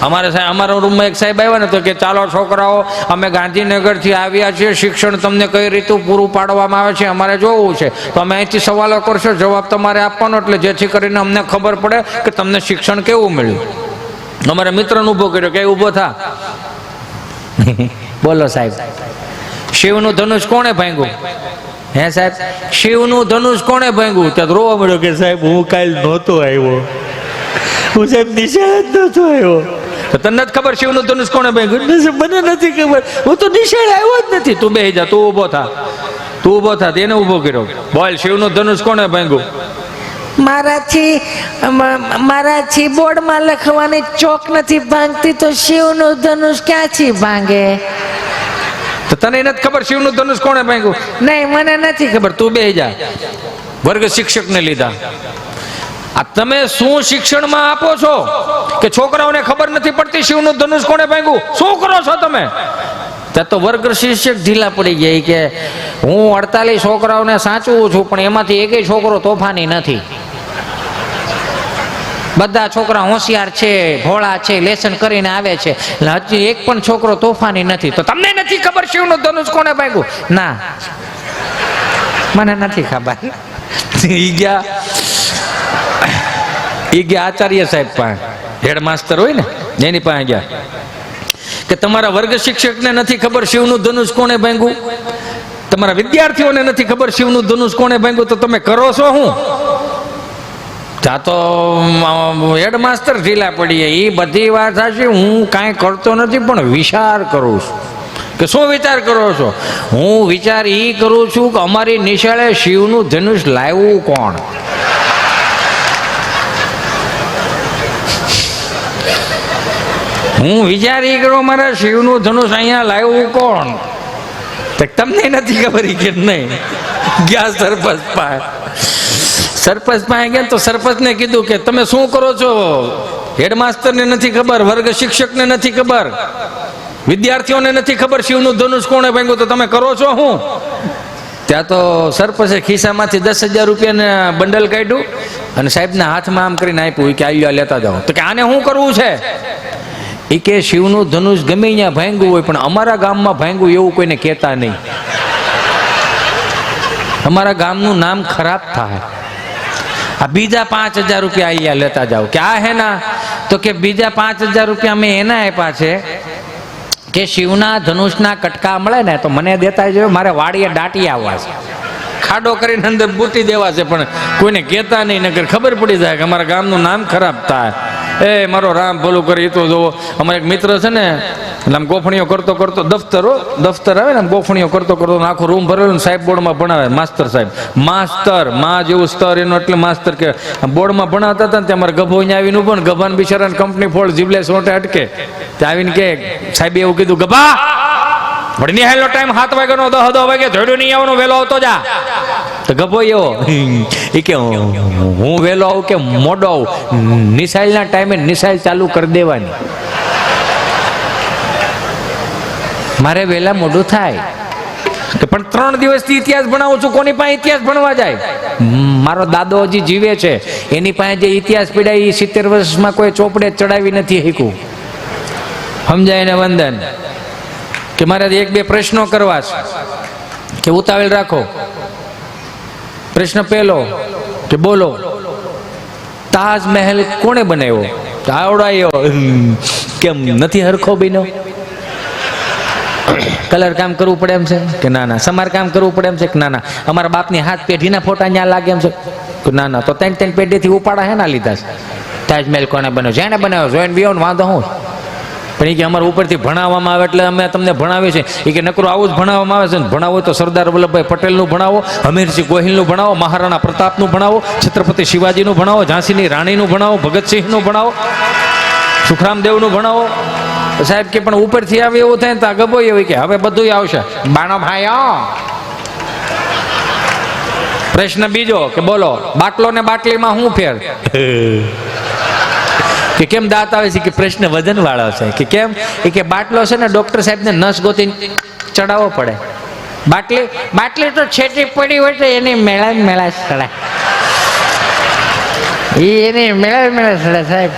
અમારે સાહેબ અમારા રૂમમાં એક સાહેબ આવ્યા ને તો કે ચાલો છોકરાઓ અમે ગાંધીનગરથી આવ્યા છીએ, શિક્ષણ તમને કઈ રીતે પૂરું પાડવામાં આવે છે અમારે જોવું છે, તો અમે અહીંથી સવાલો કરશો, જવાબ તમારે આપવાનો, એટલે જેથી કરીને અમને ખબર પડે કે તમને શિક્ષણ કેવું મળ્યું. અમારા મિત્રને ઊભો કર્યો કે ઊભો થા. બોલો સાહેબ, શિવનું ધનુષ કોણે ભાંગ્યું? હે સાહેબ, શિવનું ધનુષ કોણે ભાંગ્યું? ત્યાં રોવા મળ્યો કે સાહેબ હું કાલ નહોતો આવ્યો, હું સાહેબ નિશાળ જ નહોતો આવ્યો. તો તને નથી ખબર શિવનું ધનુષ કોણે ભાંગ્યું? મને નથી ખબર, હું તો નિશાળ આવ્યો જ નથી. તું બેસી જા, તું ઊભો થા, તું ઊભો થા. એને ઊભો કર્યો. બોલ, શિવનું ધનુષ કોણે ભાંગ્યું? મારાથી બોર્ડમાં લખવાની ચોક નથી ભાંગતી, તો શિવનું ધનુષ ક્યાંથી ભાંગે? તો તને નથી ખબર શિવનું ધનુષ કોણે ભાંગ્યું? નહીં, મને નથી ખબર. તું બેસી જા. વર્ગ શિક્ષકને લીધા. આ તમે શું શિક્ષણમાં આપો છો કે છોકરાઓને ખબર નથી પડતી શિવનું ધનુષ કોણે ભાંગ્યું? શું કરો છો તમે? ત્યાં તો વર્ગ શિક્ષક ઢીલા પડી ગયા કે હું 48 છોકરાઓને સાચવું છું, પણ એમાંથી એકેય છોકરો તોફાની નથી. બધા છોકરા હોશિયાર છે, ભોળા છે, લેસન કરીને આવે છે, હજી એક પણ છોકરો તોફાની નથી. તો તમને નથી ખબર શિવનું ધનુષ કોણે ભાંગ્યું? ના, મને નથી ખબર. ઈ ગયા આચાર્ય સાહેબ પાસે, હેડ માસ્ટર હોય ને એની પાસે ગયા કે તમારા વર્ગ શિક્ષકને નથી ખબર શિવનું ધનુષ કોણે ભાંગ્યું, તમારા વિદ્યાર્થીઓને નથી ખબર શિવનું ધનુષ કોણે ભાંગ્યું, તો તમે કરો છો શું? ત્યાં તો હેડ માસ્ટર ઢીલા પડીએ. એ બધી વાત સાચી, હું કાંઈ કરતો નથી, પણ વિચાર કરું છું. કે શું વિચાર કરો છો? હું વિચાર એ કરું છું કે અમારી નિશાળે શિવનું ધનુષ લાવ્યું કોણ? હું વિચાર એ કરું મારા શિવનું ધનુષ અહીંયા લાવ્યું કોણ? તમને નથી ખબર કે નહીં? ગયા સરપંચ પાસે. સરપંચ પાસે ગયા તો સરપંચને કીધું કે તમે શું કરો છો? હેડમાસ્ટરને નથી ખબર, વર્ગ શિક્ષકને નથી ખબર, વિદ્યાર્થીઓને નથી ખબર શિવનું ધનુષ કોણે ભાંગ્યું, તો તમે કરો છો શું? ત્યાં તો સરપંચે ખિસ્સામાંથી 10,000 રૂપિયાના બંડલ કાઢ્યું અને સાહેબના હાથમાં આમ કરીને આપ્યું કે આ લેતા જાઓ. તો કે આને શું કરવું છે? એ કે શિવનું ધનુષ ગમે ત્યાં ભાંગ્યું હોય, પણ અમારા ગામમાં ભાંગ્યું એવું કોઈને કહેતા નહીં. અમારા ગામનું નામ ખરાબ થાય. આ બીજા 5,000 રૂપિયા અહીંયા લેતા જાઓ. કે આ હે ના? તો કે બીજા 5,000 રૂપિયા મેં એના આપ્યા છે કે શિવના ધનુષના કટકા મળે ને તો મને દેતા જ, મારે વાડીએ દાટી આવવા છે, ખાડો કરીને અંદર બૂટી દેવા છે, પણ કોઈને કહેતા નહીં, નકર ખબર પડી જાય કે અમારા ગામનું નામ ખરાબ થાય. એ મારો રામ ભલું કરે. એ તો જો અમારે એક મિત્ર છે ને, એટલે આમ ગોફણીઓ કરતો કરતો, દફતર આવે ને, ગોફણીઓ કરતો કરતો આખો રૂમ ભરેલો ને સાહેબ બોર્ડમાં ભણાવે. માસ્તર સાહેબ, માસ્તર માં જેવું સ્તર એનો, એટલે માસ્તર કે બોર્ડમાં ભણાવતા હતા ને ત્યાં અમારે ગભો અહીંયા આવીને ઉભો ને, ગભાન બિચારાને કંપની ફોડ જીભલે સોટે અટકે. ત્યાં આવીને કે સાહેબે એવું કીધું, ગભા વળી નિહાળનો ટાઈમ 7 વાગ્યાનો 10 વાગે જોડ્યો નહીં આવવાનો, વહેલો આવતો જા. તો ગભો એવો એ કે હું વહેલો આવું કે મોડો આવું, નિશાળના ટાઈમે નિશાળ ચાલુ કરી દેવાની, મારે વહેલા મોડું થાય. પણ 3 દિવસથી ઇતિહાસ ભણાવું છું, કોની પાસે ઇતિહાસ ભણવા જાય? મારો દાદો હજી જીવે છે, એની પાસે જે ઇતિહાસ પીડાય એ 70 વર્ષમાં કોઈ ચોપડે ચડાવી નથી શીખવું. સમજાય ને વંદન? કે મારે 1-2 પ્રશ્નો કરવા છે, કે ઉતાવળ રાખો. પ્રશ્ન પહેલો કે બોલો, તાજમહેલ કોણે બનાવ્યો? આવડાયો કેમ નથી હરખો બન્યો? કલર કામ કરવું પડે એમ છે કે ના ના? સમાર કામ કરવું પડે એમ છે કે ના ના? અમારા બાપની 7 પેઢીના ફોટા ત્યાં લાગે એમ છે કે ના ના? તો 3 પેઢીથી ઉપાડા હે ના લીધા છે. તાજમહેલ કોને બનાવ્યો? જેને બનાવ્યો જોઈને બી વાંધો હું? પણ એ કે અમારા ઉપરથી ભણાવવામાં આવે એટલે અમે તમને ભણાવીએ છીએ. એ કે નકરું આવું જ ભણાવવામાં આવે છે ને. ભણાવો તો સરદાર વલ્લભભાઈ પટેલનું ભણાવો, હમીરસિંહ ગોહિલનું ભણાવો, મહારાણા પ્રતાપનું ભણાવો, છત્રપતિ શિવાજીનું ભણાવો, ઝાંસીની રાણીનું ભણાવો, ભગતસિંહનું ભણાવો, સુખરામદેવનું ભણાવો. સાહેબ કે પણ ઉપરથી આવે એવું થાય ને તો આ ગભો એવું કે હવે બધું આવશે. બાનો ભાઈ પ્રશ્ન બીજો કે બોલો, બાટલો ને બાટલીમાં શું ફેર? કે કેમ દાંત આવે છે? કે પ્રશ્ન વજન વાળો છે. કે કેમ? કે બાટલો છે ને ડોક્ટર સાહેબ ને નસ ગોતીને ચડાવવો પડે, બાટલી તો છેટી પડી હોય તો એની મેળા સડે, એની મેળા સડે સાહેબ.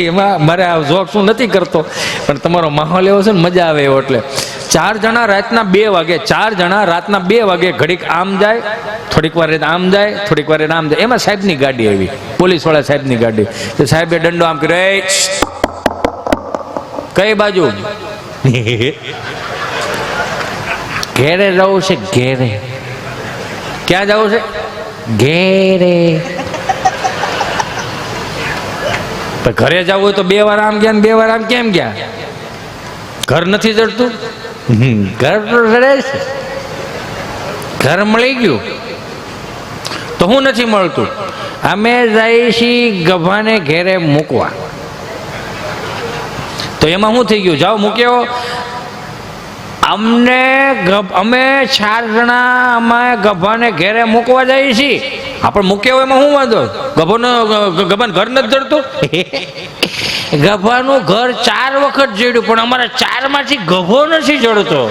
એમાં મારે આ જોક શું નથી કરતો, પણ તમારો માહોલ એવો છે ને મજા આવે એવો. એટલે 4 જણા રાતના 2 વાગે, 4 જણા રાતના 2 વાગે ઘડીક આમ જાય, થોડીક વાર આમ જાય, થોડીક વાર આમ જાય. એમાં સાહેબની ગાડી આવી, પોલીસ વાળા સાહેબની ગાડી. તો સાહેબે દંડો આમ કર્યો, કઈ બાજુ? ઘેરે જવું છે, ઘેરે. ક્યાં જવું છે? ઘેરે. પણ ઘરે જવું હોય તો 2 વાર આમ ગયા ને 2 વાર આમ કેમ ગયા? ઘર નથી જડતું? ઘર તો જડે છે. ઘર મળી ગયું તો હું નથી મળતું. અમે જઈએ છીએ ગભાને ઘેરે મૂકવા. તો એમાં શું થઈ ગયું? જાઓ મૂક્યો. અમે 4 જણા અમે ગભાને ઘેરે મૂકવા જઈએ છીએ. આપણે મૂક્યા હોય એમાં શું વાંધો? ગભાને ઘર નથી જડતું? ગભાનું ઘર 4 વખત જડ્યું, પણ અમારા 4 માંથી ગભો નથી જડતો.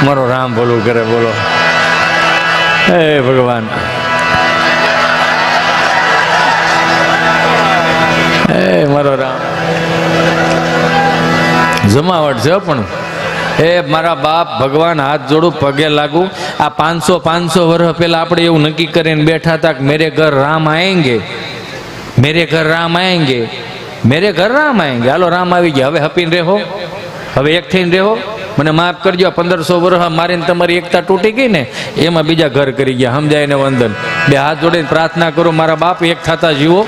મારો રામ ભલું કરે. બોલો હે ભગવાન, હે મારો રામ. જમાવટ છે પણ એ મારા બાપ ભગવાન, હાથ જોડું, પગે લાગુ. આ 500 વર્ષ પહેલા આપણે એવું નક્કી કરીને બેઠા હતા કે મેરે ઘર રામ આएंगे, મેરે ઘર રામ આएंगे, મેરે ઘર રામ આएंगे. હાલો રામ આવી ગયા, હવે હપીને રહો, હવે એક થઈને રહો. મને માફ કરજો, 1500 વર્ષ મારીને તમારી એકતા તૂટી ગઈ ને, એમાં બીજા ઘર કરી ગયા. સમજાય ને વંદન. 2 હાથ જોડીને પ્રાર્થના કરો, મારા બાપ એક થતા જીવો.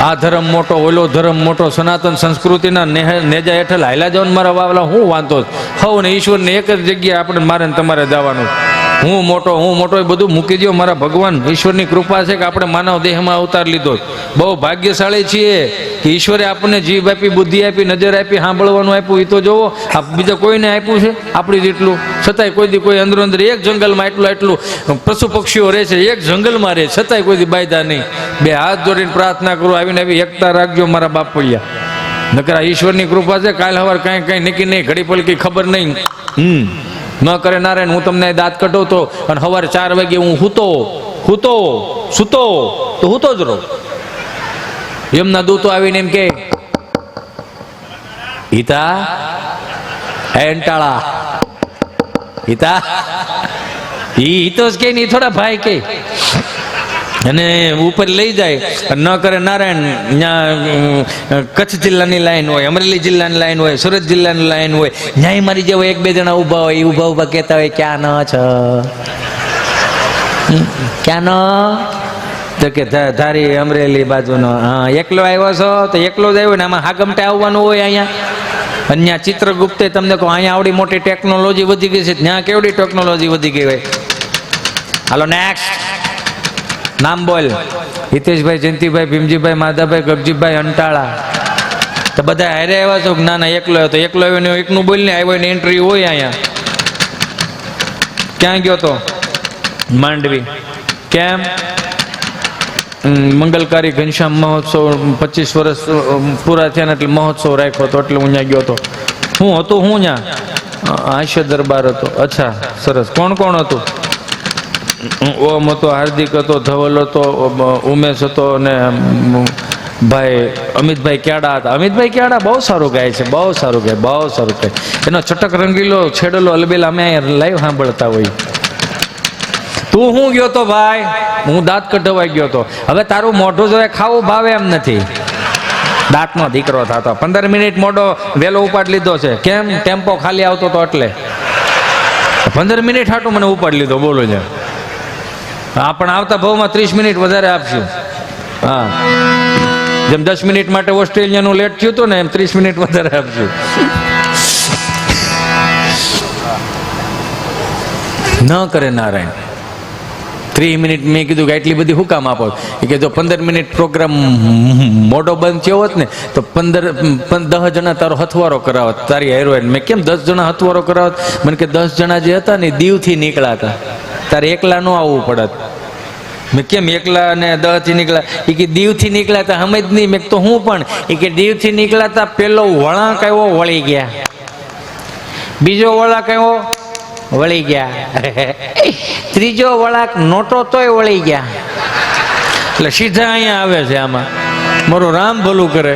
આ ધર્મ મોટો, ઓલો ધર્મ મોટો, સનાતન સંસ્કૃતિના નેજા હેઠળ હાલ્યા જાવ ને મારા બાવલા. હું વાંધો હવ ને ઈશ્વરને એક જ જગ્યાએ આપણે મારે ને તમારે જવાનું. હું મોટો એ બધું મૂકી દો. મારા ભગવાન ઈશ્વરની કૃપા છે કે આપણે માનવ દેહમાં અવતાર લીધો. બહુ ભાગ્યશાળી છીએ કે ઈશ્વરે આપણને જીભ આપી, બુદ્ધિ આપી, નજર આપી, સાંભળવાનું આપ્યું. એ તો જોવો, આ બીજા કોઈને આપ્યું છે આપણી જેટલું? છતાંય કોઈ દી કોઈ અંદર એક જંગલમાં એટલું પશુ પક્ષીઓ રહે છે, એક જંગલમાં રહે, છતાંય કોઈ દી બાયદા નહીં. 2 હાથ જોડીને પ્રાર્થના કરું, આવીને આવી એકતા રાખજો મારા બાપ પડ્યા. નકર આ ઈશ્વરની કૃપા છે. કાલ સવાર કાંઈ નક્કી નહીં, ઘડી પલકી ખબર નહીં. ન કરે નારાયણ, હું તમને દાંત કઢાવતો અને સવારે 4 વાગે હું સૂતો જ રહું. એમના દૂતો આવીને એમ કે, હિતા એન્ટાળા, હિતા હિતો જ કે નહીં, થોડા ભાઈ કે. અને ઉપર લઈ જાય. ન કરે નારાયણ, ત્યાં કચ્છ જિલ્લાની લાઈન હોય, અમરેલી જિલ્લાની લાઈન હોય, સુરત જિલ્લાની લાઈન હોય, ન્યાય મારી જેવો 1-2 જણા ઊભા હોય, એ ઊભા કહેતા હોય, ક્યાં ન છો, ક્યાં ન? તો કે ધારી અમરેલી બાજુનો. હા, એકલો આવ્યો છો તો એકલો જ આવ્યો ને, આમાં હાગમટે આવવાનું હોય. અહીંયા અન્ય ચિત્રગુપ્તે તમને કહો, અહીંયા આવડી મોટી ટેકનોલોજી વધી ગઈ છે, ત્યાં કેવડી ટેકનોલોજી વધી ગઈ હોય. હાલો નેક્સ્ટ નામ બોલ. હિતેશભાઈ, જયંતિભાઈ, ભીમજીભાઈ, માધાભાઈ, ગગજીભાઈ, અંટાળા. તો બધા હારે આવ્યા છો? ના ના, એકલો આવ્યો. તો એકલો આવ્યો ને એકનું બોલ ને, આવ્યો ને એન્ટ્રી હોય. અહીંયા ક્યાં ગયો તો? માંડવી. કેમ? મંગલકારી ઘનશ્યામ મહોત્સવ 25 વર્ષ પૂરા થયા ને એટલે મહોત્સવ રાખ્યો હતો, એટલે હું ત્યાં ગયો હતો. હું હતું, હું ત્યાં હાસ્ય દરબાર હતો. અચ્છા, સરસ. કોણ કોણ હતું? ઓમ હતો, હાર્દિક હતો, ધવલ હતો, ઉમેશ હતો અને ભાઈ અમિતભાઈ ક્યાડા હતા. અમિતભાઈ ક્યાડા બહુ સારું ગાય છે, બહુ સારું ગાય, બહુ સારું ગાય. એનો છટક રંગીલો છેડેલો અલબેલા અમે અહીંયા લાઈવ સાંભળતા હોય. તું હું ગયો તો ભાઈ? હું દાંત કઢવાઈ ગયો તો. હવે તારું મોઢું જો ખાવું ભાવે એમ નથી. દાંતનો દીકરો થતો 15 મિનિટ મોઢો વેલો ઉપાડ લીધો છે. કેમ? ટેમ્પો ખાલી આવતો તો એટલે 15 મિનિટ હાટું મને ઉપાડ લીધો. બોલો છે. આપણે આવતા ભાવમાં 30 મિનિટ વધારે આપશું. હા, જેમ 10 મિનિટ માટે ઓસ્ટ્રેલિયાનું લેટ થયું હતું ને, એમ 30 મિનિટ વધારે આપશું. ન કરે નારાયણ. 30 મિનિટ મેં કીધું કે એટલી બધી હું કામ આપો? એ કે જો 15 મિનિટ પ્રોગ્રામ મોઢો બંધ થયો હોત ને તો 10 જણા તારો હથવારો કરાવત, તારી હેરોઈન. મેં કેમ 10 જણા હથવારો કરાવત? મને કે 10 જણા જે હતા ને દીવથી નીકળ્યા હતા, તારે એકલા ન આવવું પડત. મેં કેમ એકલા ને 10 થી નીકળ્યા? એ કે દીવથી નીકળ્યા હતા. સમજ નહીં. મેં તો હું પણ. એ કે દીવથી નીકળ્યા હતા, પેલો વળાંક આવ્યો, વળી ગયા. બીજો વળાંક આવ્યો, વળી ગયા. ત્રીજો વળાંક નોટો તોય વળી ગયા. એટલે સીધા અહીંયા આવે છે આમાં. મારો રામ ભલું કરે.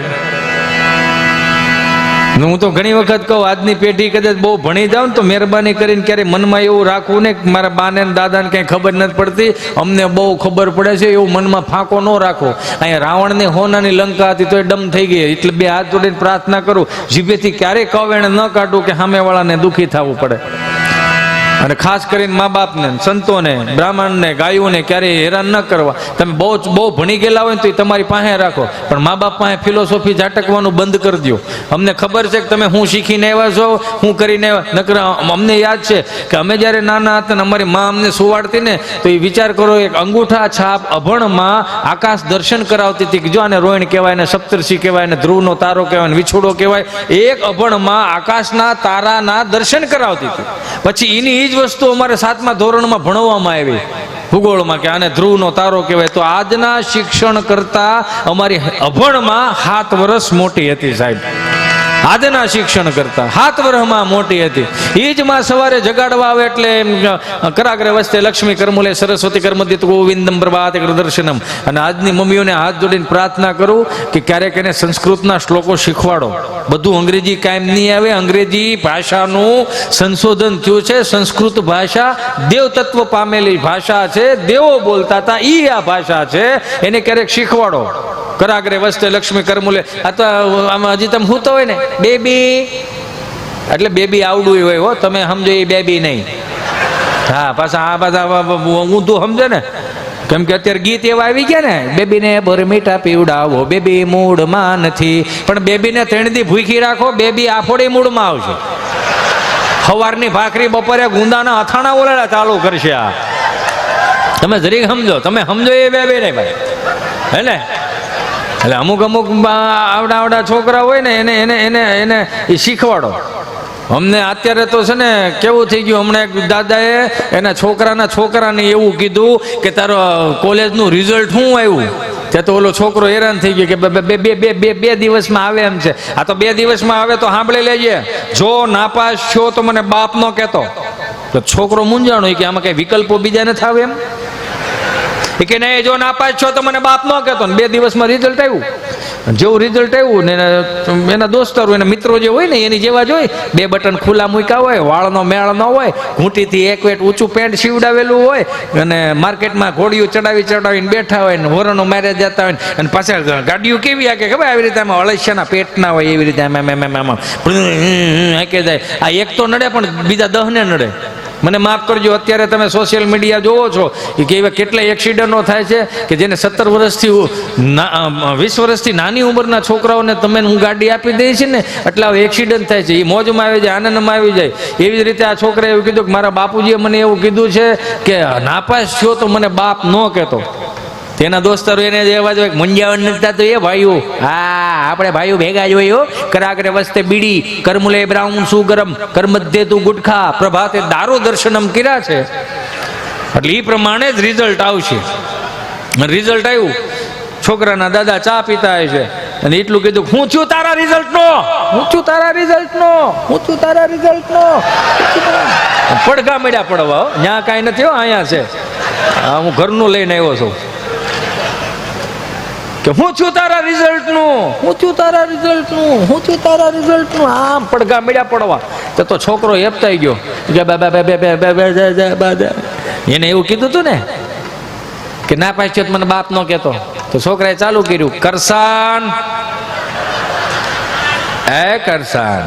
હું તો ઘણી વખત કહું, આજની પેઢી કદાચ બહુ ભણી જાવ ને તો મહેરબાની કરીને ક્યારે મનમાં એવું રાખવું ને કે મારા બાને ને દાદાને કંઈ ખબર નથી પડતી, અમને બહુ ખબર પડે છે, એવું મનમાં ફાંકો ન રાખો. અહીંયા રાવણની હોનાની લંકા હતી તો એ ડમ થઈ ગઈ. એટલે બે હાથ જોડીને પ્રાર્થના કરું, જીભેથી ક્યારેય કવેણ ન કાઢું કે સામેવાળાને દુઃખી થવું પડે. અને ખાસ કરીને મા બાપને, સંતોને, બ્રાહ્મણને, ગાયોને ક્યારેય હેરાન ન કરવા. તમે બહુ ભણી ગયેલા હોય ને તો એ તમારી પાસે રાખો, પણ મા બાપ પાસે ફિલોસોફી ઝાટકવાનું બંધ કરી દો. અમને ખબર છે કે તમે હું શીખીને આવ્યા છો, હું કરીને આવ્યા. નકર અમને યાદ છે કે અમે જ્યારે નાના હતા ને અમારી મા અમને સુવાડતી ને તો એ વિચાર કરો, એક અંગૂઠા છાપ અભણમાં આકાશ દર્શન કરાવતી હતી કે જો આને રોહિણ કહેવાય ને સપ્તર્ષિ કહેવાય ને ધ્રુવનો તારો કહેવાય ને વિછોડો કહેવાય. એક અભણમાં આકાશના તારાના દર્શન કરાવતી હતી. પછી એની જ વસ્તુ અમારે 7મા ધોરણમાં ભણવામાં આવી ભૂગોળમાં કે આને ધ્રુવનો તારો કહેવાય. તો આજના શિક્ષણ કરતા અમારી અભણમાં 7 વર્ષ મોટી હતી સાહેબ. આજના શિક્ષણ કરતા 7 વર્ષમાં મોટી હતી. એ જ માં સવારે જગાડવા આવે એટલે કરાગ્રે વસ્તે લક્ષ્મી કરમુલે સરસ્વતી કર્મદિત ગોવિંદમ પ્રભાતે દર્શનમ. અને આજની મમ્મીઓને હાથ જોડીને પ્રાર્થના કરું કે ક્યારેક એને સંસ્કૃતના શ્લોકો શીખવાડો. બધું અંગ્રેજી કાયમ નહીં આવે. અંગ્રેજી ભાષાનું સંશોધન થયું છે. સંસ્કૃત ભાષા દેવતત્વ પામેલી ભાષા છે. દેવો બોલતા હતા ઈ આ ભાષા છે. એને ક્યારેક શીખવાડો. કરાગ્રે વસ્તે લક્ષ્મી કરમુલે. આ તો આમાં હજી તમે હું તો હોય ને બેબી, એટલે બેબી આવડું હોય હો, તમે સમજો એ બેબી નહીં. હા, પાછા આ બધા ઊંધું સમજે ને. કેમ કે અત્યારે ગીત એવા આવી ગયા ને, બેબીને બોરમીઠા પીવડાવો, બેબી મૂડમાં નથી. પણ બેબીને 3 દી ભૂખી રાખો, બેબી આફોડી મૂડમાં આવશે. સવારની ભાખરી બપોરે ગુંદાના અથાણા ઓલાડા ચાલુ કરશે. આ તમે જરીક સમજો, તમે સમજો એ બેબી નહીં ભાઈ, હે ને. એટલે અમુક આવડા છોકરા હોય ને એને એને એને એને એ શીખવાડો. અમને અત્યારે તો છે ને કેવું થઈ ગયું, હમણાં એક દાદાએ એના છોકરાને એવું કીધું કે તારો કોલેજનું રિઝલ્ટ શું આવ્યું. ત્યાં તો ઓલો છોકરો હેરાન થઈ ગયો કે બે દિવસમાં આવે એમ છે. આ તો 2 દિવસમાં આવે તો સાંભળી લેજે, જો નાપાસ છો તો મને બાપ નો કહેતો. તો છોકરો મૂંઝાણો કે આમાં કઈ વિકલ્પો બીજા નથી આવે એમ કે નહીં, જો નાપાસ છો તો મને બાપ નો કહેતો. 2 દિવસમાં રિઝલ્ટ આવ્યું. જેવું રિઝલ્ટ આવ્યું ને એના દોસ્તારો એના મિત્રો જે હોય ને એની જેવા જ હોય. 2 બટન ખુલ્લા મૂક્યા હોય, વાળનો મેળ ન હોય, ઘૂંટીથી 1 વેટ ઊંચું પેન્ટ સીવડાવેલું હોય, અને માર્કેટમાં ઘોડીઓ ચડાવીને બેઠા હોય ને હોરનો મારે જતા હોય અને પાછા ગાડીઓ કેવી આકે ખબર આવી રીતે આમાં અળસિયાના પેટના હોય એવી રીતે આમાં હાકે જાય. આ એક તો નડે પણ બીજા 10 ને નડે. મને માફ કરજો, અત્યારે તમે સોશિયલ મીડિયા જોવો છો કે એવા કેટલા એક્સિડન્ટો થાય છે કે જેને 17 વર્ષથી 20 વર્ષથી નાની ઉંમરના છોકરાઓને તમે હું ગાડી આપી દઈ છે ને એટલે એક્સિડન્ટ થાય છે. એ મોજમાં આવી જાય, આનંદમાં આવી જાય. એવી જ રીતે આ છોકરાએ એવું કીધું કે મારા બાપુજીએ મને એવું કીધું છે કે નાપાસ થયો તો મને બાપ ન કહેતો. તેના દોસ્તારો એને જ એવા જ હોય, મુંજાવણ નથી થતું એ ભાઈઓ. હા, આપણે ભાઈઓ ભેગા જ હોય. કરાગ્રે વસ્તે બીડી, કરમુલે બ્રાઉન સુગરમ, કરમધ્યે તું ગુટખા, પ્રભાતે દારૂ દર્શનમ કર્યા છે. એટલે એ પ્રમાણે જ રિઝલ્ટ આવશે. રિઝલ્ટ આવ્યું, છોકરાના દાદા ચા પીતા હોય છે અને એટલું કીધું, હું છું તારા રિઝલ્ટ નો, હું છું તારા રિઝલ્ટ નો, હું છું તારા રિઝલ્ટ નો. પડઘા મળ્યા પડવા, ત્યાં કાંઈ નથી હો, અહીંયા છે. હું ઘરનું લઈને આવ્યો છું કે હું છું તારા રિઝલ્ટ નું, હું છું તારા રિઝલ્ટ નું, હું છું તારા રિઝલ્ટ નું. આમ પડઘા મળ્યા પડવા. તો છોકરો હેપતાઈ ગયો કે એને એવું કીધું તું ને કે ના પાછો મને બાપ નો કહેતો. તો છોકરાએ ચાલુ કર્યું, કરસાન એ કરસાન,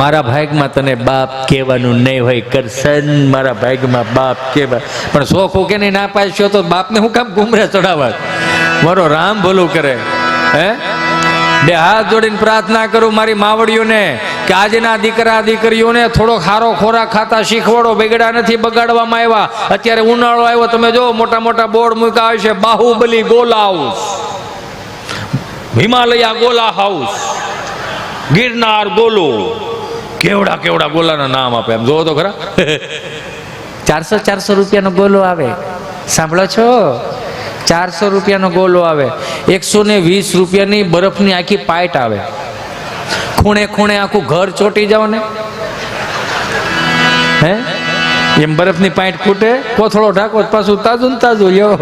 મારા ભાગમાં તને બાપ કહેવાનું નહીં હોય. કરસન, મારા ભાગમાં બાપ કહેવાય. પણ શોખ કે નહીં, ના પાછો તો બાપને હું કામ ઘૂમરે ચડાવવા. મારો રામ ભલું કરે. હે, 2 હાથ જોડીને પ્રાર્થના કરું મારી માવડીઓને કે આજના દીકરા દીકરીઓને થોડો ખારો ખોરાક ખાતા શીખવાડો. બગડા નથી, બગાડવામાં આવ્યા. અત્યારે ઉનાળો આવ્યો, તમે જો મોટા મોટા બોર્ડ મૂક્યા હોય છે, બાહુબલી ગોલા હાઉસ, હિમાલયા ગોલા હાઉસ, ગિરનાર ગોલો. કેવડા ગોલાના નામ આપે. એમ જોવો તો ખરા. 400 રૂપિયાનો ગોલો આવે, સાંભળો છો? 400 રૂપિયાનો ગોલો આવે. 120 રૂપિયાની બરફની આખી પાઇટ આવે. ખૂણે ખૂણે આખું ઘર ચોટી જાવ ને, હે એમ બરફની પાઇટ ખૂટે, કોથળો ઢાકો પાછું તાજું ને તાજું. યો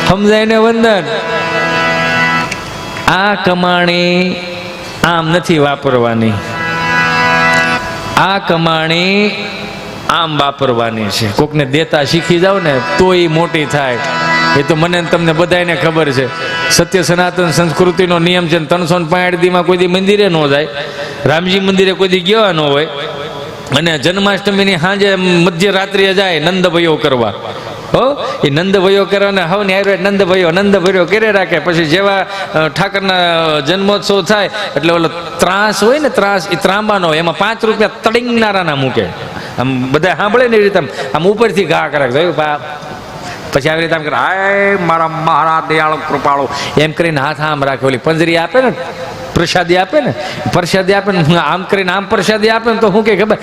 સમજાય ને વંદન. આ કમાણી આમ નથી વાપરવાની, આ કમાણી આમ વાપરવાની છે. કોકને દેતા શીખી જાવ ને તો એ મોટી થાય. એ તો મને તમને બધાને ખબર છે. સત્ય સનાતન સંસ્કૃતિનો નિયમ છે. 365 દીમાં કોઈ દી મંદિરે ન જાય, રામજી મંદિરે કોઈ દી ગયા ન હોય, અને જન્માષ્ટમીની સાંજે મધ્યરાત્રિએ જાય નંદભયો કરવા. હો એ નંદભયો કરવાને હવે ને હારે નંદભયો કરે રાખે. પછી જેવા ઠાકરના જન્મોત્સવ થાય એટલે ઓલો ત્રાસ હોય ને, ત્રાસ એ ત્રાંબાનો, એમાં 5 રૂપિયા તડીંગનારાના મૂકે. આમ બધા સાંભળે ને એ રીતે આમ ઉપરથી ઘા કરે. પછી આવી રીતે આમ કરે, આય મારા મહારાજ દયાળુ કૃપાળુ એમ કરીને હાથ આમ રાખે. ઓલી પંજરી આપે ને, પ્રસાદી આપે ને, આમ કરીને આમ પ્રસાદી આપે ને તો શું કે ખબર,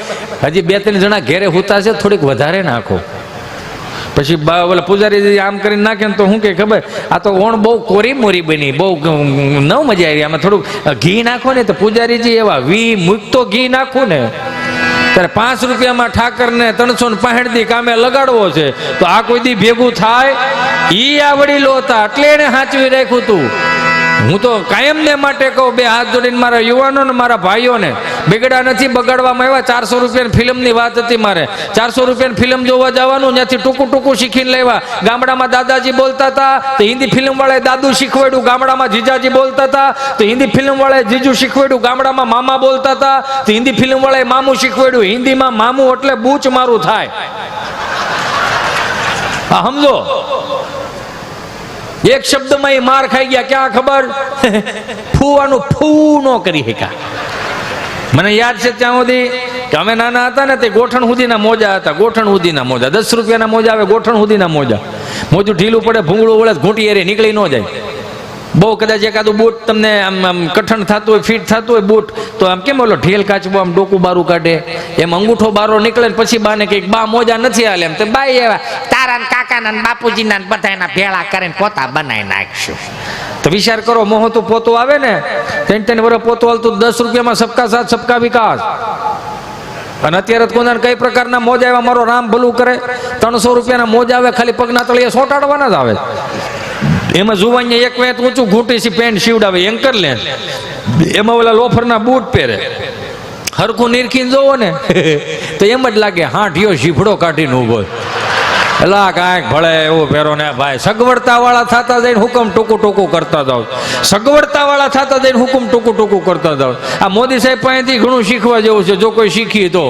હજી 2-3 જણા ઘેરે હુતા છે, થોડીક વધારે નાખો. પછી ઓલા પૂજારી આમ કરીને નાખે ને તો શું કે ખબર, આ તો ઓણ બહુ કોરી મોરી બની, બહુ ન મજા આવી. આમાં થોડુંક ઘી નાખો ને તો પૂજારીજી એવા મૂકતો ઘી નાખું ને ત્યારે 5 રૂપિયામાં ઠાકરને 365 દી કામે લગાડવો છે. તો આ કોઈ દી ભેગું થાય? ઈ આ વડીલો હતા એટલે એને સાચવી રાખ્યું હતું. હું તો કાયમ ને માટે કહું, 2 હાથ જોડીને મારા યુવાનો ને મારા ભાઈઓને, બગડા નથી બગાડવામાં આવ્યા. 400 રૂપિયાની ફિલ્મની વાત હતી મારે. 400 રૂપિયાની ફિલ્મ જોવા જવાનું, ત્યાંથી ટૂંકું શીખીને લેવા. ગામડામાં દાદાજી બોલતા હતા તો હિન્દી ફિલ્મ વાળાએ દાદુ શીખવાડ્યું. ગામડામાં જીજાજી બોલતા હતા તો હિન્દી ફિલ્મ વાળાએ જીજુ શીખવાડ્યું. ગામડામાં મામા બોલતા હતા તો હિન્દી ફિલ્મ વાળાએ મામું શીખવાડ્યું. હિન્દીમાં મામું એટલે બૂચ મારું થાય. હા સમજો, એક શબ્દમાં એ માર ખાઈ ગયા. ક્યાં ખબર? ફૂવાનું ફૂ ન કરી શક્યા. મને યાદ છે ત્યાં સુધી કે અમે નાના હતા ને તે ગોઠણ સુધીના મોજા હતા. ગોઠણ સુધીના મોજા, 10 રૂપિયાના મોજા આવે, ગોઠણ સુધીના મોજા. મોજું ઢીલું પડે, ભૂંગળું વળે, ઘૂંટી એરે નીકળી ન જાય. બહુ કદાચ એકાદું બૂટ તમને આમ કઠણ થતું હોય, ફિટ થતું હોય બૂટ, તો આમ કેમ ઓલો ઢેલ કાચબો આમ ડોકું બારું કાઢે એમ અંગૂઠો બારો નીકળે. પછી બાને કંઈક બા મોજા નથી હાલે એમ તો બાઈ એવા તારા ને કાકાના ને બાપુજીના ને બધાના ભેળા કરીને પોતા બનાવી નાખશું. તો વિચાર કરો, મોહતું પોતું આવે ને, 3 વર્ષ પોતું હાલતું 10 રૂપિયામાં સબકા સાથ સબકા વિકાસ. અને અત્યારે કોના કઈ પ્રકારના મોજા આવ્યા, મારો રામ ભલું કરે. 300 રૂપિયાના મોજા આવે, ખાલી પગના તળિયે સોટાડવાના જ આવે. એમાં જુવાની એક વેત ઊંચું ઘૂંટી પેન્ટ સીવડાવે, એન્કર લે, એમાં ઓલા લોફરના બૂટ પહેરે. હરખું નીરખીને જોવો ને તો એમ જ લાગે હાંઠિયો શીફડો કાઢીને ઉભો. એલા કાંઈક ભળે એવું પહેરો ને ભાઈ. સગવડતા વાળા થતા જઈને હુકમ ટૂંકું કરતા જાવ. સગવડતા વાળા થતા જઈને હુકમ ટૂંકું કરતા જાવ. આ મોદી સાહેબ પાસેથી ઘણું શીખવા જેવું છે, જો કોઈ શીખી તો.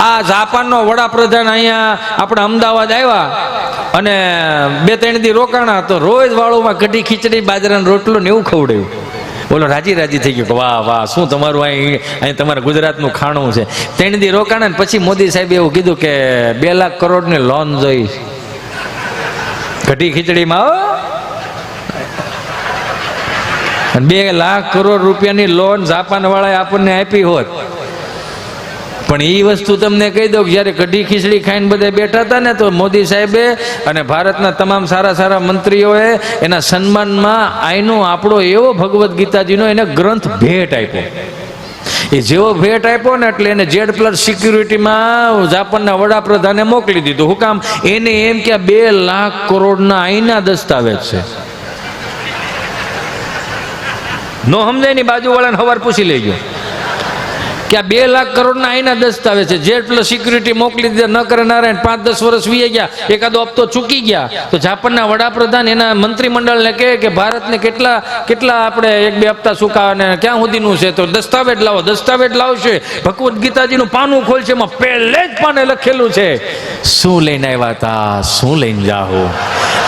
આ જાપાનનો વડાપ્રધાન અહીંયા આપણે અમદાવાદ આવ્યા અને 2-3 દી રોકાણા તો રોજ વાળુમાં કઢી ખીચડી બાજરાનો રોટલો ને એવું ખવડાવ્યું. બોલો રાજી થઈ ગયો કે વાહ વાહ, શું તમારું અહીં તમારા ગુજરાતનું ખાણું છે. 3 દી રોકાણા ને પછી મોદી સાહેબે એવું કીધું કે 2 લાખ કરોડની લોન જોઈ કઢી ખીચડીમાં. 2 લાખ કરોડ રૂપિયાની લોન જાપાન વાળાએ આપણને આપી હોત. પણ એ વસ્તુ તમને કહી દઉં કે જ્યારે કઢી ખીચડી ખાઈને બધા બેઠા હતા ને તો મોદી સાહેબે અને ભારતના તમામ સારા મંત્રીઓએ એના સન્માનમાં આઈનો આપણો એવો ભગવદ્ ગીતાજીનો એને ગ્રંથ ભેટ આપ્યો. એ જેવો ભેટ આપ્યો ને એટલે એને Z+ સિક્યુરિટીમાં જાપાનના વડાપ્રધાને મોકલી દીધું. હું કામ? એને એમ કે 2 લાખ કરોડના આઈના દસ્તાવેજ છે. નો સમજાય ની બાજુવાળાને સવાર પૂછી લેજો કે આ 2 લાખ કરોડના આઈના દસ્તાવેજ છે. Z+ સિક્યુરિટી મોકલી દીધા, ન કરે નારાયણ. 5-10 વર્ષ વીએ ગયા, એકાદો હપ્તો ચૂકી ગયા તો જાપાનના વડાપ્રધાન એના મંત્રીમંડળને કહે કે ભારતને કેટલા આપણે 1-2 હપ્તા ચૂકાવવાને ક્યાં સુધીનું છે, તો દસ્તાવેજ લાવો. દસ્તાવેજ લાવશે, ભગવદ્ ગીતાજીનું પાનું ખોલશે, એમાં પહેલે જ પાને લખેલું છે શું લઈને આવ્યા હતા, શું લઈને જાઓ.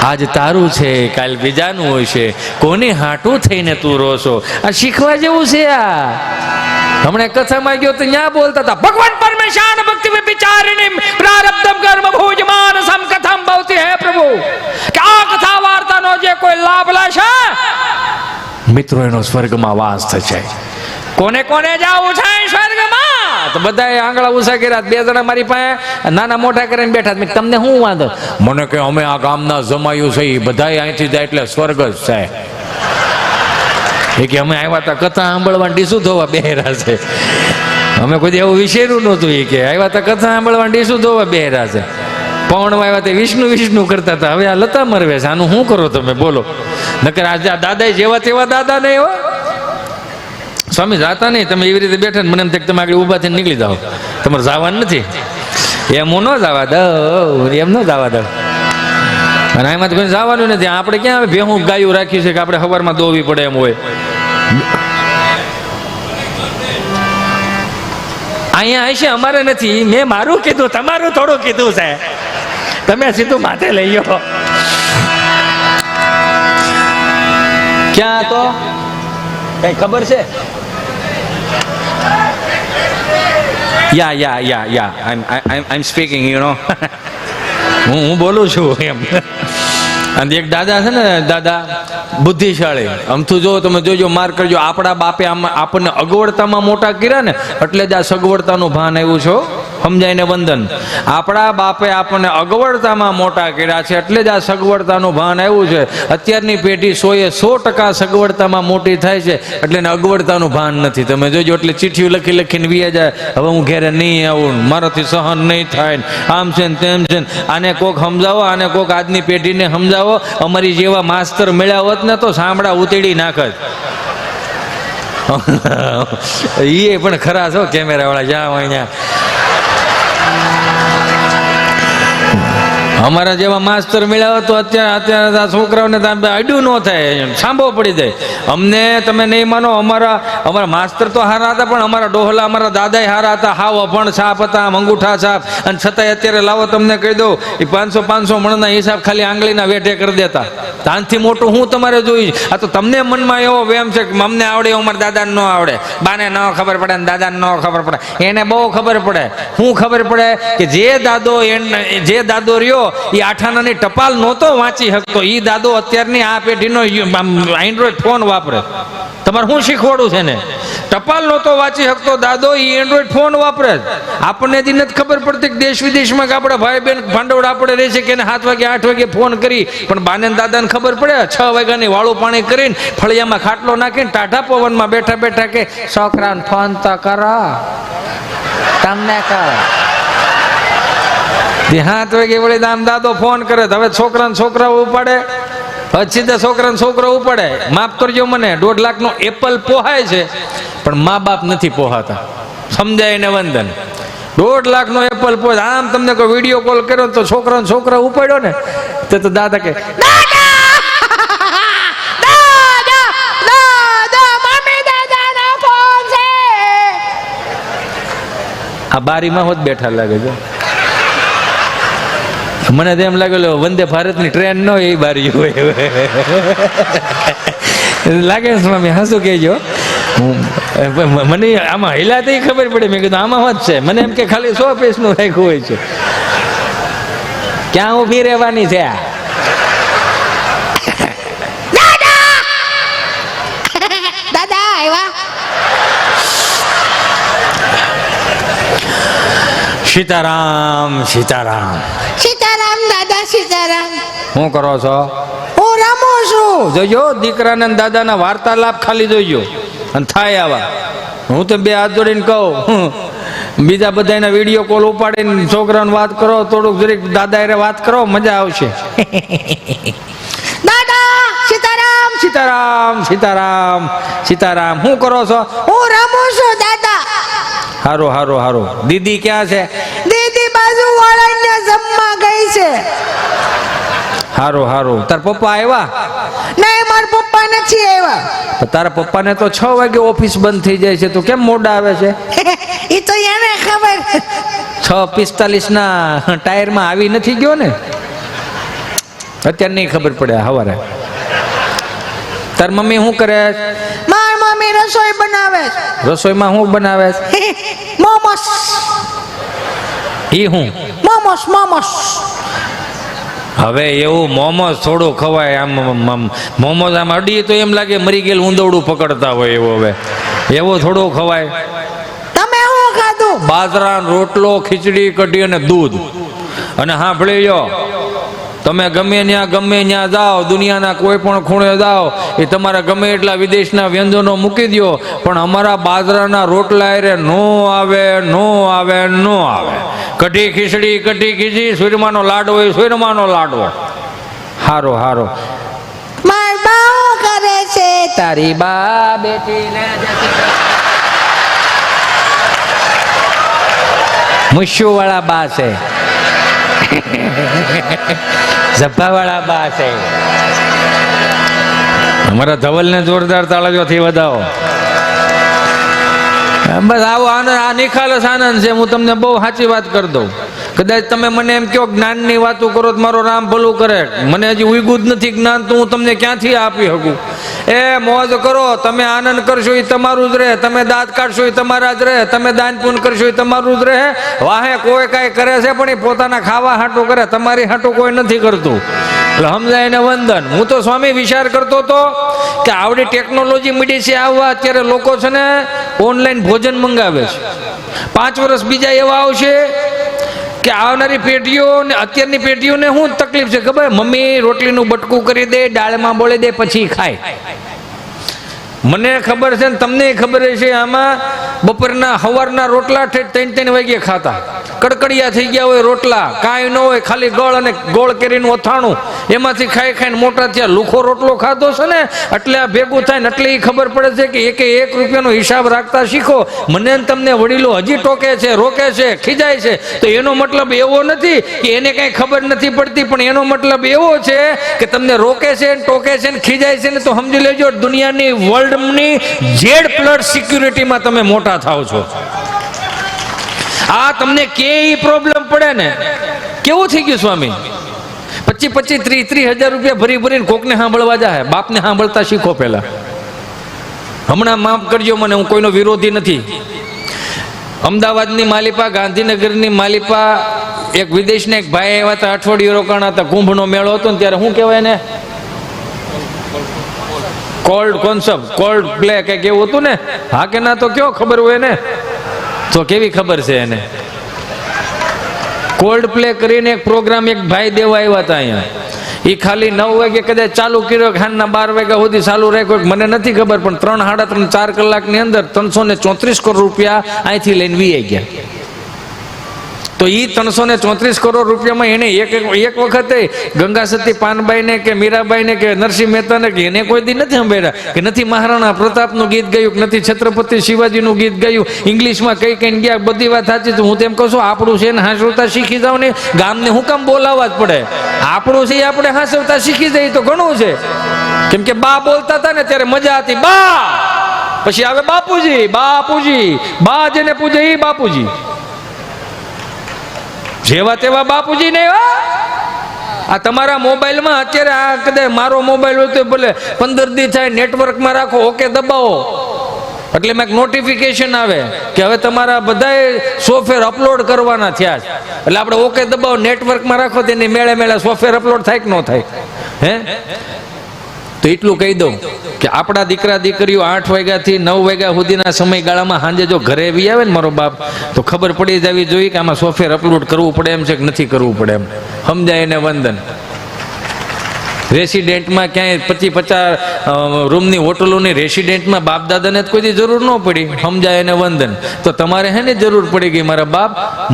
આજ તારું છે, કાલ બીજાનું હોય છે, કોને હાટું થઈને તું રોશો. આ શીખવા જેવું છે. આ हमने कथा में गयो तो यहाँ बोलता था भगवान परमेशान भक्ति विचारिणी प्रारब्धम कर्म भोजमान सम कथम भवति है प्रभु. क्या कथा वार्ता नो जे कोई लाभ लेशे મિત્રો એનો સ્વર્ગમાં વાસ થશે. કોને કોને જાવું છે સ્વર્ગમાં? તો બધાએ આંગળા ઉષા કર્યા. 2 જણા મારી પાસે નાના મોટા કરીને બેઠા. મેં તમને શું વાંધો? મને કે અમે આ ગામના જમાયું છે એ બધાએ અહીંથી જાય એટલે સ્વર્ગ જ છે. એ કે અમે આવ્યા હતા કથા સાંભળવા ડીસું ધોવા બેહરા છે. અમે કોઈ એવું વિશેરું નહોતું. એ કે આવ્યા હતા કથા સાંભળવા ડીસું ધોવા બેહરા છે. પવનમાં આવ્યા તે વિષ્ણુ વિષ્ણુ કરતા હતા, હવે આ લતા મરવે છે, આનું શું કરો તમે બોલો? નકર આજે આ દાદા જેવા તેવા દાદા નહીં હો. સ્વામી જાતા નહીં, તમે એવી રીતે બેઠા ને મને એમ થાય કે તમે આગળ ઊભા થઈને નીકળી જાઓ, તમારે જવાનું નથી. એમ હું ન જવા દઉં, એમ ન જવા દઉં. અને એમાં તો કોઈ જવાનું નથી. આપણે ક્યાં હવે ભેહું ગાયું રાખ્યું છે કે આપણે સવારમાં દોવી પડે એમ હોય. અહીંયા હશે, અમારે નથી. મેં મારું કીધું, તમારું થોડું કીધું છે. તમે સીધું માથે લઈ ગયો. ક્યાં તો કઈ ખબર છે? યા આઈ એમ સ્પીકિંગ, યુ નો. હું બોલું છું એમ. અને એક દાદા છે ને, દાદા બુદ્ધિશાળી. આમથું જો તમે જોજો, માર કરજો. આપણા બાપે આપણને અગવડતામાં મોટા કર્યા ને, એટલે જ આ સગવડતાનું ભાન આવ્યું છે. સમજાય ને વંદન? આપણા બાપે આપણને અગવડતામાં મોટા કર્યા છે, એટલે જ આ સગવડતાનું ભાન આવ્યું છે. અત્યારની પેઢી 100% સગવડતામાં મોટી થાય છે, એટલે એને અગવડતાનું ભાન નથી. તમે જોજો, એટલે ચિઠ્ઠીઓ લખી લખીને વીએ જાય. હવે હું ઘેરે નહીં આવું, મારાથી સહન નહીં થાય, આમ છે ને તેમ છે. આને કોક સમજાવો, આને કોક આજની પેઢીને સમજાવો. અમારી જેવા માસ્તર મળ્યા હોત ને તો સાંભળા ઉતેડી નાખત. એ પણ ખરા છો કેમેરા વાળા, જ્યાં હોય ત્યાં. અમારા જેવા માસ્તર મળ્યા તો અત્યારે છોકરાઓને અડ્યું ન થાય, સાંભળવો પડી જાય. અમને તમે નહીં માનો, અમારા માસ્તર તો હારા હતા, પણ અમારા ડોહલા, અમારા દાદાએ હારા હતા. હાવ અભણ છાપ હતા, અંગૂઠા છાપ. અને છતાંય અત્યારે લાવો તમને કહી દઉં, એ 500 મણના હિસાબ ખાલી આંગળીના વેઠે કરી દેતા. આનાથી મોટું હું તમારે જોઈશ? આ તો તમને મનમાં એવો વેમ છે કે અમને આવડે, અમારા દાદાને ન આવડે. બાને ન ખબર પડે ને દાદાને ન ખબર પડે. એને બહુ ખબર પડે. શું ખબર પડે? કે જે દાદો રહ્યો એ આઠાનાની ટપાલ નહોતો વાંચી શકતો, એ દાદો અત્યારની આ પેઢીનો એન્ડ્રોઈડ ફોન વાપરે. તમારે શું શીખવાડું છે ને? ટપાલ નહોતો વાંચી શકતો દાદો, એ એન્ડ્રોઈડ ફોન વાપરે. આપણને હજી નથી ખબર પડતી કે દેશ વિદેશમાં કે આપણા ભાઈ બહેન ભાંડવડ આપણે રહે છે કે 7 વાગે 8 વાગે ફોન કરી. પણ બાને દાદાને ખબર પડે. 6 વાગ્યાની વાળું પાણી કરીને ફળિયામાં ખાટલો નાખીને ટાઢા પવનમાં બેઠા બેઠા કે છોકરાને ફોન તો કરો, તમને કહો. 7 વાગે વળી આમ દાદો ફોન કરે. હવે છોકરાઓ ઉપાડે, સીધા છોકરો ઉપાડે. માફ કરજો મને, 1.5 લાખનો એપલ પોહાય છે, પણ મા બાપ નથી પોહાતા. સમજાય ને વંદન? 1.5 લાખનો એપલ પોહાય. આમ તમને કોઈ વિડીયો કોલ કર્યો તો છોકરા ઉપાડ્યો ને તો દાદા કે આ બારીમાં હોત બેઠા લાગે છે. મને તો એમ લાગેલો વંદે ભારતની ટ્રેન ન હોય એ બારી હોય લાગે છે. સ્વામી હસું કહેજો. મને આમાં હિલાતી ખબર પડે. મેં કીધું આમાં હોત છે. મને એમ કે ખાલી 100 પીસનું રાખ્યું હોય છે. ક્યાં ઊભી રહેવાની છે? દાદા આવ્યા. સીતારામ સીતારામ સીતારામ દાદા, સીતારામ. શું કરો છો? હું રમું છું. જોજો, દીકરાના દાદાના વાર્તાલાપ ખાલી જોઈજો અને થાય આવા. હું તો 2 હાથ જોડીને કહું, બીજા બધાના વિડીયો કોલ ઉપાડીને છોકરાને વાત કરો, થોડુંક જરીક દાદા એરે વાત કરો, મજા આવશે. દાદા સીતારામ. સીતારામ સીતારામ સીતારામ. શું કરો છો? હું રમું છું દાદા. હારું. દીદી ક્યાં છે? દીદી બાજુ વાળાને જમવા ગઈ છે. હારું. તાર પપ્પા આવ્યા? નહીં, મારા પપ્પા નથી આવ્યા. તારા પપ્પાને તો 6 વાગે ઓફિસ બંધ થઈ જાય છે, તો કેમ મોડા આવે છે? એ તો એને ખબર. 6:45 ના ટાયરમાં આવી નથી ગયો ને? અત્યારે નહીં ખબર પડે હવારે. તાર મમ્મી શું કરે? મારી મમ્મી રસોઈ બનાવે. રસોઈમાં શું બનાવે? મોમોસ. ઈ હું? મોમોસ. હવે એવું મોમોસ થોડું ખવાય. આમ મોમોસ આમ અડીએ તો એમ લાગે મરી ગયેલ ઊંદવડું પકડતા હોય એવો. હવે એવો થોડો ખવાય. તમે શું ખાધું? બાજરાનો રોટલો, ખીચડી, કઢી અને દૂધ. અને હા ભળી લો, તમે ગમે ત્યાં જાઓ, દુનિયાના કોઈ પણ ખૂણે જાઓ, એ તમારા ગમે એટલા વિદેશના વ્યંજનો મૂકી દો, પણ અમારા બાજરાના રોટલા એરે નો આવે, નો આવે, નો આવે. કઢી ખીચડી, કઢી ખીચડી, સૂરમાનો લાડવો એ સૂરમાનો લાડવો. હારો હારો માર બા કરે છે તારી બા બેટીને મુશ્યુ વાળા બા છે, ઝભ્ભા વાળા બા છે. અમારા ધવલને જોરદાર તાળીઓથી વધાવો. બસ આવો આનંદ, આ નિખાલસ આનંદ છે. હું તમને બહુ સાચી વાત કરી દઉં. કદાચ તમે મને એમ કહો જ્ઞાનની વાતો કરો તો મારો રામ ભલું કરે, મને હજી ઉગ્યું જ નથી જ્ઞાન, તો હું તમને ક્યાંથી આપી શકું. એ મોજ કરો, તમે આનંદ કરશો એ તમારું જ રહે, તમે દાંત કાઢશો એ તમારા જ રહે, તમે દાન પૂન કરશો એ તમારું જ રહે. વાહે કોઈ કાંઈ કરે છે પણ એ પોતાના ખાવા હાટું કરે, તમારી હાટું કોઈ નથી કરતું. એટલે સમજાય ને વંદન. હું તો સ્વામી વિચાર કરતો હતો કે આવડી ટેકનોલોજી મળી છે આવવા, અત્યારે લોકો છે ને ઓનલાઈન ભોજન મંગાવે છે. 5 વર્ષ બીજા એવા આવશે કે આવનારી પેઢીઓ ને અત્યારની પેઢીઓને શું તકલીફ છે ખબર? મમ્મી રોટલીનું બટકું કરી દે, દાળમાં બોળી દે, પછી ખાય. મને ખબર છે ને તમને ખબર છે, આમાં બપોરના સવારના રોટલા 3 વાગે ખાતા, કડકડિયા થઈ ગયા હોય રોટલા, કાંઈ ન હોય, ખાલી ગળ અને ગોળ કેરીનું અથાણું, એમાંથી ખાઈ ખાઈને મોટા થયા. લુખો રોટલો ખાધો છે ને એટલે આ ભેગું થાય ને એટલે એ ખબર પડે છે કે 1 રૂપિયાનો હિસાબ રાખતા શીખો. મને તમને વડીલો હજી ટોકે છે, રોકે છે, ખીજાય છે, તો એનો મતલબ એવો નથી કે એને કાંઈ ખબર નથી પડતી, પણ એનો મતલબ એવો છે કે તમને રોકે છે, ટોકે છે ને ખીજાય છે ને તો સમજી લેજો દુનિયાની વર્લ્ડની Z+ સિક્યુરિટીમાં તમે મોટા થાવ છો. આ તમને કેવી પ્રોબ્લેમ પડે ને, કેવું થઈ ગયું સ્વામી? 25-30 હજાર રૂપિયા ભરી ભરીને કોકને સાંભળવા જાય, બાપને સાંભળતા શીખો પહેલા. હમણાં માફ કરજો મને, હું કોઈનો વિરોધી નથી. અમદાવાદની માલિપા, ગાંધીનગરની માલિપા, એક વિદેશના એક ભાઈ આવ્યા હતા, અઠવાડિયું રોકાણા હતા, કુંભનો મેળો હતો ને ત્યારે શું કહેવાય ને, કોલ્ડ કોન્સેપ્ટ, કોલ્ડ પ્લે કંઈક એવું હતું ને. હા કે ના? તો કયો ખબર હોય ને, તો કેવી ખબર છે એને? કોલ્ડ પ્લે કરીને એક પ્રોગ્રામ એક ભાઈ દેવા આવ્યા હતા અહીંયા. એ ખાલી 9 વાગે કદાચ ચાલુ કર્યો, ખાનના 12 વાગ્યા સુધી ચાલુ રાખ્યો, મને નથી ખબર, પણ 3-3.5-4 કલાકની અંદર 334 કરોડ રૂપિયા અહીંથી લઈને વી ગયા. તો એ 334 કરોડ રૂપિયામાં એને એક વખતે ગંગા સતી પાનબાઈને કે મીરાબાઈને કે નરસિંહ મહેતાને કે એને કોઈ દી નથી સાંભળ્યા, કે નથી મહારાણા પ્રતાપનું ગીત ગાયું, કે નથી છત્રપતિ શિવાજીનું ગીત ગાયું, ઇંગ્લિશમાં કઈ કઈ ગયા. બધી વાત સાચી. તો હું તેમ કહું છું આપણું છે ને હાંસવતા શીખી જાવ ને, ગામને હું કામ બોલાવવા જ પડે? આપણું છે આપણે હાંસવતા શીખી જાય તો ઘણું છે. કેમ કે બા બોલતા હતા ને ત્યારે મજા હતી, બા, પછી આવે બાપુજી, બાપુજી, બા જેને પૂજે એ બાપુજી, જેવા તેવા બાપુજી નહીં. આ તમારા મોબાઈલમાં અત્યારે આ કદાચ મારો મોબાઈલ હોય તો ભલે 15 દી થાય, નેટવર્કમાં રાખો, ઓકે દબાવો એટલે મેં નોટિફિકેશન આવે કે હવે તમારા બધાએ સોફ્ટવેર અપલોડ કરવાના થયા છે. એટલે આપણે ઓકે દબાવો, નેટવર્કમાં રાખો, તેની મેળે મેળે સોફ્ટવેર અપલોડ થાય કે ન થાય? હે? તો એટલું કહી દઉં કે આપણા દીકરા દીકરીઓ 8 વાગ્યાથી 9 વાગ્યા સુધીના સમયગાળામાં સાંજે જો ઘરે આવી આવે ને મારો બાપ, તો ખબર પડી જવી જોઈએ કે આમાં સોફ્ટવેર અપલોડ કરવું પડે એમ છે કે નથી કરવું પડે એમ. સમજાય એને વંદન. રેસિડેન્ટમાં ક્યાંય 25-50 રૂમની હોટલોની રેસિડેન્ટમાં બાપ દાદાને જ કોઈ જરૂર ન પડી. સમજાય એને વંદન. તો તમારે હે ને જરૂર પડી ગઈ મારા બાપ,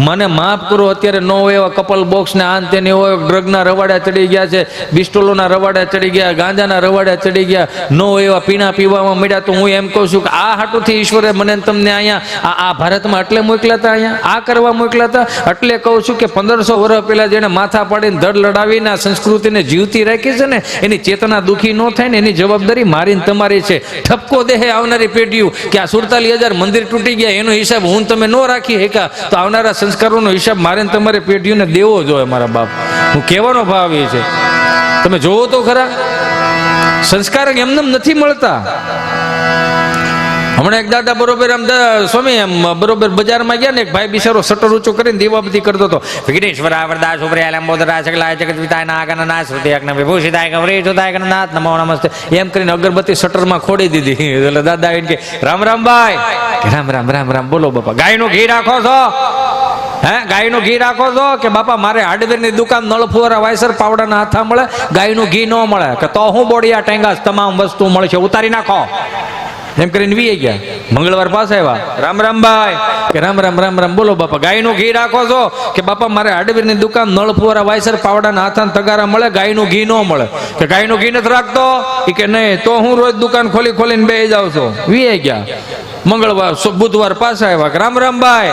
મને માફ કરો. અત્યારે નો એવા કપલ બોક્સ ને આન તેને હોય, ડ્રગના રવાડા ચડી ગયા છે, બિસ્ટોલોના રવાડા ચડી ગયા, ગાંજાના રવાડા ચડી ગયા, નો એવા પીણા પીવામાં મળ્યા. તો હું એમ કહું છું કે આ હાટુથી ઈશ્વરે મને તમને અહીંયા આ ભારતમાં એટલે મોકલ્યા હતા, અહીંયા આ કરવા મોકલ્યા હતા. એટલે કહું છું કે 1500 વર્ષ પહેલા જેને માથા પાડીને ધડ લડાવીને આ સંસ્કૃતિને જીવતી રાખી છે ને, એની ચેતના દુખી ન થાય ને એની જવાબદારી મારી ને તમારી છે. ઠપકો દેહે આવનારી પેઢીઓ કે આ 47,000 મંદિર તૂટી ગયા એનો હિસાબ હું તમે ન રાખી શકા, તો આવનારા સંસ્કારોનો હિસાબ મારે ને તમારી પેઢીઓને દેવો જોઈએ મારા બાપ. હું કહેવાનો ભાવ એ છે, તમે જોવો તો ખરા, સંસ્કાર એમને નથી મળતા. હમણાં એક દાદા બરોબર આમ સ્વામી એમ બરોબર બજારમાં ગયા ને, એક ભાઈ બિચારો શટર ઊંચો કરીને દીવાબત્તી કરતો હતો. વિઘ્નેશ્વર વરદા શુભ્રયા લંબોદરા સકલાય જગતપિતાય નાગન નાથ સ્તુતિયજ્ઞ વિભૂષિતાય ગૌરી સુતાય ગણનાથ નમો નમસ્તે એમ કરીને અગરબત્તી શટરમાં ખોડી દીધી. એટલે દાદા એને કે રામ રામ ભાઈ, રામ રામ રામ રામ બોલો બાપા, ગાયનું ઘી રાખો છો? હે ગાયનું ઘી રાખો છો કે બાપા મારે હાર્ડવેરની દુકાન નળ ફુવારા વાયસર પાવડાના હાથા મળે, ગાયનું ઘી ન મળે કે તો હું બોડિયા ટેંગાસ તમામ વસ્તુ મળશે, ઉતારી નાખો એમ કરીને વી ગયા. મંગળવાર પાસે આવ્યા, રામ રામ ભાઈ કે રામ રામ રામ રામ બોલો બાપા, ગાયનું ઘી રાખો છો કે બાપા મારે હાર્ડવેરની દુકાન નળ ફુવારા વાયસર પાવડાના હાથા તગારા મળે, ગાયનું ઘી ન મળે કે ગાયનું ઘી નથી રાખતો એ કે નહીં, તો હું રોજ દુકાન ખોલી ખોલીને બેસી જાઉં છું. વી ગયા. મંગળવાર બુધવાર પાસે આવ્યા, રામ રામ ભાઈ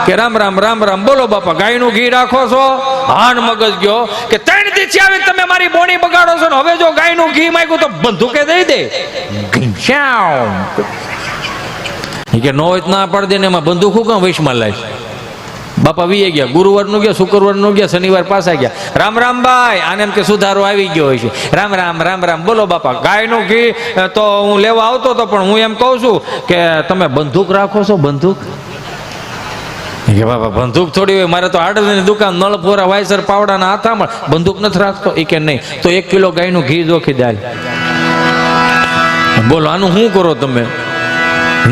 કે રામ રામ રામ રામ બોલો બાપા, ગાયનું ઘી રાખો છો? હાન મગજ ગયો કે 3 દિવસથી આવી તમે મારી બોડી બગાડો છો ને હવે જો ગાયનું ઘી માંગ્યું તો બંદૂકે દઈ દે. કે નો હોય ના પાડી દે ને એમાં બંદૂક શું કામ વૈશમાં લાય. બાપા વી ગયા. ગુરુવાર નું ગયા, શુક્રવાર નું ગયા, શનિવાર પાછા ગયા. રામ રામ ભાઈ, આને એમ કે સુધારો આવી ગયો હોય છે. રામ રામ રામ રામ બોલો બાપા, ગાયનું ઘી તો હું લેવા આવતો હતો પણ હું એમ કહું છું કે તમે બંદૂક રાખો છો? બંદૂક કે બાપા બંદૂક થોડી હોય, મારે તો હાર્ડવેરની દુકાન નળ ફોરા વાયસર પાવડાના હાથામાં, બંદૂક નથી રાખતો એ કે નહીં, તો 1 કિલો ગાયનું ઘી જોખી દે. બોલો આનું શું કરો તમે?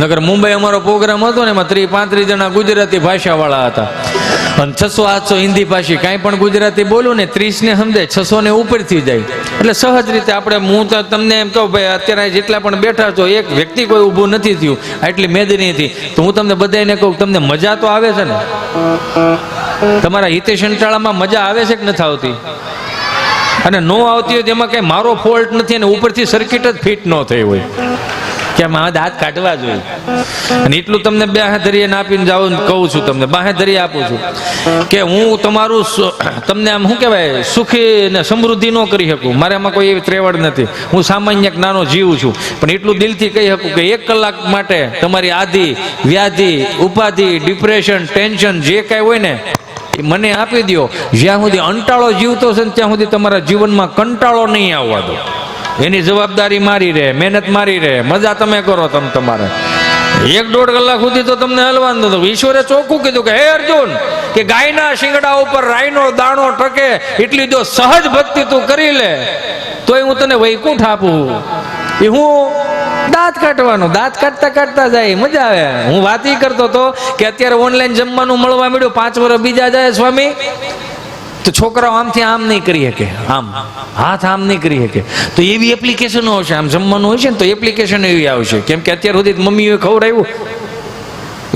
નગર મુંબઈ અમારો પ્રોગ્રામ હતો ને એમાં 30-35 જણા ગુજરાતી ભાષાવાળા હતા અને 600-800 હિન્દી ભાષી, કાંઈ પણ ગુજરાતી બોલું ને 30 ને સમજે, 600 ને ઉપરથી જાય. એટલે સહજ રીતે આપણે, હું તો તમને એમ કહું ભાઈ અત્યારે જેટલા પણ બેઠા છો એક વ્યક્તિ કોઈ ઊભું નથી થયું આટલી મેદનીથી, તો હું તમને બધાને કહું તમને મજા તો આવે છે ને? તમારા હિતેશ અંટાળામાં મજા આવે છે કે નથી આવતી? અને નો આવતી હોય તેમાં કંઈ મારો ફોલ્ટ નથી અને ઉપરથી સર્કિટ જ ફિટ ન થઈ હોય કે આમાં દાંત કાઢવા જોઈએ. અને એટલું તમને બાહેધરી આપીને જાઉં કહું છું, તમને બાહેધરી આપું છું કે હું તમારું તમને આમ શું કહેવાય સુખી ને સમૃદ્ધિ ન કરી શકું, મારે આમાં કોઈ એવી ત્રેવડ નથી, હું સામાન્ય એક નાનો જીવ છું, પણ એટલું દિલથી કહી શકું કે 1 કલાક માટે તમારી આધિ વ્યાધિ ઉપાધિ ડિપ્રેશન ટેન્શન જે કાંઈ હોય ને એ મને આપી દો. જ્યાં સુધી અંટાળો જીવતો છે ને ત્યાં સુધી તમારા જીવનમાં કંટાળો નહીં આવવા દો. એની જવાબદારી મારી રહે, મહેનત મારી રહે, મજા તમે કરો. તમારે 1-1.5 કલાક સુધી તો તમને હલવાનું હતું. ઈશ્વરે ચોખ્ખું કીધું કે હે અર્જુન કે ગાયના શિંગડા ઉપર રાઈનો દાણો ટકે એટલી જો સહજ ભક્તિ તું કરી લે તોય હું તને વૈકુંઠ આપું. એ હું દાંત કાઢવાનું, દાંત કાઢતા કાઢતા જાય, મજા આવે. હું વાત ઈ કરતો હતો કે અત્યારે ઓનલાઈન જમવાનું મળવા મળ્યું, 5 વર્ષ બીજા જાય સ્વામી, તો છોકરાઓ આમથી આમ નહીં કરી શકે, આમ હાથ આમ નહીં કરી શકે, તો એવી એપ્લિકેશનો આવશે. આમ જમવાનું હોય છે ને તો એપ્લિકેશન એવી આવશે, કેમ કે અત્યાર સુધી મમ્મીઓએ ખવડાવ્યું.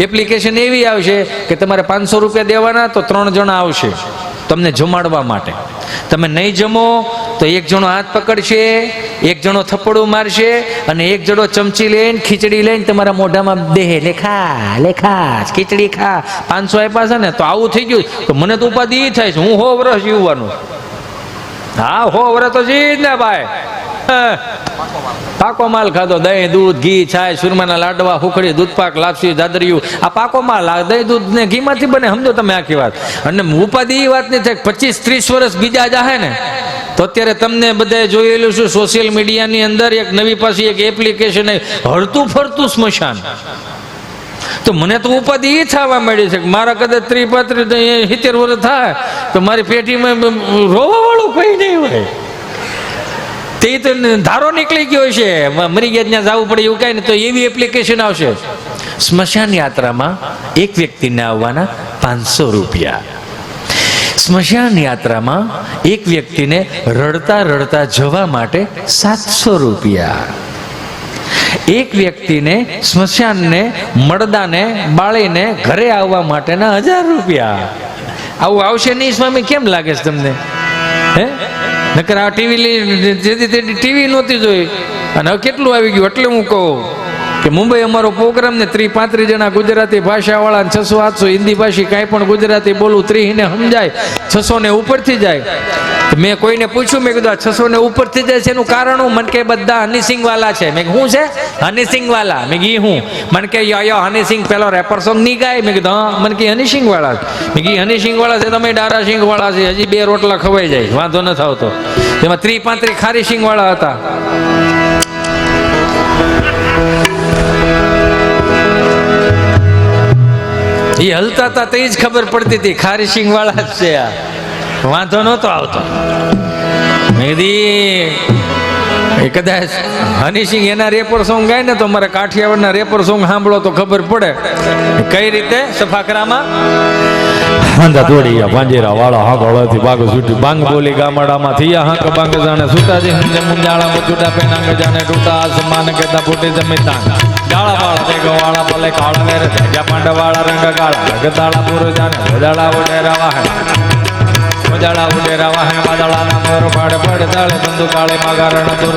એપ્લિકેશન એવી આવશે કે તમારે 500 રૂપિયા દેવાના તો 3 જણા આવશે તમને જમાડવા માટે. તમે નહીં જમો તો 1 જણો હાથ પકડશે, 1 જણો થપ્પડું મારશે અને 1 જણો ચમચી લઈને ખીચડી લઈને તમારા મોઢામાં દેહે લેખા લેખા ખીચડી ખા. 500 આપ્યા છે ને તો આવું થઈ ગયું તો મને તો ઉપાધિ એ થાય છે, હું 100 વર્ષ જીવવાનું. હા 100 વર્ષ તો જીવ ને ભાઈ. પાકો માલ ખાધો, દહીં દૂધ ઘી છાય સુરમાના લાડવા હુખડી દૂધપાક લાપસી દાદરિયું, આ પાકો માલ. દહીં દૂધ ને ઘીમાંથી બને, સમજો તમે આખી વાત. અને ઉપાધિ એ વાત નહીં થાય 25-30 વર્ષ બીજા જાહે ને તો અત્યારે તમને બધાએ જોયેલું છે સોશિયલ મીડિયાની અંદર એક નવી પાછી એક એપ્લિકેશન હરતું ફરતું સ્મશાન. તો મને તો ઉપાધિ એ થવા મળી છે કે મારા કદાચ 30-35-70 વર્ષ થાય તો મારી પેટીમાં રોવા વાળું કોઈ નહીં હોય. તે તો ધારો નીકળી ગયો છે, મરી ગયા ત્યાં જવું પડે એવું કાંઈ નહીં. તો એવી એપ્લિકેશન આવશે. સ્મશાન યાત્રામાં એક વ્યક્તિને આવવાના 500 રૂપિયા. સ્મશાન યાત્રામાં એક વ્યક્તિને રડતા રડતા જવા માટે 700 રૂપિયા. એક વ્યક્તિને સ્મશાનને મળદાને બાળીને ઘરે આવવા માટેના 1000 રૂપિયા. આવું આવશે નહીં સ્વામી? કેમ લાગે છે તમને? હે નકર આ ટીવી નહોતી જોઈ અને હવે કેટલું આવી ગયું. એટલે હું કહું કે મુંબઈ અમારો પ્રોગ્રામ ને 30-35 જણા ગુજરાતી ભાષાવાળા, 600-800 હિન્દી ભાષી, કાંઈ પણ ગુજરાતી બોલું 30 ને સમજાય, 600 ને ઉપરથી જાય. મેં કોઈને પૂછ્યું, મેં કીધું 600 ને ઉપરથી જાય છે એનું કારણ હું? મને કે બધા હનીસિંગ વાલા છે. મેં શું છે? હનીસિંગ વાલા. મેં કી હું? મને કે યો હનીસિંગ પેલો રેપર સોંગ નહીં ગાય. મેં કીધું હા. મને કે હનીસિંગ વાળા. મેં કી હનીસિંગ વાળા છે, તમે ડારા સિંગ વાળા છે, હજી 2 રોટલા ખવાઈ જાય, વાંધો ન આવતો. તેમાં 30-35 ખારી સિંગ વાળા હતા. એ હલતા હતા તે જ ખબર પડતી હતી ખારી સિંગ વાળા જ છે આ, વાંધો નહોતો આવતો. મેં કદાચ હનીસિંગ એના રેપર સોંગ ગાય ને તો મારે કાઠિયાવાડના રેપર સોંગ સાંભળો તો ખબર પડે કઈ રીતે સફાકરામાં હાંધા દોડી પાંજેરા વાળા હાંકળથી બાગ છૂટી બાંગ બોલી ગામડામાં થયા હાંક બાંગ જાણે સુતાજી હંજે મુંજાળા ચૂટા પેનાંગ જાણે તૂટા આસમાન કેતા ફૂટી જમીતા ગાળા વાળા દેગ વાળા ભલે કાળા વેર ધજા પાંડ વાળા રંગ ગાળા ગદાળા પૂરો જાણે વજાળા ઉડેરા વાહે વજાળા ઉડેરા વાહે વાદળાના મોર પાડે પડે દાળે બંદુ કાળે માગારણ દૂર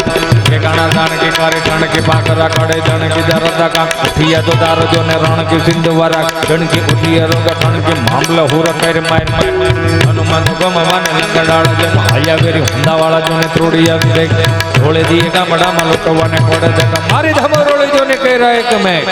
કે કાણા જાણ કે કારે કાણ કે પાકરા કડે જાણ કે દરદા કા થિયા તો દારો જો ને રણ કે સિંધુ વારા ગણ કે ઉઠી રોગ ઠણ કે મામલા હુર પેર માર હનુમાન ગમ માને લંગડાળ જેમ હાયા વેરી હુંડા વાળા જો ને ત્રોડી આવી દેખ ઢોળે દીએ ગામડામાં લોટવાને કોડે દેખ મારી ધમરોળી જો ને કહી રહે કે મેં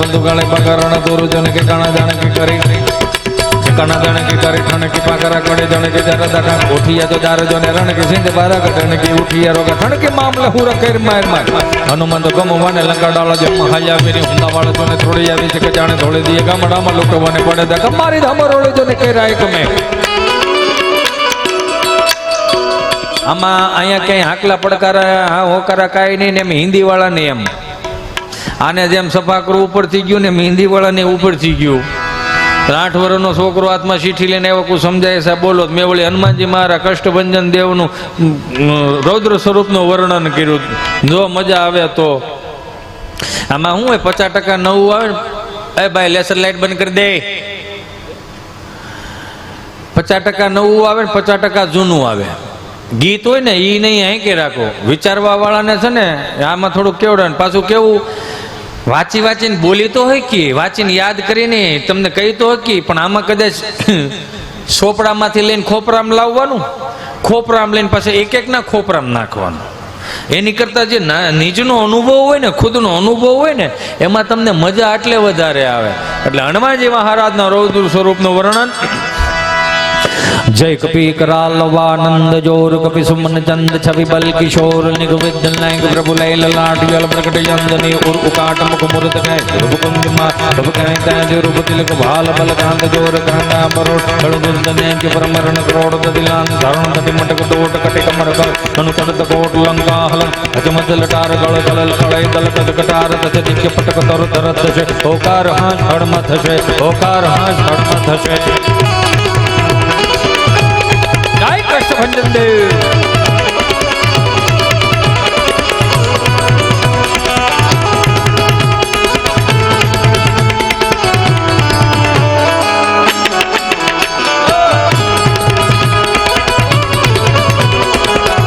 બંધુ ગાળે પગારણ દોરું જને કે કાણા જાણે કે કરી કાણા જાણે કે કરી ઠણ કે પાકરા કડે જાણે કે જરા દાખા કોઠિયા તો દાર જોને રણ કે સિંધ બારા કટણ કે ઉઠિયા રોગ ઠણ કે મામલે હું રખેર માર માર હનુમાન તો ગમવાને લંકાડાળા જેમ હાયા વેરી હુંડા વાળા જોને થોડી આવી છે કે જાણે ધોળે દીએ ગામડામાં લોટવાને પડે દાખા મારી ધમરોળી જોને કે રાય કમે આમાં અહીંયા ક્યાંય હાકલા પડકારા હા હોકારા કાંઈ નહીં ને એમ હિન્દી વાળા ને એમ આને જેમ સફાકરું ઉપરથી ગયું ને હિન્દી વાળાને ઉપરથી ગયું 8 વર્ષનો છોકરો હાથમાં ચીઠી લઈને આવ્યો કોઈ સમજાય સાહેબ બોલો મેં વળી હનુમાનજી મારા કષ્ટભંજન દેવનું રૌદ્ર સ્વરૂપનું વર્ણન કર્યું જો મજા આવે તો આમાં શું હોય 50% નવું આવે ને એ ભાઈ લેસર લાઇટ બંધ કરી દે 50% નવું આવે ને 50% જૂનું આવે ગીત હોય ને એ નહીં હાંકી રાખો વિચારવા વાળાને છે ને આમાં થોડુંક કેવડાવે પાછું કેવું વાંચી વાંચીને બોલી તો હોય કે વાંચીને યાદ કરીને તમને કહી તો હોય કે પણ આમાં કદાચ સોપડામાંથી લઈને ખોપરામાં લાવવાનું ખોપરામાં લઈને પાછા એક ના ખોપરામાં નાખવાનું એની કરતાં જે નિજનો અનુભવ હોય ને ખુદનો અનુભવ હોય ને એમાં તમને મજા એટલે વધારે આવે એટલે હનુમાનજી મહારાજના રૌદ્ર સ્વરૂપનું વર્ણન जय कपि कराल वानंद जोर कपि सुमन चंद छवि बल किशोर निग विद्य नायक प्रभु लय ललाट जल प्रकट यंदनी उर उकाट मुख मुरत गय रूप कुंज मा रूप कह तेज रूप तिलक भाल बल कांत जोर कांडा बरोट बड़ दुर्दने के परमरण करोड़ दिलान धरण तटि मटक टोट कटि कमर कर मनु करत कोट लंका हलन अजमत लटार गल गलल कळय दल कट कटार तस दिक्क पटक तर तरत से ओकार हाथ हड़मत से ओकार हाथ हड़मत से कष्टभंजन देव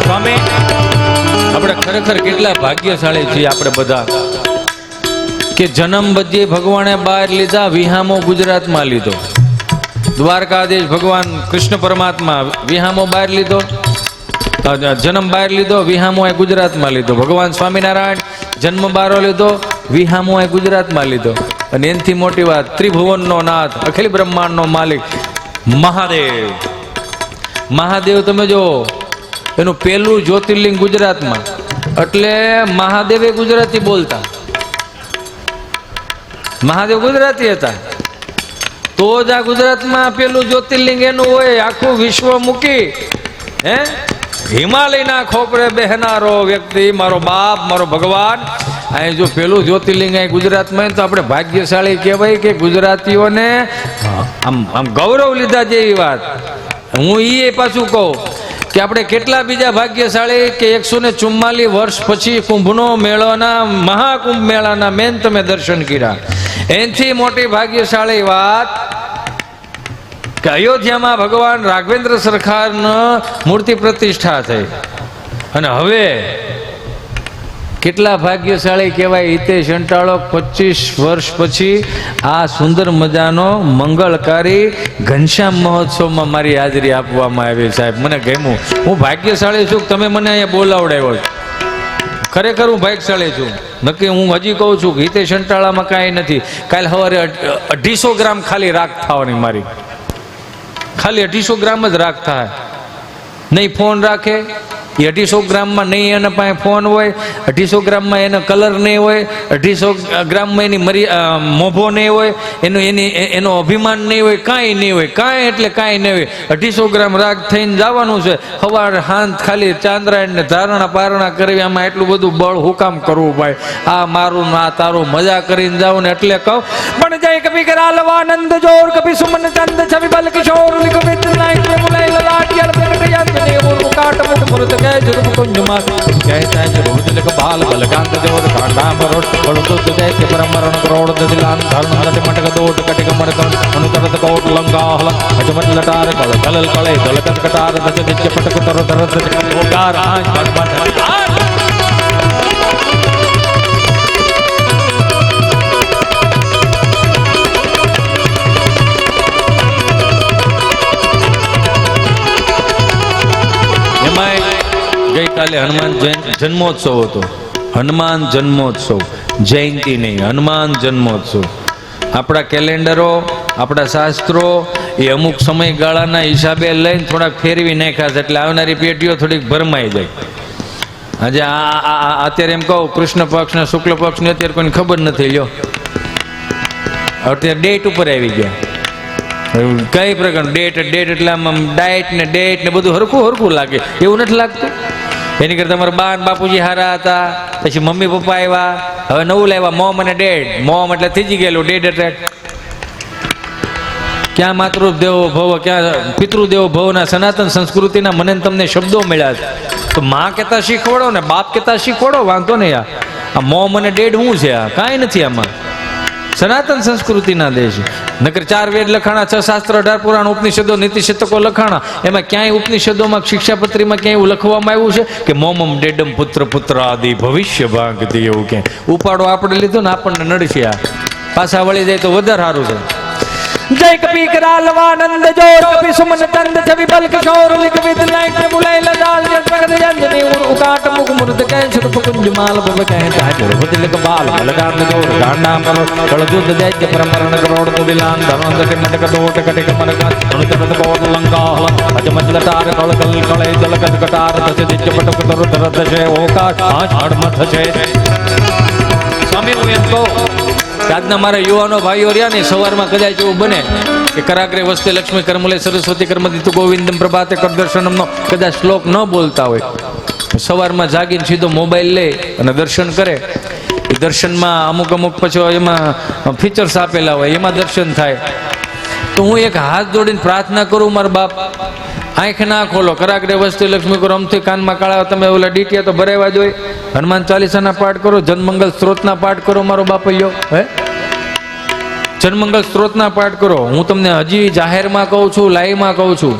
સ્વામી આપણે ખરેખર કેટલા ભાગ્યશાળી છીએ આપણે બધા કે જન્મ બધે ભગવાને બહાર લીધા વિહામો ગુજરાતમાં લીધો દ્વારકાધીશ ભગવાન કૃષ્ણ પરમાત્મા વિહામો બહાર લીધો જન્મ બહાર લીધો વિહામો એ ગુજરાતમાં લીધો ભગવાન સ્વામિનારાયણ જન્મ બારો લીધો વિહામો એ ગુજરાતમાં લીધો અને એનાથી મોટી વાત ત્રિભુવનનો નાથ અખિલ બ્રહ્માંડનો માલિક મહાદેવ મહાદેવ તમે જો એનું પહેલું જ્યોતિર્લિંગ ગુજરાતમાં એટલે મહાદેવે ગુજરાતી બોલતા મહાદેવ ગુજરાતી હતા તો જ આ ગુજરાતમાં પેલું જ્યોતિર્લિંગ એનું હોય આખું વિશ્વ મૂકી હે હિમાલયના ખોપરે બેહનારો વ્યક્તિ મારો બાપ મારો ભગવાન અહીં જો પેલું જ્યોતિર્લિંગ અહીં ગુજરાતમાં તો આપણે ભાગ્યશાળી કહેવાય કે ગુજરાતીઓને આમ ગૌરવ લીધા જેવી વાત હું એ પાછું કહું કે આપણે કેટલા બીજા ભાગ્યશાળી કે 144 વર્ષ પછી કુંભનો મેળાના મહાકુંભ મેળાના મેન તમે દર્શન કર્યા. એનથી મોટી ભાગ્યશાળી વાત કે અયોધ્યામાં ભગવાન રાઘવેન્દ્ર સરકારનો મૂર્તિ પ્રતિષ્ઠા થઈ. અને હવે કેટલા ભાગ્યશાળી કહેવાય હિતેશ અંટાળો 25 વર્ષ પછી આ સુંદર મજાનો મંગળકારી ઘનશ્યામ મહોત્સવમાં મારી હાજરી આપવામાં આવી. સાહેબ મને ગમ્યું. હું ભાગ્યશાળી છું તમે મને અહીંયા બોલાવડાવ્યો. ખરેખર હું ભાગ્યશાળી છું. નક્કી હું હજી કહું છું કે હિતેશ અંટાળામાં કાંઈ નથી. કાલે સવારે 250 ગ્રામ ખાલી રાખ થવાની મારી. ખાલી 250 ગ્રામ જ રાખ થાય. નહીં ફોન રાખે એ 250 ગ્રામમાં નહીં એના પાસે ફોન હોય, 250 ગ્રામમાં એનો કલર નહીં હોય, 250 ગ્રામમાં એની મોભો નહીં હોય, એનો અભિમાન નહીં હોય, કાંઈ નહીં હોય, કાંઈ એટલે કાંઈ નહીં હોય. 250 ગ્રામ રાગ થઈને જવાનું છે. સવારે હાંત ખાલી ચાંદ્રાયણ ને ધારણા પારણા કરવી. આમાં એટલું બધું બળ હું કામ કરવું ભાઈ? આ મારું ના તારું મજા કરીને જાવ ને એટલે કહું. પણ જય કભી કરાલવાનંદ જોર કભી સુમન ચંદ છવિ બલ કિશોર લિખ મિત્ર નાઈક મુલાય લાટિયલ પ્રગટ યાદ ને કાટ મુટ મુરત કહે જુર્મ કુંજમા કહેતા જ રોજ લક બાલ બલકાંત જોર કાંડા બરોટ બળદુત જય કે પરમરણ કરોડ દિલાન ધર્મ હરટ મટક દોટ કટિક મરકન અનુતરત કોટ લંકા હલ અજમત લટાર કળ કલલ કળે દલકત કટાર દચ દિચ પટક તર તરત ઓકાર આંચ બટ ગઈકાલે હનુમાન જન્મોત્સવ હતો. હનુમાન જન્મોત્સવ, જયંતિ નહીં, હનુમાન જન્મોત્સવ. આપણા કેલેન્ડરો, આપણા શાસ્ત્રો એ અમુક સમયગાળાના હિસાબે લઈને થોડાક ફેરવી નાખ્યા છે એટલે આવનારી પેઢીઓ થોડીક ભરમાઈ જાય. આજે અત્યારે એમ કહું કૃષ્ણ પક્ષ ને શુક્લ પક્ષની અત્યારે કોઈને ખબર નથી. લ્યો અત્યારે ડેટ ઉપર આવી ગયા. કઈ પ્રકાર ડેટ એટલે આમ ડાયટ ને ડેટ ને બધું હરખું લાગે. એવું નથી લાગતું? એની કરતા તમારા બા ને બાપુજી હારા હતા, પછી મમ્મી પપ્પા આવ્યા, હવે નવું લાવ્યા મોમ અને ડેડ. મોમ એટલે થીજી ગયેલું, ડેડ એટલે ક્યાં માતૃદેવો ભવ, ક્યાં પિતૃદેવો ભવના સનાતન સંસ્કૃતિના મને તમને શબ્દો મળ્યા છે. તો માં કહેતા શીખવાડો ને બાપ કહેતા શીખવાડો, વાંધો નહીં. આ મોમ અને ડેડ શું છે? આ કાંઈ નથી. આમાં સનાતન સંસ્કૃતિના દેશ. નકર 4 વેદ લખાણા, 6 શાસ્ત્ર, 18 પુરાણ, ઉપનિષદો, નીતિ શતકો લખાણા. એમાં ક્યાંય ઉપનિષદોમાં શિક્ષાપત્રીમાં ક્યાંય એવું લખવામાં આવ્યું છે કે મોમમ ડેડમ પુત્ર પુત્ર આદિ ભવિષ્ય ભાગતી? એવું ક્યાંય ઉપાડો આપણે લીધો ને આપણને નડશે. આ પાછા વળી જાય તો વધારે સારું છે. જય કપી કરાલવાનંદ જોર કપી સુમન ચંદ છવિ બલ કિશોર લિખ વિદ લાઈટ મુલાય લડાલ જટ પ્રગટ જંજની ઉકાટ મુખ મુરત કહે સુરપ કુંજ માલ બબ કહે તાજર બદલ બાલ લગામ જોર ગાંડા મરો કળદુદ જય કે પરમરણ કરોડ દિલાન ધનંદ કે નટક દોટ કટિક મરકા અનુતરત કોટ લંકા હલ અજમત લટાર કળ કલ કળે જલકત કટાર દસ દિચ પટક તર તરત છે ઓકાટ આજ હડમત છે. સ્વામી હું એમ કહું આજના મારા યુવાનો ભાઈઓ રહ્યા ને સવારમાં કદાચ એવું બને કે કરાગ્રે વસ્તે લક્ષ્મી કર્મલે સરસ્વતી કર્મદિતુ ગોવિંદમ પ્રભાતે કરદર્શનમનો કદાચ શ્લોક ન બોલતા હોય, સવારમાં જાગીને સીધો મોબાઈલ લે અને દર્શન કરે. એ દર્શનમાં અમુક પછી એમાં ફીચર્સ આપેલા હોય, એમાં દર્શન થાય. તો હું એક હાથ જોડીને પ્રાર્થના કરું, મારા બાપ આંખ ના ખોલો, કરાગ્રે વસ્તી લક્ષ્મી કરો, અમથી કાનમાં કાળા તમે ઓલા ડીટીયા તો ભરાવા જોઈએ. હનુમાન ચાલીસાના પાઠ કરો, જનમંગલ સ્ત્રોતના પાઠ કરો, મારો બાપૈયો હે જનમંગલ સ્ત્રોતના પાઠ કરો. હું તમને હજી જાહેરમાં કહું છું, લાઈવમાં કહું છું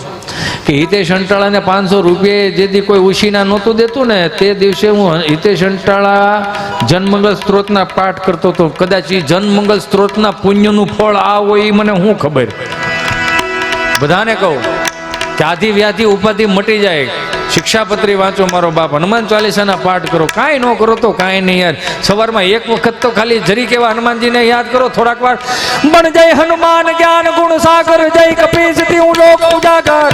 કે હિતેશ અંટાળાને 500 રૂપિયે જેથી કોઈ ઉશીના નહોતું દેતું ને તે દિવસે હું હિતેશ અંટાળા જનમંગલ સ્ત્રોતના પાઠ કરતો હતો. કદાચ એ જનમંગલ સ્ત્રોતના પુણ્યનું ફળ આ હોય એ મને શું ખબર. બધાને કહું કે આધિ વ્યાધિ ઉપાધિ મટી જાય. શિક્ષાપત્રી વાંચો મારો બાપ, હનુમાન ચાલીસાના પાઠ કરો. કાંઈ ન કરો તો કાંઈ નહીં યાર. સવારમાં એક વખત તો ખાલી જરી કેવા હનુમાનજીને યાદ કરો થોડાક વાર. બન જય હનુમાન જ્ઞાન ગુણ સાગર, જય કપીશ તીઉ લોક ઉજાગર.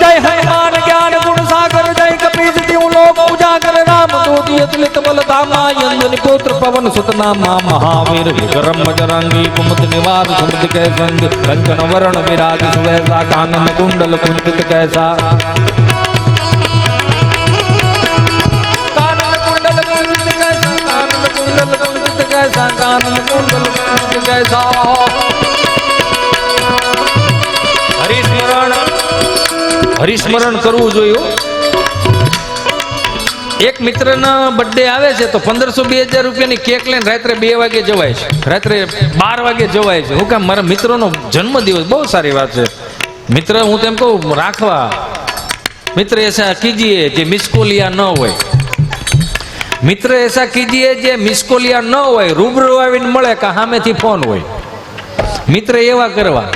જય હનુમાન જ્ઞાન ગુણ સાગર, જય કપીશ તીઉ લોક ઉજાગર. રામ દૂતી અતુલિત બલ ધામા, યંદની પુત્ર પવન સુત નામા. મહાવીર વિક્રમ બજરંગી, કુમુદ નિવાર સુમૃત કે સંગ. કંચન વરણ વિરાજ સુવેશા, કાનન કુંડલ કુંડિત कैसा. कानन कुंडल कुंडित कैसा, कानन कुंडल कुंडित कैसा, कानन कुंडल कुंडित कैसा. हरि હરિસ્મરણ કરવું જોઈએ. એક મિત્રના બર્થડે આવે છે તો 1500-2000 રૂપિયાની કેક લઈને રાત્રે 2 વાગે જવાય છે, રાત્રે 12 વાગે જવાય છે. હું કામ? મારા મિત્રનો જન્મદિવસ. બહુ સારી વાત છે. મિત્ર હું તેમ કહું રાખવા. મિત્ર એસા કીજીએ જે મિસકોલિયા ન હોય. મિત્ર એસા કીજીએ જે મિસકોલિયા ન હોય, રૂબરૂ આવીને મળે કે સામેથી ફોન હોય. મિત્ર એવા કરવા.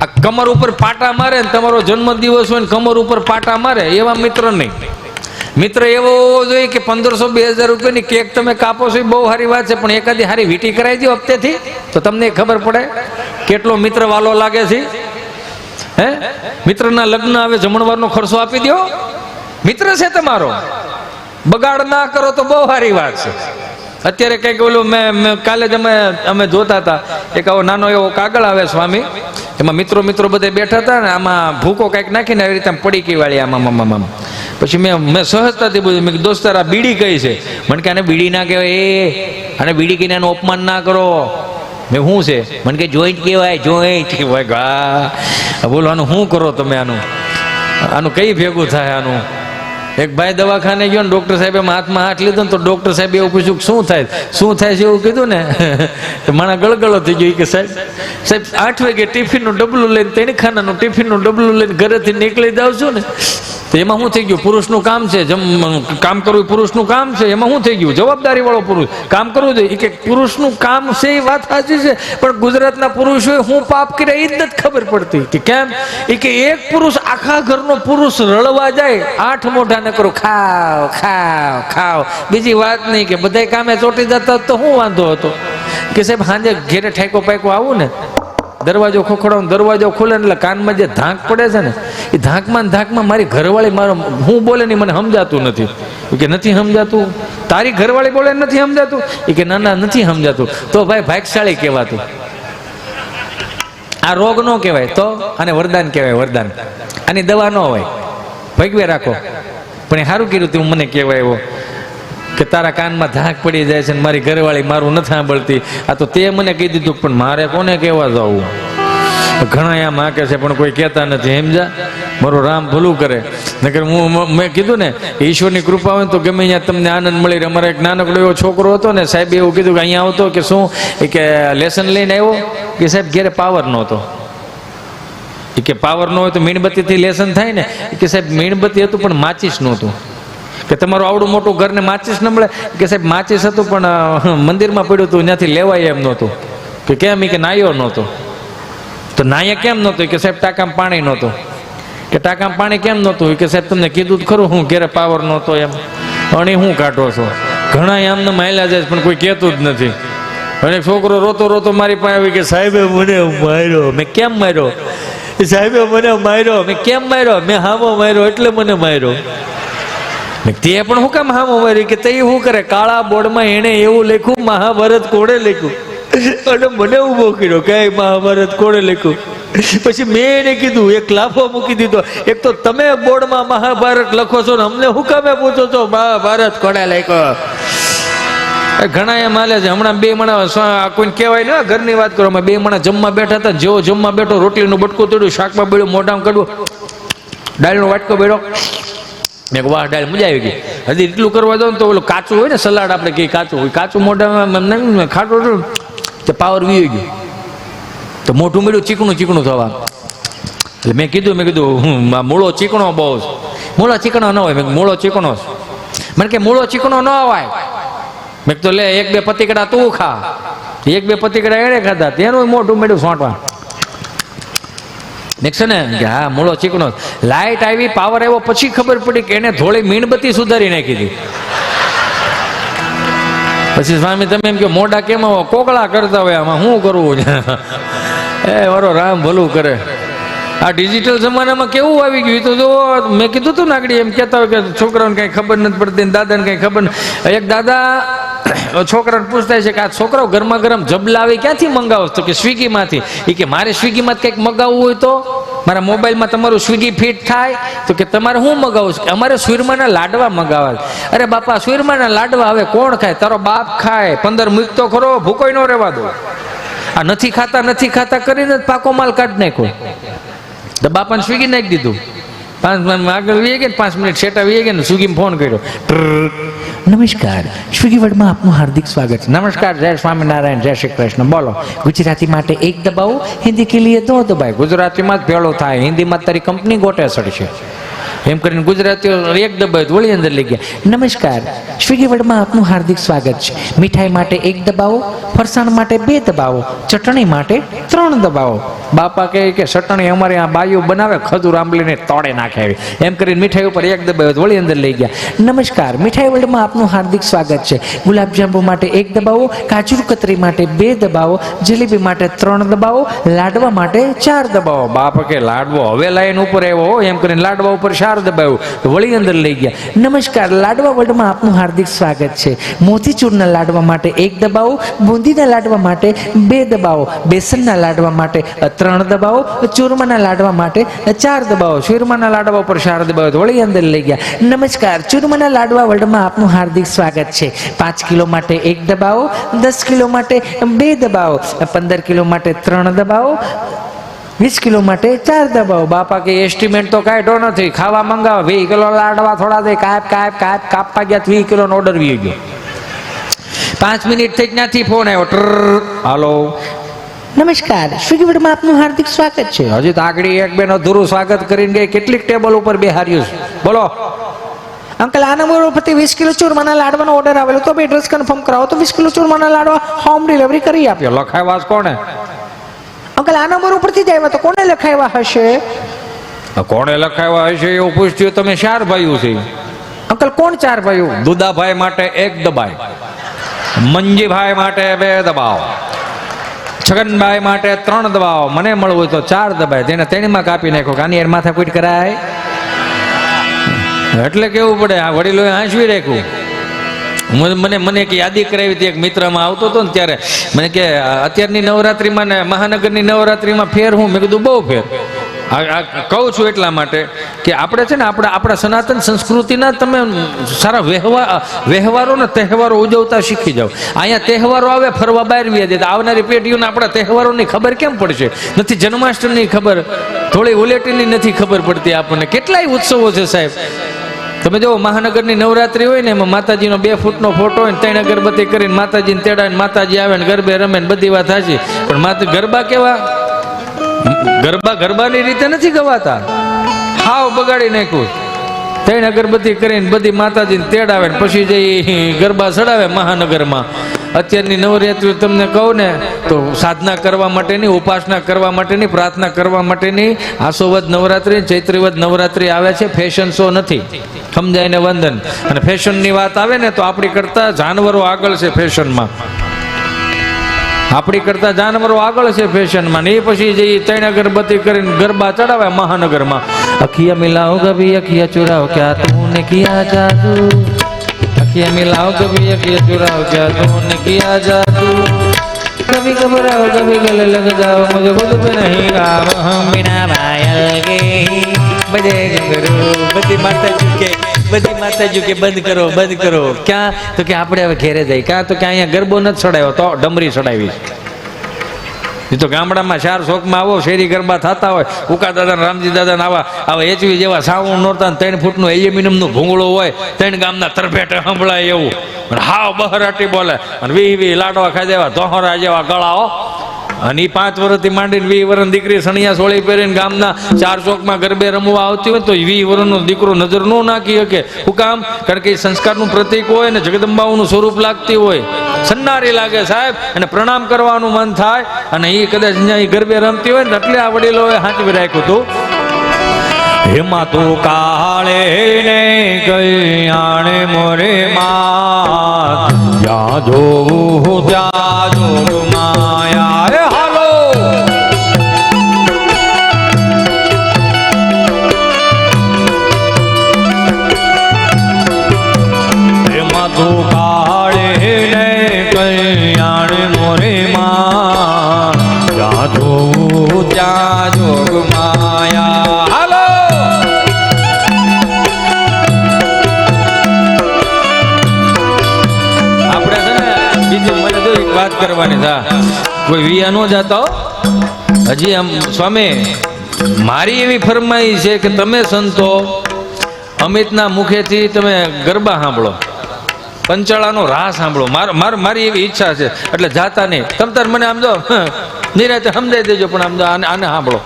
આ કમર ઉપર પાટા મારે ને તમારો જન્મદિવસ હોય ને કમર ઉપર પાટા મારે, એવા મિત્ર નહીં. મિત્ર એવો હોવો જોઈએ કે 1500-2000 રૂપિયાની કેક તમે કાપો છો, એ બહુ સારી વાત છે, પણ એકાદી સારી વીટી કરાવી દો હપ્તેથી, તો તમને ખબર પડે કેટલો મિત્ર વાલો લાગે છે. હે, મિત્રના લગ્ન આવે, જમણવારનો ખર્ચો આપી દો. મિત્ર છે તમારો, બગાડ ના કરો તો બહુ સારી વાત છે. અત્યારે કંઈક ઓલું મેં કાલે જ અમે જોતા હતા, એક આવો નાનો એવો કાગળ આવે સ્વામી, એમાં મિત્રો બધા બેઠા હતા ને, આમાં ભૂકો કંઈક નાખીને આવી રીતે પડીકી વાળી આમાં. પછી મેં સહજતાથી બોલ્યું, મેં દોસ્તાર આ બીડી કઈ છે? મને કે આને બીડી ના કહેવાય, આને બીડી કહીને આનું અપમાન ના કરો. મેં શું છે? મને કે જોઈન્ટ કહેવાય, જોઈન્ટ કહેવાય. ગા બોલો, આનું શું કરો તમે? આનું કઈ ભેગું થાય? આનું એક ભાઈ દવાખાને ગયો ને ડૉક્ટર સાહેબે હાથમાં હાથ લીધો ને તો ડૉક્ટર સાહેબ એવું પૂછ્યું શું થાય છે એવું કીધું ને તો મારા ગળગળો થઈ ગયો કે સાહેબ 8 વાગે ટિફિનનું ડબલું લઈને તણખાનાનું ટિફિનનું ડબલું લઈને ઘરેથી નીકળી જાવ છું ને, તો એમાં શું થઈ ગયું? પુરુષનું કામ છે, કામ કરવું પુરુષનું કામ છે. એમાં શું થઈ ગયું? જવાબદારી વાળો પુરુષ કામ કરવું જોઈએ. કે પુરુષનું કામ છે એ વાત સાચી છે, પણ ગુજરાતના પુરુષોએ હું પાપ કર્યા એ જ નથી ખબર પડતી. કે કેમ? કે એક પુરુષ આખા ઘરનો પુરુષ રળવા જાય, 8 મોઢા ન કરો, ખાવ ખાવ ખાવ, બીજી વાત નહીં. કે બધાય કામે ચોટી જતા તો શું વાંધો હતો? કે સાહેબ સાંજે ઘેરે ઠેકો પાકો આવું ને, દરવાજો ખોખડાવ, દરવાજો ખુલે એટલે કાનમાં જે ધાંક પડે છે ને, એ ધાંકમાં મારી ઘરવાળી મારો હું બોલે ને મને સમજાતું નથી. કે નથી સમજાતું? તારી ઘરવાળી બોલે નથી સમજાતું? એ કે ના નથી સમજાતું. તો ભાઈ ભાગશાળી કહેવાતું. આ રોગ ન કહેવાય, તો આને વરદાન કહેવાય, વરદાન. આની દવા ન હોય, ભગવે રાખો. પણ એ સારું કર્યું તું મને કહેવાય એવો કે તારા કાનમાં ધાક પડી જાય છે ને મારી ઘરવાળી મારું નથી સાંભળતી. આ તો તે મને કહી દીધું, પણ મારે કોને કહેવા જવું? ઘણા એમ હાકે છે પણ કોઈ કહેતા નથી. સમજા? મારો રામ ભલું કરે. નકર મેં કીધું ને, ઈશ્વરની કૃપા હોય તો ગમે ત્યાં તમને આનંદ મળી રહે. અમારે એક નાનકડો એવો છોકરો હતો ને, સાહેબ એવું કીધું કે અહીંયા આવતો કે શું, કે લેસન લઈને આવ્યો, કે સાહેબ ઘેરે પાવર નહોતો. કે પાવર ન હોય તો મીણબત્તીથી લેસન થાય ને. કે સાહેબ મીણબત્તી હતું પણ માચીસ નહોતું. કે તમારું આવડું મોટું ઘરને માચીસ ન મળે? કે સાહેબ માચીસ હતું પણ મંદિરમાં પડ્યું હતું, ત્યાંથી લેવાય એમ નહોતું. કે કેમ? કે નાયો નહોતો. તો નાયા કેમ નહોતું? કે સાહેબ ટાંકામાં પાણી નહોતું. કે ટાંકામાં પાણી કેમ નહોતું? કે સાહેબ તમને કીધું ખરું હું ઘેરે પાવર નહોતો એમ. અને હું કાઢો છો? ઘણા એમને માયલા જાય પણ કોઈ કહેતું જ નથી. અને છોકરો રોતો મારી પાસે આવી કે સાહેબે મને માર્યો. મેં કેમ માર્યો? સાહેબે મને માર્યો. મેં કેમ માર્યો? મેં હામો માર્યો એટલે મને માર્યો. તે પણ હું કામ હામો માર્યો? કે તે શું કરે? કાળા બોર્ડમાં એને એવું લખ્યું, મહાભારત કોણે લખ્યું, અને મને ઉભો કર્યો કે મહાભારત કોણે લખ્યું. પછી મેં એને કીધું, એક લાફો મૂકી દીધો. એક તો તમે બોર્ડમાં મહાભારત લખો છો ને અમને હું કામે પૂછો છો મહાભારત કોણે લખ્યો? ઘણા એમ હાલે છે. હમણાં 2 માણસ કોઈને કહેવાય ને, ઘરની વાત કરો, 2 માણસ જમવા બેઠા હતા. જેવો જમવા બેઠો રોટલીનું બટકું તોડ્યું, શાકમાં બેડ્યું, મોઢામાં કાઢ્યું, દાળનો વાટકો બેડો. મેં વાહ દાળ મજા આવી ગઈ. હજી એટલું કરવા જાવ ને તો ઓલું કાચું હોય ને સલાડ, આપણે કઈ કાચું મોઢામાં ખાટું તો પાવર વી ગયું, તો મોઢું મળ્યું ચીકણું થવા. એટલે મેં કીધું હું મૂળો ચીકણો બહુ. મૂળો ચીકણો ન હોય. મૂળો ચીકણો. મને કે મૂળો ચીકણો ન હોય. મેં તો લે 1-2 પતીકડા તું ખા. 1-2 પતીકડા એને ખાધા, તેનું મોઢું મળ્યું સોંટવા. છે ને કે હા મૂળો ચીકણો. લાઈટ આવી, પાવર આવ્યો, પછી ખબર પડી કે એને થોડી મીણબત્તી સુધારી નાખી હતી. પછી સ્વામી તમે એમ કે મોઢા કેમ કોકળા કરતા હોય, આમાં શું કરવું? મારો રામ ભલું કરે. આ ડિજિટલ જમાનામાં કેવું આવી ગયું તો જો મેં કીધું તું નાગડી એમ કહેતા હોય કે છોકરાઓને કંઈ ખબર નથી પડતી, દાદાને કંઈ ખબર નથી. એક દાદા છોકરાને પૂછતા છે કે આ છોકરાઓ ગરમા ગરમ જબલા આવી ક્યાંથી મંગાવો? તો કે સ્વિગીમાંથી. એ કે મારે સ્વિગીમાં કંઈક મગાવવું હોય તો મારા મોબાઈલમાં તમારું સ્વિગી ફિટ થાય? તો કે તમારે શું મગાવું છે? અમારે સુરમાના લાડવા મગાવવા. અરે બાપા, સુરમાના લાડવા હવે કોણ ખાય? તારો બાપ ખાય. 15 મૂક તો ખરો, ભૂકોય ન રહેવા દો. આ નથી ખાતા કરીને પાકો માલ કાઢી નાખ્યો. તો બાપાને સ્વીગી નાખી દીધું. 5 મિનિટ આગળ વી ગયા, 5 મિનિટ સેટા વી ગયા ને સ્વીગીમાં ફોન કર્યો. નમસ્કાર, સ્વિગી વર્લ્ડમાં આપનું હાર્દિક સ્વાગત છે. નમસ્કાર, જય સ્વામિનારાયણ, જય શ્રી કૃષ્ણ. બોલો. ગુજરાતી માટે 1 દબાવો, હિન્દી કે લીએ 2 દબાવો. ગુજરાતીમાં જ ભેળો થાય, હિન્દીમાં તારી કંપની ગોટે સડશે એમ કરીને ગુજરાતીઓ 1 દબાય તો વળી અંદર લઈ ગયા. નમસ્કાર, સ્વિગી વર્લ્ડમાં આપનું હાર્દિક સ્વાગત છે. મીઠાઈ માટે 1 દબાવો, ફરસાણ માટે 2 દબાવો, ચટણી માટે 3 દબાવો. બાપા કહે કે ચટણી અમારે આ બાયું બનાવે, ખજૂર આંબલીને તોડે નાખે આવી. એમ કરીને મીઠાઈ ઉપર 1 દબાયો તો વળી અંદર લઈ ગયા. નમસ્કાર, મીઠાઈ વર્લ્ડમાં આપનું હાર્દિક સ્વાગત છે. ગુલાબજાંબુ માટે 1 દબાવો, કાજુ કતરી માટે 2 દબાવો, જલેબી માટે 3 દબાવો, લાડવા માટે 4 દબાવો. બાપા કે લાડવો હવે લાઈન ઉપર આવ્યો એમ કરીને લાડવા ઉપર 4 દબાવ્યું તો વળી અંદર લઈ ગયા. નમસ્કાર, લાડવા વર્લ્ડમાં આપનું હાર્દિક સ્વાગત છે. મોતીચૂરના લાડવા માટે 1 દબાવો, બુંદીના લાડવા માટે 2 દબાવો, બેસનના લાડવા માટે 3 દબાવો, ચૂરમાના લાડવા માટે 4 દબાવો. ચૂરમાના લાડવા ઉપર 4 દબાવ્યું તો વળી અંદર લઈ ગયા. નમસ્કાર, ચૂરમાના લાડવા વર્લ્ડમાં આપનું હાર્દિક સ્વાગત છે. 5 કિલો માટે 1 દબાવો, 10 કિલો માટે 2 દબાવો, 15 કિલો માટે 3 દબાવો, 20 કિલો માટે 4 દબાવો. બાપા કે એસ્ટિમેટ તો કાઢ્યો નથી, ખાવા મંગાવો 20 કિલો લાડવા થોડા દે કાપવા ગયા 20 કિલોનો ઓર્ડર વી ગયો. 5 મિનિટ થઈ ત્યાંથી ફોન આવ્યો. હાલો, નમસ્કાર, સ્વિગી વર્લ્ડમાં આપનું હાર્દિક સ્વાગત છે. હજી તો આગળ એક બેન અધૂરું સ્વાગત કરીને ગઈ. કેટલીક ટેબલ ઉપર બેહાર્યું છે, બોલો. અંકલ આ નંબર ઉપરથી 20 કિલો ચૂરમાના લાડવાનો ઓર્ડર આવેલો તો બે એડ્રેસ કન્ફર્મ કરાવો તો 20 કિલો ચૂરમાના લાડવા હોમ ડિલિવરી કરી આપ્યો. લખાવ્યા છે કોણે? અંકલ આ નંબર ઉપરથી જ આવ્યા તો કોને લખાવ્યા હશે? કોણે લખાવ્યા હશે એવું પૂછ્યું. તમે 4 ભાઈઓ છે. અંકલ કોણ 4 ભાઈઓ? દુદાભાઈ માટે 1 દબાય, મંજીભાઈ માટે 2 દબાવ, છગનભાઈ માટે 3 દબાવ, મને મળવું હોય તો 4 દબાય. તેને તેણીમાં કાપી નાખો કે આની એર માથાકૂટ કરાય. એટલે કેવું પડે, આ વડીલોએ હાંસવી રાખ્યું. મને એક યાદી કરાવી હતી, એક મિત્રમાં આવતો હતો ને ત્યારે મને કે અત્યારની નવરાત્રિમાં ને મહાનગરની નવરાત્રિમાં ફેર હું? મેં કીધું બહુ ફેર. કહું છું એટલા માટે કે આપણે છે ને આપણા સનાતન સંસ્કૃતિના તમે સારા વ્યવહારો ને તહેવારો ઉજવતા શીખી જાઓ. અહીંયા તહેવારો આવે ફરવા બહાર વ્યા દે, આવનારી પેઢીઓને આપણા તહેવારોની ખબર કેમ પડશે? નથી જન્માષ્ટમીની ખબર, થોડી ઉલેટીની નથી ખબર પડતી આપણને. કેટલાય ઉત્સવો છે સાહેબ. તમે જો મહાનગરની નવરાત્રી હોય ને એમાં માતાજીનો 2 ફૂટનો ફોટો હોય ને 3 અગરબત્તી કરીને માતાજીને તેડાય ને માતાજી આવે ને ગરબે રમે ને બધી વાત સાચી. પણ ગરબા કેવા? ગરબાની રીતે નથી ગવાતા. હાવ બગાડી નાખ્યું. 3 અગરબત્તી કરીને બધી માતાજીને તેડાવે ને પછી જઈ ગરબા ચડાવે મહાનગરમાં. અત્યારની નવરાત્રી તમને કહું ને તો સાધના કરવા માટેની, ઉપાસના કરવા માટેની, પ્રાર્થના કરવા માટેની આસોવદ નવરાત્રી, ચૈત્રીવદ નવરાત્રી આવે છે. ફેશન શો નથી, સમજાય ને વંદન. અને ફેશનની વાત આવે ને તો આપણી કરતા જાનવરો આગળ છે ફેશનમાં. આપણી કરતા જાનવરો આગળ છે ફેશનમાં. ને એ પછી જઈ 3 અગરબત્તી કરીને ગરબા ચડાવે મહાનગરમાં. અખિયા મિલાઓ કભી અખિયા ચુરાઓ ક્યા તુમને કિયા જાદુ, अखियाँ मिलाओ कभी अखियाँ चुराओ क्या तुमने किया जादू, कभी घबराओ कभी गले लग जाओ मुझे खुद पे नहीं राम हम बिना पायल के बजे घुंघरू. બધી માતા કે બંધ કરો. ક્યાં? તો કે આપણે હવે ઘેરે જાય. ક્યાં? તો કે અહીંયા ગરબો નથી ચડાવ્યો તો ડમરી ચડાવી. એ તો ગામડામાં 4 ચોકમાં આવો શેરી ગરબા થતા હોય, ઉકા દાદા રામજી દાદા આવા એચવી જેવા સાવણ નોરતા 3 ફૂટનું એલ્યુમિનિયમનું ભૂંગળો હોય, 3 ગામના તરફેટે સંભળાય એવું, હાવ બહરાટી બોલે અને વી લાડવા ખાઈ દેવા ધોહરા જેવા ગળાઓ. અને એ 5 વર્ષથી માંડીને 20 વર્ષની દીકરી સણિયા સોળી પહેરીને ગામના 4 ચોકમાં ગરબે રમવા આવતી હોય તો 20 વર્ષનો દીકરો નજર ન નાખી શકે. શું કામ? કારણ કે એ સંસ્કારનું પ્રતીક હોય ને જગદંબાઓનું સ્વરૂપ લાગતી હોય, સન્નારી લાગે સાહેબ, અને પ્રણામ કરવાનું મન થાય. અને એ કદાચ અહીંયા ગરબે રમતી હોય ને એટલે આ વડીલોએ હાંચવી રાખ્યું હતું. હેમાં તો કાળે ને કલ્યાણે મોરે માં, જ્યાં જોવું ત્યાં જોવું માયા. હાલો હેમાં તો કાળે ને કલ્યાણે મોરે માં, જ્યાં જોવું ત્યાં જોગ માયા. હાલો આપણે છે ને બીજું મને તો એક વાત કરવાની છે. કોઈ વિયા ન જતા હજી આમ સ્વામી મારી એવી ફરમાઈ છે કે તમે સંતો અમિતના મુખેથી તમે ગરબા સાંભળો, પંચાળાનો રાસ સાંભળો. મારી એવી ઈચ્છા છે. એટલે જાતા નહીં. તમ તાર મને આમ જો નિરાતે સમજાઈ દેજો, પણ આમ જો આને સાંભળો.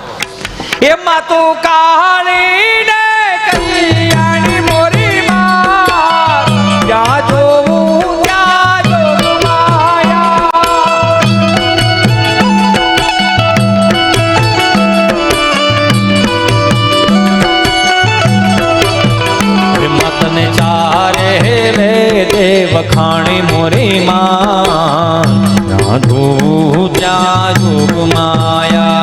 એમાં તો કાળી ને કૈયાની મોરી માં જ્યાં જોવું ત્યાં જોવું માયા. મતને ચારે વેદે વખાણી મોરી માં જ્યાં જોવું ત્યાં જોવું માયા.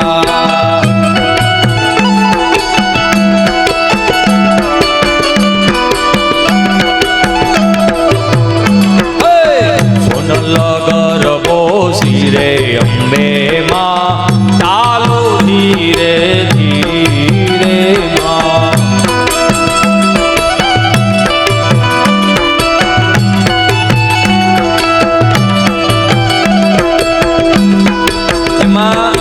રે અંબે માં ચાલો ધીરે ધીરે માં. એમાં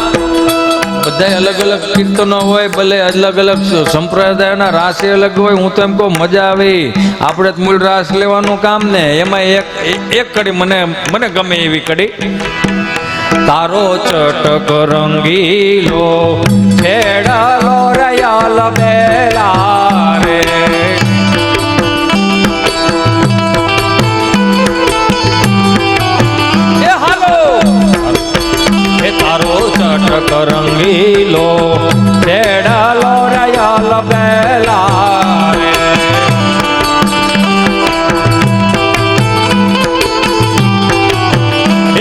બધા અલગ અલગ કીર્તનો હોય, ભલે અલગ અલગ સંપ્રદાયના રાસ અલગ હોય. હું તો એમ કહું મજા આવે. આપણે તો મૂળ રાસ લેવાનું કામ ને. એમાં એક કડી મને ગમે એવી કડી. તારો ચટક રંગીલો છેડાલો રયાલ બેલા રે. એ હાલો એ તારો ચટક રંગીલો છેડાલો રયાલ બેલા રે.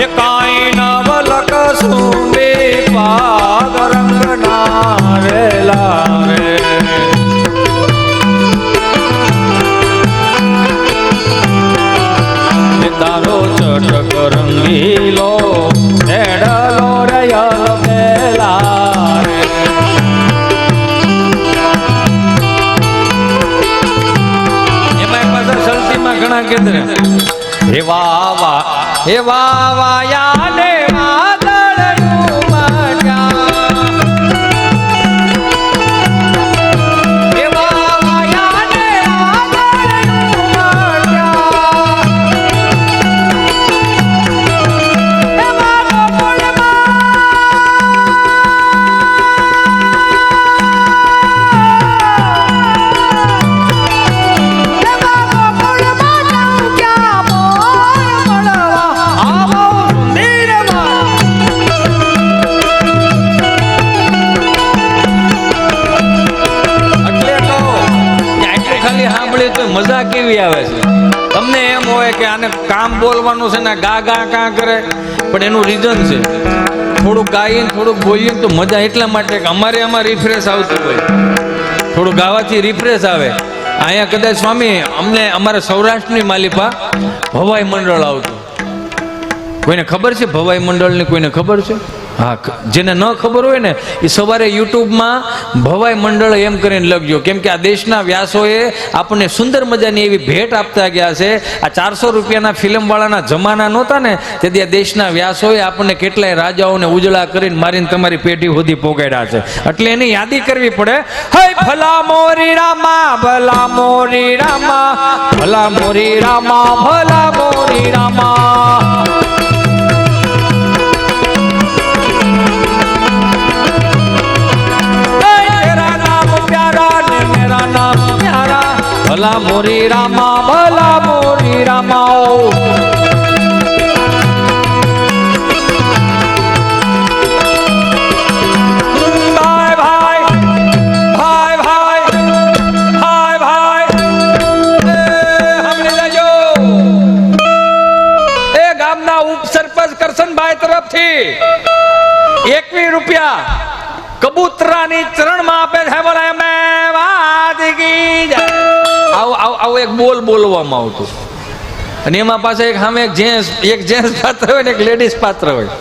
એ કાઈ નવલક સુંબે પાગ રંગ નારેલા રે. તારો ચટક રંગીલો એડલો રયલ બેલા રે. એમાં પાછા સલતીમાં ઘણા કેન્દ્ર હે વાવા હે વાવા યાને વાદળનું મજા. હે વાવા યાને વાદળનું મજા. હે વાવા પુણમાં હે વાવા પુણમાં જાઉં ક્યાં મોર મળવા આવો સુંદરમાં. એટલે તો આટલી ખાલી સાંભળી તો મજા કેવી આવે છે. તમને એમ હોય કે આને કામ બોલવાનું છે ને ગા ગા કા કરે, પણ એનું રીઝન છે. થોડુંક ગાઈને થોડુંક બોલીએ તો મજા એટલા માટે કે અમારે આમાં રિફ્રેશ આવતું હોય. થોડું ગાવાથી રિફ્રેશ આવે. અહીંયા કદાચ સ્વામી અમને અમારા સૌરાષ્ટ્રની માલિપા ભવાઈ મંડળ આવતું. કોઈને ખબર છે ભવાઈ મંડળની? કોઈને ખબર છે? હા, જેને ન ખબર હોય ને એ સવારે યુટ્યુબમાં ભવાઈ મંડળ એમ કરીને લખજો. કેમ કે આ દેશના વ્યાસોએ આપણને સુંદર મજાની એવી ભેટ આપતા ગયા છે. આ 400 રૂપિયાના ફિલ્મવાળાના જમાના નહોતા ને, તેથી આ દેશના વ્યાસોએ આપણને કેટલાય રાજાઓને ઉજળા કરીને મારીને તમારી પેઢી સુધી પોગાડ્યા છે. એટલે એની યાદી કરવી પડે. હે ભલા મોરી રામા ભલા મોરી રામા ભલા મોરી રામા ભલા મોરી રામા. ભલા મોરી રામા ભલા મોરી રામા. ભાઈ ભાઈ ભાઈ ભાઈ ભાઈ ભાઈ સાંભળી લેજો. એ ગામના ઉપસરપંચ કરશનભાઈ તરફથી 21 રૂપિયા કબૂતરાની ચરણમાં આપે છે. બોલાય મે વાદગી જાય. આવું એક બોલવામાં આવતું. અને એમાં પાછા એક સામે એક જેન્ટ્સ પાત્ર હોય ને એક લેડીઝ પાત્ર હોય.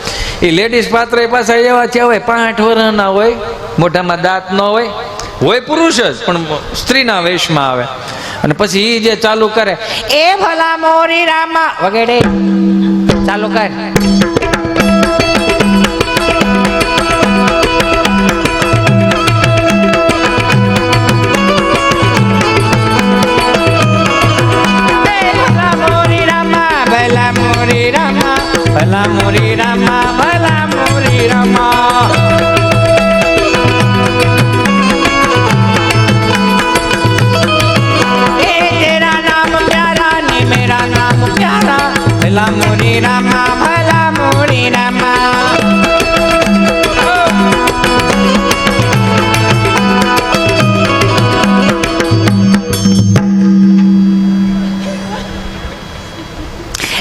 એ લેડીઝ પાત્ર એ પાછા એવા છે હોય 5 વર્ષના હોય, મોઢામાં દાંત ન હોય પુરુષ જ પણ સ્ત્રીના વેશમાં આવે. અને પછી એ જે ચાલુ કરે એ ભલા મોરી રામા વગેરે ચાલુ કર. ભલા મોરી રામા ભલા મોરી રામા એ તેરા નામ પ્યારા ને મેરા નામ પ્યારા ભલા મોરી રામા ભલા મોરી રામા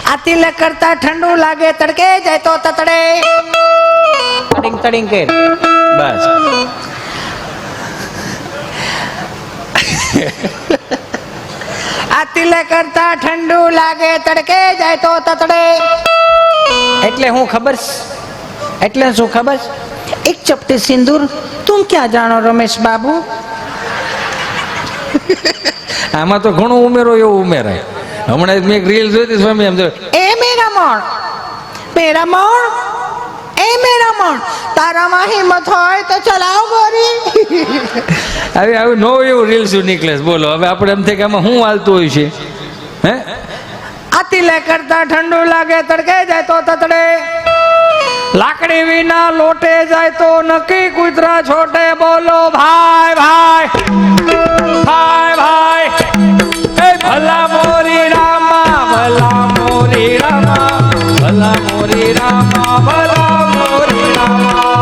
આ તિલક કરતા ઠંડુ લાગે તડકે જાય તો તતડે તડિંગ તડિંગ કે બસ આ તિલક કરતા ઠંડુ લાગે તડકે જાય તો તતડે એટલે હું ખબર છે? એટલે શું ખબર છે? એક ચપટી સિંદૂર તું ક્યાં જાણો રમેશ બાબુ આમાં તો ઘણું ઉમેરો એવું ઉમેરાય. હમણાં મેં એક રીલ જોઈ હતી સ્વામી, એમ એ મેરા મણ એ મેરા મણ તારામાં હિંમત હોય તો ચલાવ ગોરી આવી આવી નો એવું રીલ શું નીકળે છે, બોલો. હવે આપણે એમ થાય કે આમાં શું હાલતું હોય છે? હે આ તિલક કરતા ઠંડુ લાગે તડકે જાય તો તતડે લાકડી વિના લોટે જાય તો નક્કી કૂતરા છોટે બોલો ભાઈ ભાઈ ભાઈ ભાઈ એ ભલા મોરી રામા ભલા મોરી રામા ભલા મોરી રામા ભલા મોરી રામા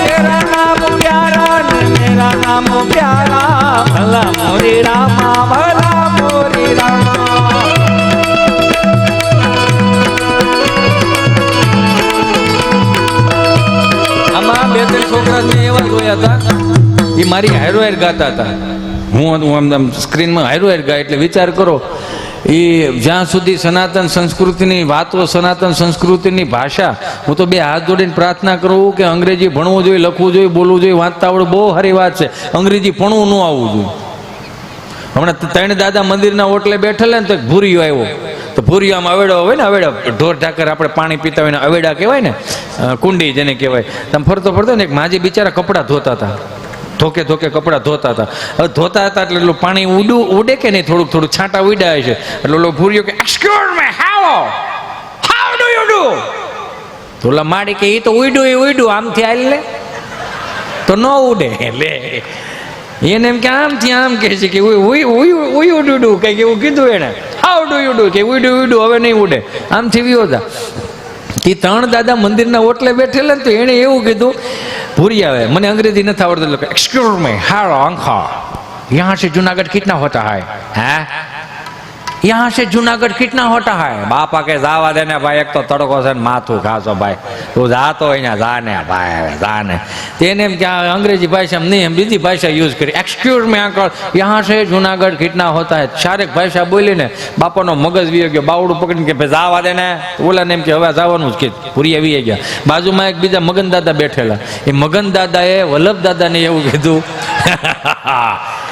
તેરા નામ પ્યારા ને મેરા નામ પ્યારા ભલા મોરી રામા ભલા મોરી રામા આમાં બે ત્રણ છોકરા મેં એવા જોયા હતા, એ મારી હારો હાર ગાતા હતા. હું આમ સ્ક્રીનમાં હારો હાર ગાય એટલે વિચાર કરો, એ જ્યાં સુધી સનાતન સંસ્કૃતિની વાતો, સનાતન સંસ્કૃતિની ભાષા, હું તો બે હાથ જોડીને પ્રાર્થના કરું કે અંગ્રેજી ભણવું જોઈએ, લખવું જોઈએ, બોલવું જોઈએ, વાંચતા આવડવું બહુ સારી વાત છે. અંગ્રેજી ભણવું ન આવવું જોઈએ. હમણાં ત્રણ દાદા મંદિરના ઓટલે બેઠેલા ને તો એક ભૂરીયો આવ્યો, તો ભૂરીયો આમ અવેડો હોય ને, અવેડા ઢોર ઢાકર આપણે પાણી પીતા હોય ને અવેડા કહેવાય ને, કુંડી જેને કહેવાય. તમે ફરતો ફરતો ને એક માજી બિચારા કપડાં ધોતા હતા, ધોકે ધોકે કપડાં ધોતા હતા. હવે ધોતા હતા એટલે એટલું પાણી ઉડે કે નહીં, થોડુંક થોડુંક છાંટા ઉડ્યા છે. એટલે ઓલો ભૂરીયો કે excuse me, how do you do? તો ઓલા માડી કે એ તો ઉડ્યું આમથી હાલ લે તો ન ઉડે. લે એને એમ કે આમથી આમ કહે છે કે ઉડું કંઈક એવું કીધું એને. How do you do? કે ઉડ્યું હવે નહીં ઉડે, આમથી વિયો હતા. તે ત્રણ દાદા મંદિરના ઓટલે બેઠેલા ને તો એણે એવું કીધું, ભૂરી આવે મને અંગ્રેજી નથી આવડતું, એક્સક્યુઝ મી હારો આંખા यहाँ से जूनागढ़ कितना होता है? हैं यहाँ से जूनागढ़ कितना होता है? बापा के जावा देने भाई, एक तो तड़को से माथू खासो भाई, તું જાતો હોય ને જાને ભાઈ જાને. તેને એમ ક્યાં અંગ્રેજી ભાષા નહીં, એમ બીજી ભાષા યુઝ કરી. એક્સક્યુઝ મી અંકલ, यहाँ से जूनागढ़ कितना होता है? ચારેક ભાષા બોલીને બાપાનો મગજ વી ગયો, બાવડું પકડીને કે ભાઈ જાવા દે ને. ઓલાને એમ કે હવે જવાનું જ કે પૂરી આવી ગયા. બાજુમાં એક બીજા મગન દાદા બેઠેલા, એ મગન દાદાએ વલ્લભ દાદાને એવું કીધું,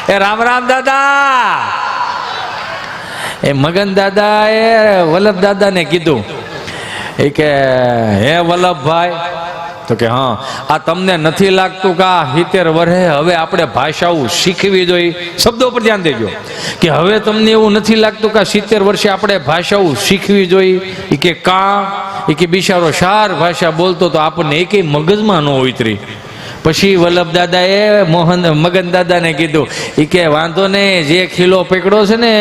એ રામ રામ દાદા. એ મગન દાદા એ વલ્લભ દાદાને કીધું, એ કે હે વલ્લભભાઈ, તો કે હા, આ તમને નથી લાગતું કે આ 70 વર્ષે હવે આપણે ભાષાઓ શીખવી જોઈએ? શબ્દો પર ધ્યાન દેજો કે હવે તમને એવું નથી લાગતું કે આ 70 વર્ષે આપણે ભાષાઓ શીખવી જોઈએ? એ કે કા? એ કે બિચારો 4 ભાષા બોલતો તો આપણને એકેય મગજમાં ન ઉતરી. પછી વલ્લભ દાદાએ મગન દાદાને કીધું, એ કે વાંધો નહીં, જે ખીલો પકડ્યો છે ને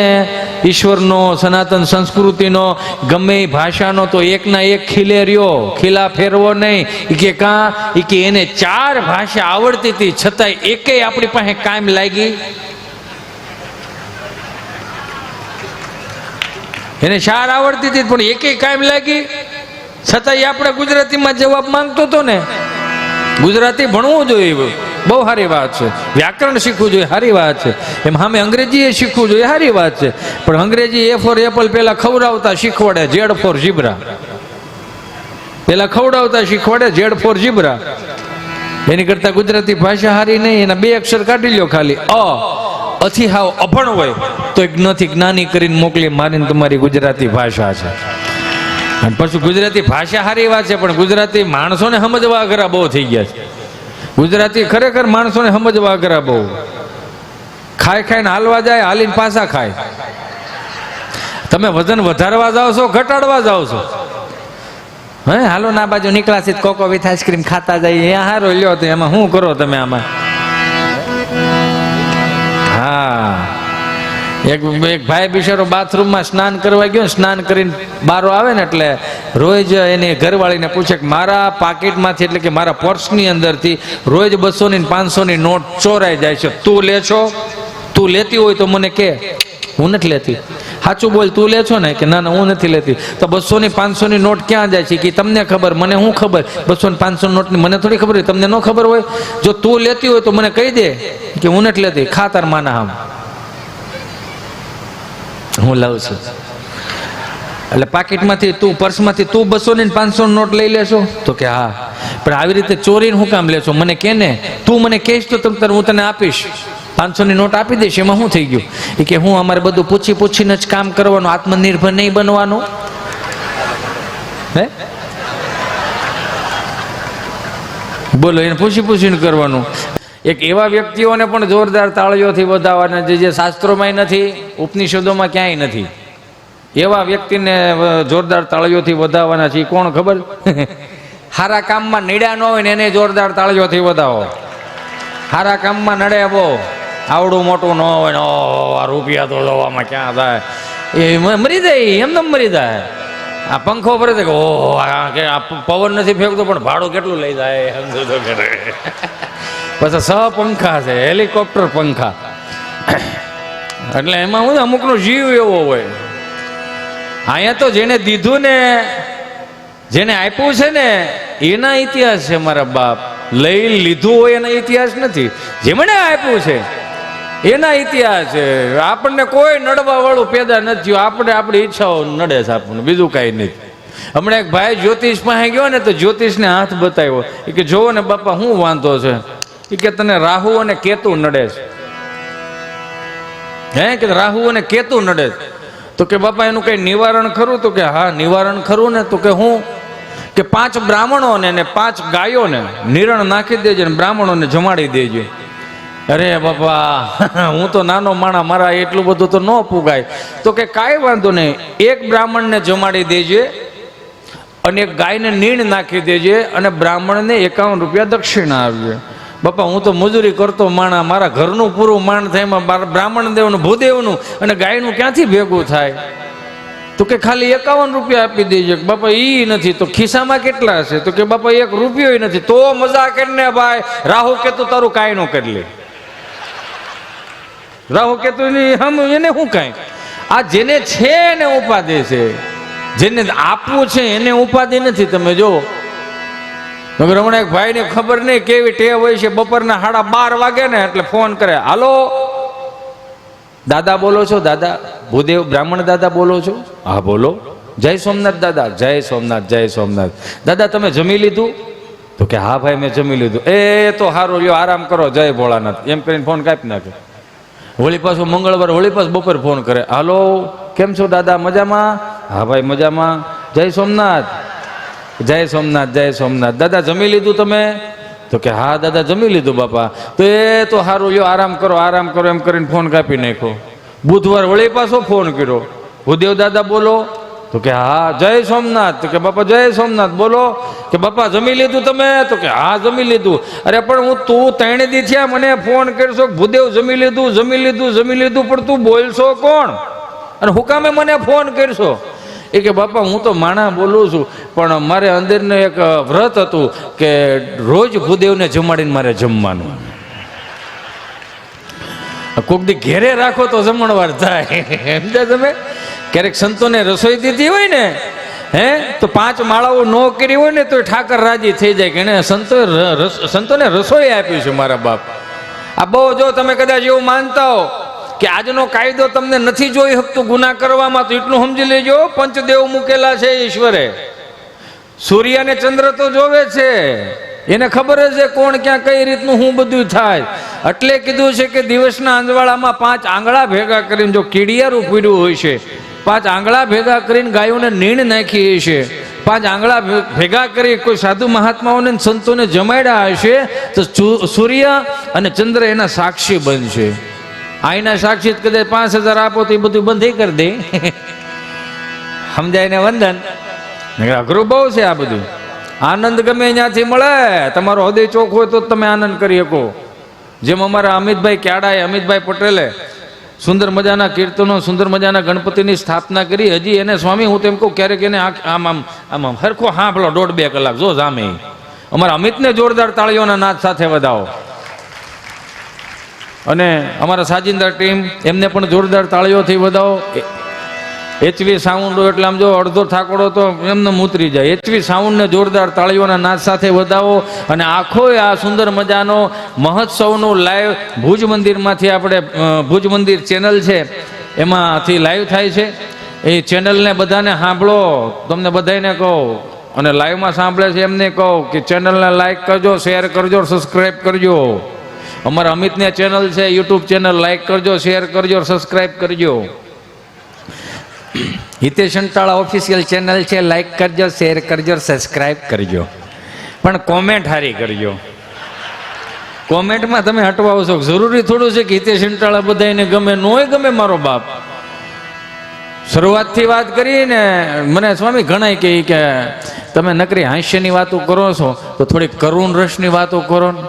ઈશ્વરનો, સનાતન સંસ્કૃતિનો, ગમે એ ભાષાનો, તો એકના એક ખીલે રહ્યો, ખીલા ફેરવો નહીં. એ કે કાં? એ કે એને 4 ભાષા આવડતી હતી છતાંય એકેય આપણી પાસે કાયમ લાગી. એને 4 આવડતી હતી પણ એકેય કાયમ લાગી, છતાંય આપણે ગુજરાતીમાં જવાબ માંગતો હતો ને. ગુજરાતી ભણવું જોઈએ, બહુ સારી વાત છે. વ્યાકરણ શીખવું જોઈએ, સારી વાત છે. એમ સામે અંગ્રેજી એ શીખવું જોઈએ, સારી વાત છે. પણ અંગ્રેજી એ ફોર એપલ પેલા ખવડાવતા શીખવાડે, જેડ ફોર ઝીબ્રા પેલા ખવડાવતા શીખવાડે, જેડ ફોર ઝીબ્રા. એની કરતા ગુજરાતી ભાષા સારી નહીં, એના 2 અક્ષર કાઢી લ્યો ખાલી, અથી હાવ અભણ હોય તો એક નથી જ્ઞાની કરીને મોકલી મારીને તમારી ગુજરાતી ભાષા છે. અને પછી ગુજરાતી ભાષા સારી વાત છે, પણ ગુજરાતી માણસોને સમજવા અઘરા બહુ થઈ ગયા છે. ગુજરાતી ખરેખર માણસોને સમજવા અઘરા બહુ. ખાઈ ખાઈને હાલવા જાય, હાલીને પાછા ખાય. તમે વજન વધારવા જાઓ છો, ઘટાડવા જાઓ છો? હે, હાલો ના બાજુ નીકળ્યા છે કોકો વિથ આઈસ્ક્રીમ ખાતા જાય, એ હારો લ્યો તો એમાં શું કરો તમે આમાં? હા, એક ભાઈ બિચારો બાથરૂમમાં સ્નાન કરવા ગયો, સ્નાન કરીને બારો આવે ને એટલે રોજ એની ઘરવાળીને પૂછે કે મારા પાકીટમાંથી એટલે કે મારા પર્સની અંદરથી રોજ 200 ની 500 ની નોટ ચોરાઈ જાય છે, તું લે છો? તું લેતી હોય તો મને કે. હું નથી લેતી. સાચું બોલ, તું લે છો ને? કે ના ના હું નથી લેતી. તો 200 ની 500 ની નોટ ક્યાં જાય છે? કે તમને ખબર, મને શું ખબર? 200 ની 500 નોટની મને થોડી ખબર હોય, તમને ન ખબર હોય? જો તું લેતી હોય તો મને કહી દે કે હું નથી લેતી, ખાતર માના આમ હું લઉં છું. એટલે પાકીટમાંથી તું, પર્સમાંથી તું 200 ની 500 નોટ લઈ લેશો? તો કે હા. પણ આવી રીતે ચોરીને હું કામ લેશો? મને કે ને, તું મને કહીશ તો હું તને આપીશ, 500 ની નોટ આપી દઈશ. એમાં શું થઈ ગયું? એ કે હું અમારે બધું પૂછી પૂછીને જ કામ કરવાનું, આત્મનિર્ભર નહીં બનવાનું. હે, બોલો, એને પૂછી પૂછીને કરવાનું. એક એવા વ્યક્તિઓને પણ જોરદાર તાળીઓથી વધાવવાના જે શાસ્ત્રોમાં નથી, ઉપનિષદોમાં ક્યાંય નથી. એવા વ્યક્તિને જોરદાર તાળીઓથી વધાવવાના છે. કોણ ખબર? સારા કામમાં નડ્યા ન હોય ને એને જોરદાર તાળીઓથી વધાવો. સારા કામમાં નડે બહુ, આવડું મોટું ન હોય ને આ રૂપિયા તો જોવામાં ક્યાં થાય, એ મરી જાય, એમને મરી જાય. આ પંખો ભરે છે કે ઓહ આ પવન નથી ફેંકતો પણ ભાડું કેટલું લઈ જાય, સમજો તો કરે. પછી પંખા છે, હેલિકોપ્ટર પંખા. એટલે એમાં હું અમુકનો જીવ એવો હોય. અહીંયા તો જેને દીધું ને, જેને આપ્યું છે ને એના ઇતિહાસ છે મારા બાપ. લઈ લીધું હોય એના ઇતિહાસ નથી, જેમણે આપ્યું છે એના ઇતિહાસ છે. આપણને કોઈ નડવા વાળું પેદા નથી થયું, આપણે આપણી ઈચ્છાઓ નડે છે આપણને, બીજું કાંઈ નથી. હમણાં એક ભાઈ જ્યોતિષ પાસે ગયો ને તો જ્યોતિષને હાથ બતાવ્યો. એ કે જોવો ને બાપા શું વાંધો છે? એ કે તને રાહુ અને કેતુ નડે છે. હે, કે રાહુ અને કેતુ નડે છે. તો કે બાપા એનું કઈ નિવારણ ખરું? તો કે હા નિવારણ ખરું ને. તો કે હું? કે 5 બ્રાહ્મણોને ને 5 ગાયોને નિરણ નાખી દેજે ને બ્રાહ્મણોને જમાડી દેજો. અરે બાપા, હું તો નાનો માણા, મારા એટલું બધું તો ન પુગાય. તો કે કાંઈ વાંધો નહીં, એક બ્રાહ્મણને જમાડી દેજે અને એક ગાયને નીણ નાખી દેજે અને બ્રાહ્મણને 51 રૂપિયા દક્ષિણા આપજે. બાપા, હું તો મજૂરી કરતો માણા, મારા ઘરનું પૂરું માંડ થાય, એમાં બ્રાહ્મણ દેવનું, ભૂદેવનું અને ગાયનું ક્યાંથી ભેગું થાય? તો કે ખાલી 51 રૂપિયા આપી દેજે. બાપા ઈ નથી તો ખિસ્સામાં કેટલા હશે? તો કે બાપા 1 રૂપિયો નથી. તો મજા કરીને ભાઈ, રાહુ કેતું તારું કાંઈ નો કરી લે. રાહુ કેતું હમ એને શું કાંઈ? આ જેને છે એને ઉપાધિ છે, જેને આપવું છે એને ઉપાધિ નથી. તમે જો હમણાં એક ભાઈ ને ખબર નહીં કેવી ટેવ હોય છે, બપોરના 12:30 વાગે ને એટલે ફોન કરે, હાલો દાદા બોલો છો? દાદા ભૂદેવ બ્રાહ્મણ દાદા બોલો છો? હા બોલો. જય સોમનાથ દાદા. જય સોમનાથ, જય સોમનાથ. દાદા તમે જમી લીધું? તો કે હા ભાઈ મેં જમી લીધું. એ તો સારું, લ્યો આરામ કરો, જય ભોળાનાથ. એમ કરીને ફોન કાપી નાખે. વળી પાછું મંગળવાર, વળી પાછું બપોર ફોન કરે, હાલો કેમ છો દાદા? મજામાં? હા ભાઈ મજામાં. જય સોમનાથ, જય સોમનાથ, જય સોમનાથ. દાદા જમી લીધું તમે? તો કે હા દાદા જમી લીધું બાપા. તો એ તો સારું, લ્યો આરામ કરો, આરામ કરો. એમ કરીને ફોન કાપી નાખ્યો. બુધવાર વળી પાછો ફોન કર્યો, ભૂદેવ દાદા બોલો? તો કે હા જય સોમનાથ. તો કે બાપા જય સોમનાથ બોલો. કે બાપા જમી લીધું તમે? તો કે હા જમી લીધું. અરે પણ હું તું 3 દી થયા મને ફોન કરશો ભૂદેવ જમી લીધું, જમી લીધું, જમી લીધું, પણ તું બોલશો કોણ અને હુકામે મને ફોન કરશો? એ કે બાપા હું તો માણા બોલું છું, પણ મારે અંદરનું એક વ્રત હતું કે રોજ ભૂદેવને જમાડીને મારે જમવાનું. કોક દી ઘેરે રાખો તો જમણવાર થાય, સમજ્યા તમે? ક્યારેક સંતોને રસોઈ દીધી હોય ને, હે તો 5 માળાઓ ન કરી હોય ને તો ઠાકર રાજી થઈ જાય કે એને સંતોને રસોઈ આપી છે મારા બાપ. આ બહુ જો તમે કદાચ એવું માનતા હો કે આજનો કાયદો તમને નથી જોઈ શકતું ગુના કરવામાં, તો એટલું સમજી લેજો, પંચદેવ મૂકેલા છે ઈશ્વરે. સૂર્ય અને ચંદ્ર તો જોવે છે, એને ખબર જ છે કોણ ક્યાં કઈ રીતનું હું બધું થાય. એટલે કીધું છે કે દિવસના અંજવાળામાં 5 આંગળા ભેગા કરીને, જો કીડિયારું પૂર્યું હોય છે, 5 આંગળા ભેગા કરીને ગાયોને નીણ નાખી છે, 5 આંગળા ભેગા કરી કોઈ સાધુ મહાત્માઓને સંતોને જમાડ્યા હશે, તો સૂર્ય અને ચંદ્ર એના સાક્ષી બનશે. આઈના સાક્ષી કદાચ 5,000 આપો તો એ બધું બંધ કરી દે. સમજાય ને વંદન? અઘરું બહુ છે આ બધું. આનંદ ગમે ત્યાંથી મળે. તમારો હૃદય ચોખ્ખો હોય તો જ તમે આનંદ કરી શકો. જેમ અમારા અમિતભાઈ ક્યાડાએ, અમિતભાઈ પટેલે સુંદર મજાના કીર્તનો, સુંદર મજાના ગણપતિની સ્થાપના કરી. હજી એને સ્વામી હું તેમ કહું ક્યારેક એને આમ આમ આમ આમ હરખો હાંભળો 1.5-2 કલાક જો જામે. અમારા અમિતને જોરદાર તાળીઓના નાદ સાથે વધાવો. અને અમારા સાજિંદા ટીમ એમને પણ જોરદાર તાળીઓથી વધાવો. એચવી સાઉન્ડ એટલે આમ જો અડધો થાકોડો તો એમને ઉતરી જાય. એચવી સાઉન્ડને જોરદાર તાળીઓના નાદ સાથે વધાવો. અને આખો આ સુંદર મજાનો મહોત્સવનું લાઈવ ભુજ મંદિરમાંથી આપણે ભુજ મંદિર ચેનલ છે એમાંથી લાઈવ થાય છે. એ ચેનલને બધાને સાંભળો. તમને બધાને કહો અને લાઈવમાં સાંભળે છે એમને કહો કે ચેનલને લાઈક કરજો, શેર કરજો, સબસ્ક્રાઈબ કરજો. અમારા અમિતને ચેનલ છે યુટ્યુબ ચેનલ, લાઈક કરજો, શેર કરજો, સબસ્ક્રાઈબ કરજો. હિતેશ અંટાળા ઓફિશિયલ ચેનલ છે, લાઈક કરજો, શેર કરજો, સબસ્ક્રાઈબ કરજો. પણ કોમેન્ટ હારી કરજો. કોમેન્ટમાં તમે હટવાઓ છો. જરૂરી થોડું છે કે હિતેશ અંટાળા બધાને ગમે, નોય ગમે મારો બાપ. શરૂઆતથી વાત કરીને મને સ્વામી ઘણા કે તમે નકરી હાસ્યની વાતો કરો છો તો થોડીક કરુણ રસની વાતો કરો ને.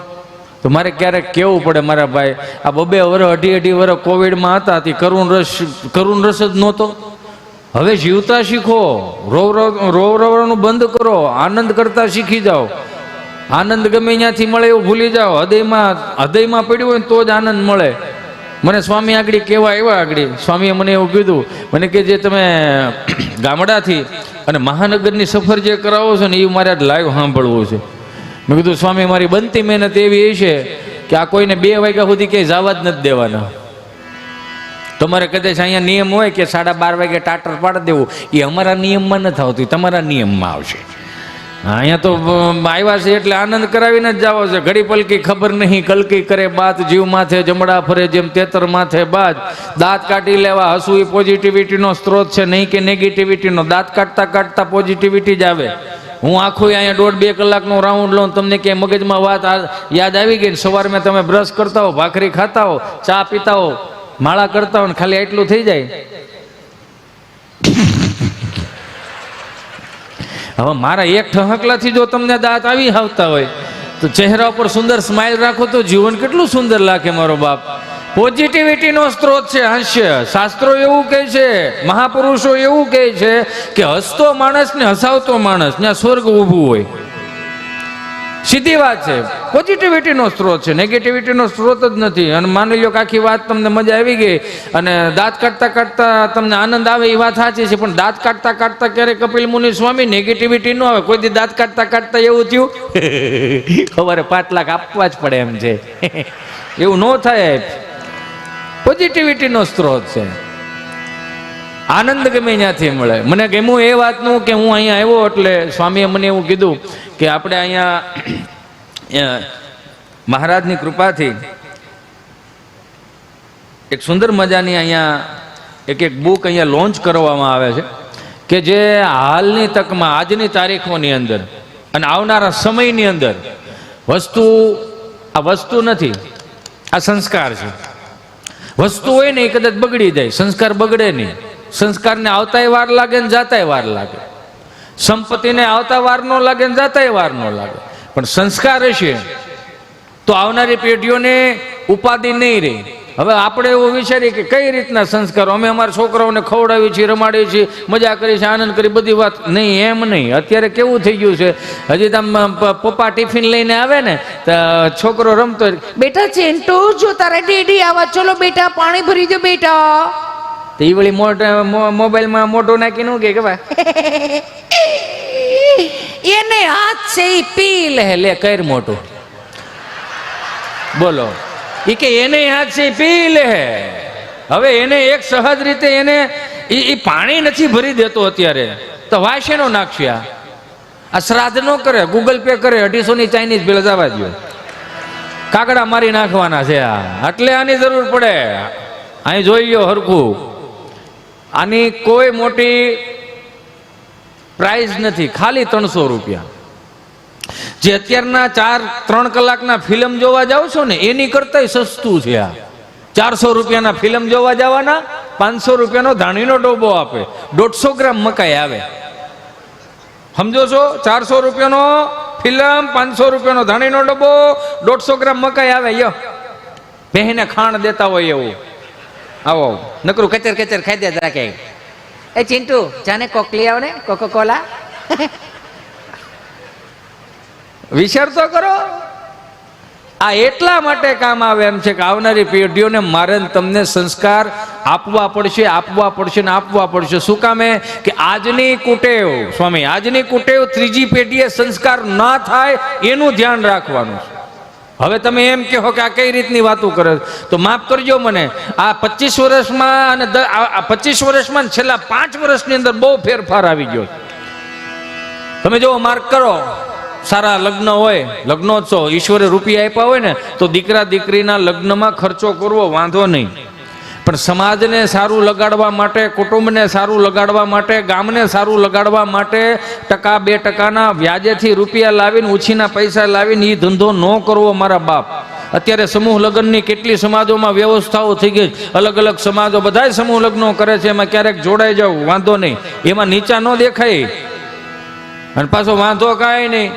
તો મારે ક્યારેક કેવું પડે મારા ભાઈ, આ 2 વર્ષ 2.5 વર્ષ કોવિડમાં હતા તે કરુણ રસ જ નહોતો. હવે જીવતા શીખો. રોવવાનું બંધ કરો. આનંદ કરતા શીખી જાઓ. આનંદ ગમે ત્યાંથી મળે એવું ભૂલી જાઓ. હૃદયમાં પડ્યું હોય તો જ આનંદ મળે. મને સ્વામી આગળ કેવા આવ્યા. આગળ સ્વામીએ મને એવું કીધું, મને કે જે તમે ગામડાથી અને મહાનગરની સફર જે કરાવો છો ને એ મારે લાઈવ સાંભળવું છે. મેં કીધું સ્વામી મારી બનતી મહેનત એવી છે કે આ કોઈને 2 વાગ્યા સુધી ક્યાંય જવા જ નથી દેવાના. તમારે કદાચ અહીંયા નિયમ હોય કે 12:30 વાગે ટાટર પાડી દેવું, એ અમારા નિયમમાં નથી આવતું, તમારા નિયમમાં આવશે. અહીંયા તો આવ્યા છે એટલે આનંદ કરાવીને જ જાવો છે. ઘડી પલકી ખબર નહીં કલકી કરે બાત, જીવ માથે જમડા ફરે જેમ તેતર માથે બાજ. દાંત કાઢી લેવા. હસવું એ પોઝિટિવિટીનો સ્ત્રોત છે, નહીં કે નેગેટિવિટીનો. દાંત કાઢતા કાઢતા પોઝિટિવિટી જ આવે. હું આખું અહીંયા 1.5-2 કલાકનો રાઉન્ડ લઉં, તમને ક્યાંય મગજમાં વાત યાદ આવી ગઈ ને સવારમાં તમે બ્રશ કરતા હો, ભાખરી ખાતા હો, ચા પીતા હો, માળા કરતા હો ને ખાલી એટલું થઈ જાય. હવે મારા એક ઠહકલાથી જો તમને દાંત આવી આવતા હોય તો ચહેરા ઉપર સુંદર સ્માઇલ રાખો તો જીવન કેટલું સુંદર લાગે મારો બાપ. પોઝિટિવિટીનો સ્ત્રોત છે હાસ્ય. શાસ્ત્રો એવું કહે છે, મહાપુરુષો એવું કહે છે કે હસતો માણસ ને હસાવતો માણસ ત્યાં સ્વર્ગ ઊભું હોય. સીધી વાત છે. પોઝિટિવિટીનો સ્ત્રોત છે, નેગેટિવિટીનો સ્ત્રોત જ નથી. અને માની લો કે આખી વાત તમને મજા આવી ગઈ અને દાંત કાઢતા કાઢતા તમને આનંદ આવે એ વાત સાચી છે, પણ દાંત કાઢતા કાઢતા ક્યારે કપિલ મુનિ સ્વામી નેગેટિવિટી ન આવે. કોઈ દી દાંત કાઢતા કાઢતા એવું થયું સવારે 5 લાખ આપવા જ પડે એમ છે. એવું ન થાય. પોઝિટિવિટીનો સ્ત્રોત છે. આનંદ ગમે ત્યાંથી મળે. મને ગમ્યું એ વાતનું કે હું અહીંયા આવ્યો એટલે સ્વામીએ મને એવું કીધું કે આપણે અહીંયા મહારાજની કૃપાથી એક સુંદર મજાની અહીંયા એક બુક અહીંયા લોન્ચ કરવામાં આવે છે કે જે હાલની તકમાં આજની તારીખોની અંદર અને આવનારા સમયની અંદર આ વસ્તુ નથી, આ સંસ્કાર છે. વસ્તુ હોય ને એ કદાચ બગડી જાય, સંસ્કાર બગડે નહીં. સંસ્કારને આવતાય વાર લાગે ને જાતાય વાર લાગે. સંપત્તિને આવતા વાર ન લાગે ને જાતાય વાર ન લાગે. પણ સંસ્કાર હશે તો આવનારી પેઢીઓને ઉપાધિ નહીં રહે. હવે આપણે એવું વિચારીએ કે કઈ રીતના સંસ્કારો, અમે અમારા છોકરાઓને ખવડાવીએ છીએ, રમાડીએ છીએ, મજા કરીએ છીએ, આનંદ કરી, બધી વાત નહીં. એમ નહીં. અત્યારે કેવું થઈ ગયું છે, હજી તમે પપ્પા ટિફિન લઈને આવે ને તો છોકરો રમતો, બેટા ચેન્ટુ જો તારા ડેડી આવા, ચલો બેટા પાણી ભરી દો બેટા. તો એ વળી મોબાઈલમાં મોટો નાખીને કે ભાઈ એને હાથ છે ઈ પી લે કર મોટું. બોલો. એ કે એને હાથ છે પી લે. હવે એને એક સહજ રીતે એને એ પાણી નથી ભરી દેતો અત્યારે તો વાસેનો નાખશે. આ શ્રાદ્ધ નો કરે, ગૂગલ પે કરે, 250 ચાઇનીઝ બિલ જવા દો, કાગડા મારી નાખવાના છે. એટલે આની જરૂર પડે. અહીં જોઈ લો હરખું. આની કોઈ મોટી પ્રાઇઝ નથી, ખાલી 300 રૂપિયા. જે અત્યારના 4-3 કલાકના ફિલ્મ જોવા જાવ છો ને એની કરતા સસ્તું છે. આ 400 રૂપિયાના ફિલ્મ જોવા જવાના, 500 રૂપિયાનો ધાણીનો ડબ્બો આપે, 150 ગ્રામ મકાઈ આવે. સમજો છો? 400 રૂપિયાનો ફિલ્મ, 500 રૂપિયાનો ધાણીનો ડબ્બો, 150 ગ્રામ મકાઈ આવે. યો બહેને ખાણ દેતા હોય એવું. આવો નકરું કચર કચર ખાઈ દે રાખે. એ ચિંટુ જાને કોકલી આવ ને કોકો કોલા. વિચાર તો કરો. આ એટલા માટે કામ આવે એમ છે કે આવનારી પેઢીઓને મારે ને તમને સંસ્કાર આપવા પડશે, આપવા પડશે ને આપવા પડશે. શું કામે? કે આજની કુટેવ, સ્વામી, આજની કુટેવ ત્રીજી પેઢીએ સંસ્કાર ના થાય એનું ધ્યાન રાખવાનું છે. હવે તમે એમ કહો કે આ કઈ રીતની વાતો કરે, તો માફ કરજો મને. આ 25 વર્ષમાં અને 25 વર્ષમાં છેલ્લા 5 વર્ષની અંદર બહુ ફેરફાર આવી ગયો. તમે જો માર્ક કરો, સારા લગ્ન હોય, લગ્નોત્સવ, ઈશ્વરે રૂપિયા આપ્યા હોય ને તો દીકરા દીકરીના લગ્નમાં ખર્ચો કરવો વાંધો નહીં, પણ સમાજને સારું લગાડવા માટે, કુટુંબને સારું લગાડવા માટે, ગામને સારું લગાડવા માટે 1-2% વ્યાજેથી રૂપિયા લાવીને, ઉછીના પૈસા લાવીને એ ધંધો ન કરવો મારા બાપ. અત્યારે સમૂહ લગ્નની કેટલી સમાજોમાં વ્યવસ્થાઓ થઈ ગઈ. અલગ અલગ સમાજો બધાય સમૂહ લગ્નો કરે છે. એમાં ક્યારેક જોડાઈ જાવ વાંધો નહીં, એમાં નીચા ન દેખાય. અને પાછો વાંધો કાંઈ નહીં,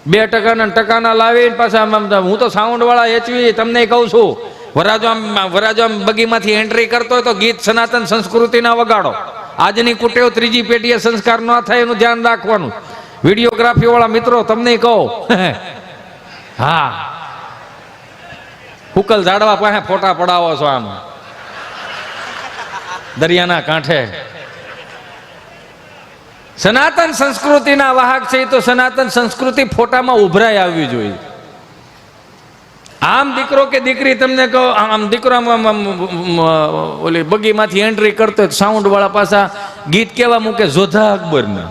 2% લાવીને પાછા. હું તો સાઉન્ડ વાળા એચવી તમને કહું છું, વરાજો આમ બગીમાંથી એન્ટ્રી કરતો હોય તો ગીત સનાતન સંસ્કૃતિના વગાડો. આજની કુટેવ ત્રીજી પેઢીએ સંસ્કાર ન થાય એનું ધ્યાન રાખવાનું. વિડીયોગ્રાફી વાળા મિત્રો તમને કહો, હા, હુકલ ઝાડવા પાસે ફોટા પડાવો છો આમ દરિયાના કાંઠે. સનાતન સંસ્કૃતિના વાહક છે તો સનાતન સંસ્કૃતિ ફોટામાં ઉભરાઈ આવવી જોઈએ. આમ દીકરો કે દીકરી તમને કહો, આમ દીકરો ઓલી બગીમાંથી એન્ટ્રી કરતો સાઉન્ડ વાળા પાછા ગીત કેવા મૂકે, જોધા અકબરના,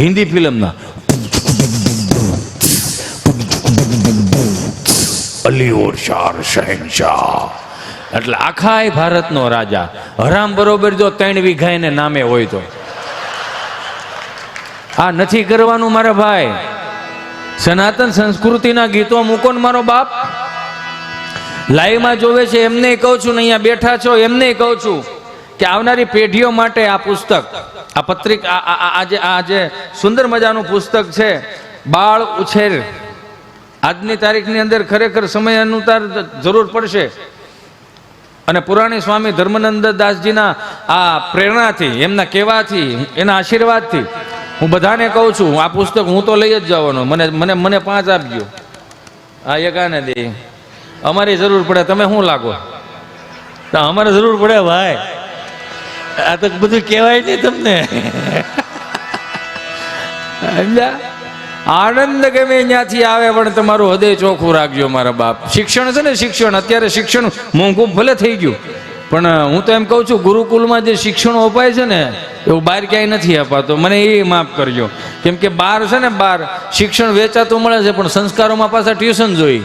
હિન્દી ફિલ્મના, અલી ઓર શાર શહેનશાહ. એટલે આખા ભારતનો રાજા. હરામ બરોબર જો 3 વીઘા એને નામે હોય તો. આ નથી કરવાનું મારા ભાઈ. સનાતન સંસ્કૃતિના ગીતો મૂકો ને મારો બાપ. લાઈવમાં જોવે છે એમને કહું છું ને, અહીંયા બેઠા છો એમને કહું છું કે આવનારી પેઢીઓ માટે આ પુસ્તક, આ પત્રિકા, આ જે સુંદર મજાનું પુસ્તક છે બાળ ઉછેર, આજની તારીખની અંદર ખરેખર સમય અનુસાર જરૂર પડશે. અને પુરાણી સ્વામી ધર્મનંદ દાસજીના આ પ્રેરણાથી, એમના કહેવાથી, એના આશીર્વાદથી હું બધાને કહું છું આ પુસ્તક હું તો લઈ જ જવાનો. મને 5 આપજો. આ એકાને દે. અમારી જરૂર પડે, તમે શું લાગો? અમારે જરૂર પડે ભાઈ. આ તો બધું કહેવાય નહીં તમને. આનંદ ગમે ત્યાંથી આવે પણ તમારું હૃદય ચોખ્ખું રાખજો મારા બાપ. શિક્ષણ છે ને, શિક્ષણ, અત્યારે શિક્ષણ મોંઘું ભલે થઈ ગયું, પણ હું તો એમ કહું છું ગુરુકુલમાં જે શિક્ષણો અપાય છે ને એવું બહાર ક્યાંય નથી અપાતો. મને એ માફ કરજો, કેમ કે બહાર છે ને, બહાર શિક્ષણ વેચાતું મળે છે પણ સંસ્કારોમાં પાછા ટ્યુશન જોઈ.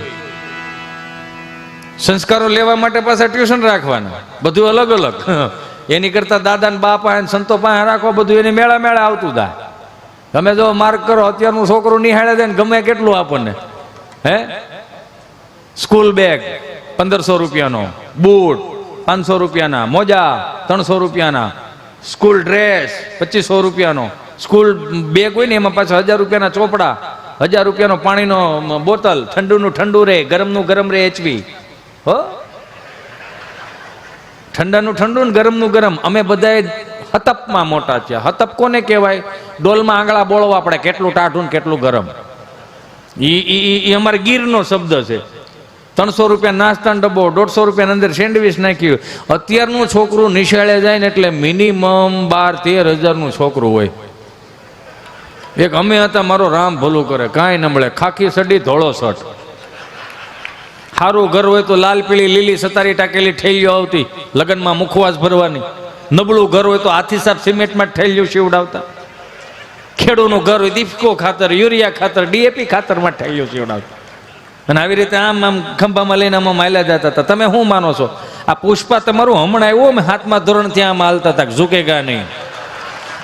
સંસ્કારો લેવા માટે પાછા ટ્યુશન રાખવાના, બધું અલગ અલગ. એની કરતા દાદા ને બાપા અને સંતો પાસે રાખો, બધું એની મેળા મેળા આવતું થાય. તમે જો માર્ક કરો, અત્યારનું છોકરું નિહાળે છે ને ગમે કેટલું આપણને. હે, સ્કૂલ બેગ 1500 રૂપિયાનો, બૂટ 500 રૂપિયાના, મોજા 300 રૂપિયાના, સ્કૂલ ડ્રેસ 2500 રૂપિયાનો, સ્કૂલ બેગ હોય ને એમાં પાછા 1000 રૂપિયાના ચોપડા, 1000 રૂપિયાનો પાણીનો બોટલ, ઠંડુનું ઠંડુ રે, ગરમનું ગરમ રે એચવી. હો, ઠંડાનું ઠંડુ ને ગરમનું ગરમ. અમે બધાએ હતપમાં મોટા છે. હતપ કોને કહેવાય? ડોલમાં આંગળા બોળવા પડે, કેટલું ટાઢું ને કેટલું ગરમ. એ અમારે ગીરનો શબ્દ છે. 300 રૂપિયા નાસ્તાનો ડબ્બો, 150 રૂપિયા અંદર સેન્ડવિચ નાખ્યું. અત્યારનું છોકરું નિશાળે જાય ને એટલે મિનિમમ 12-13 હજારનું છોકરું હોય. એક અમે હતા, મારો રામ ભલું કરે, કાંઈ ન મળે, ખાખી સડી ધોળો શર્ટ. સારું ઘર હોય તો લાલ પીળી લીલી સતારી ટાકેલી ઠેલીઓ આવતી લગ્નમાં મુખવાસ ભરવાની. નબળું ઘર હોય તો હાથી સાપ સિમેન્ટમાં ઠેલીઓ સીવડાવતા. ખેડૂતનું ઘર હોય દીપકો ખાતર, યુરિયા ખાતર, ડીએપી ખાતરમાં ઠેલીઓ સીવડાવતા. અને આવી રીતે આમ ખંભામાં લઈને આમાં માયલા જતા હતા. તમે શું માનો છો? આ પુષ્પા તમારું હમણાં આવ્યું, અમે 7મા ધોરણ ત્યાં આમ હાલતા હતા, ઝૂકેગા નહીં.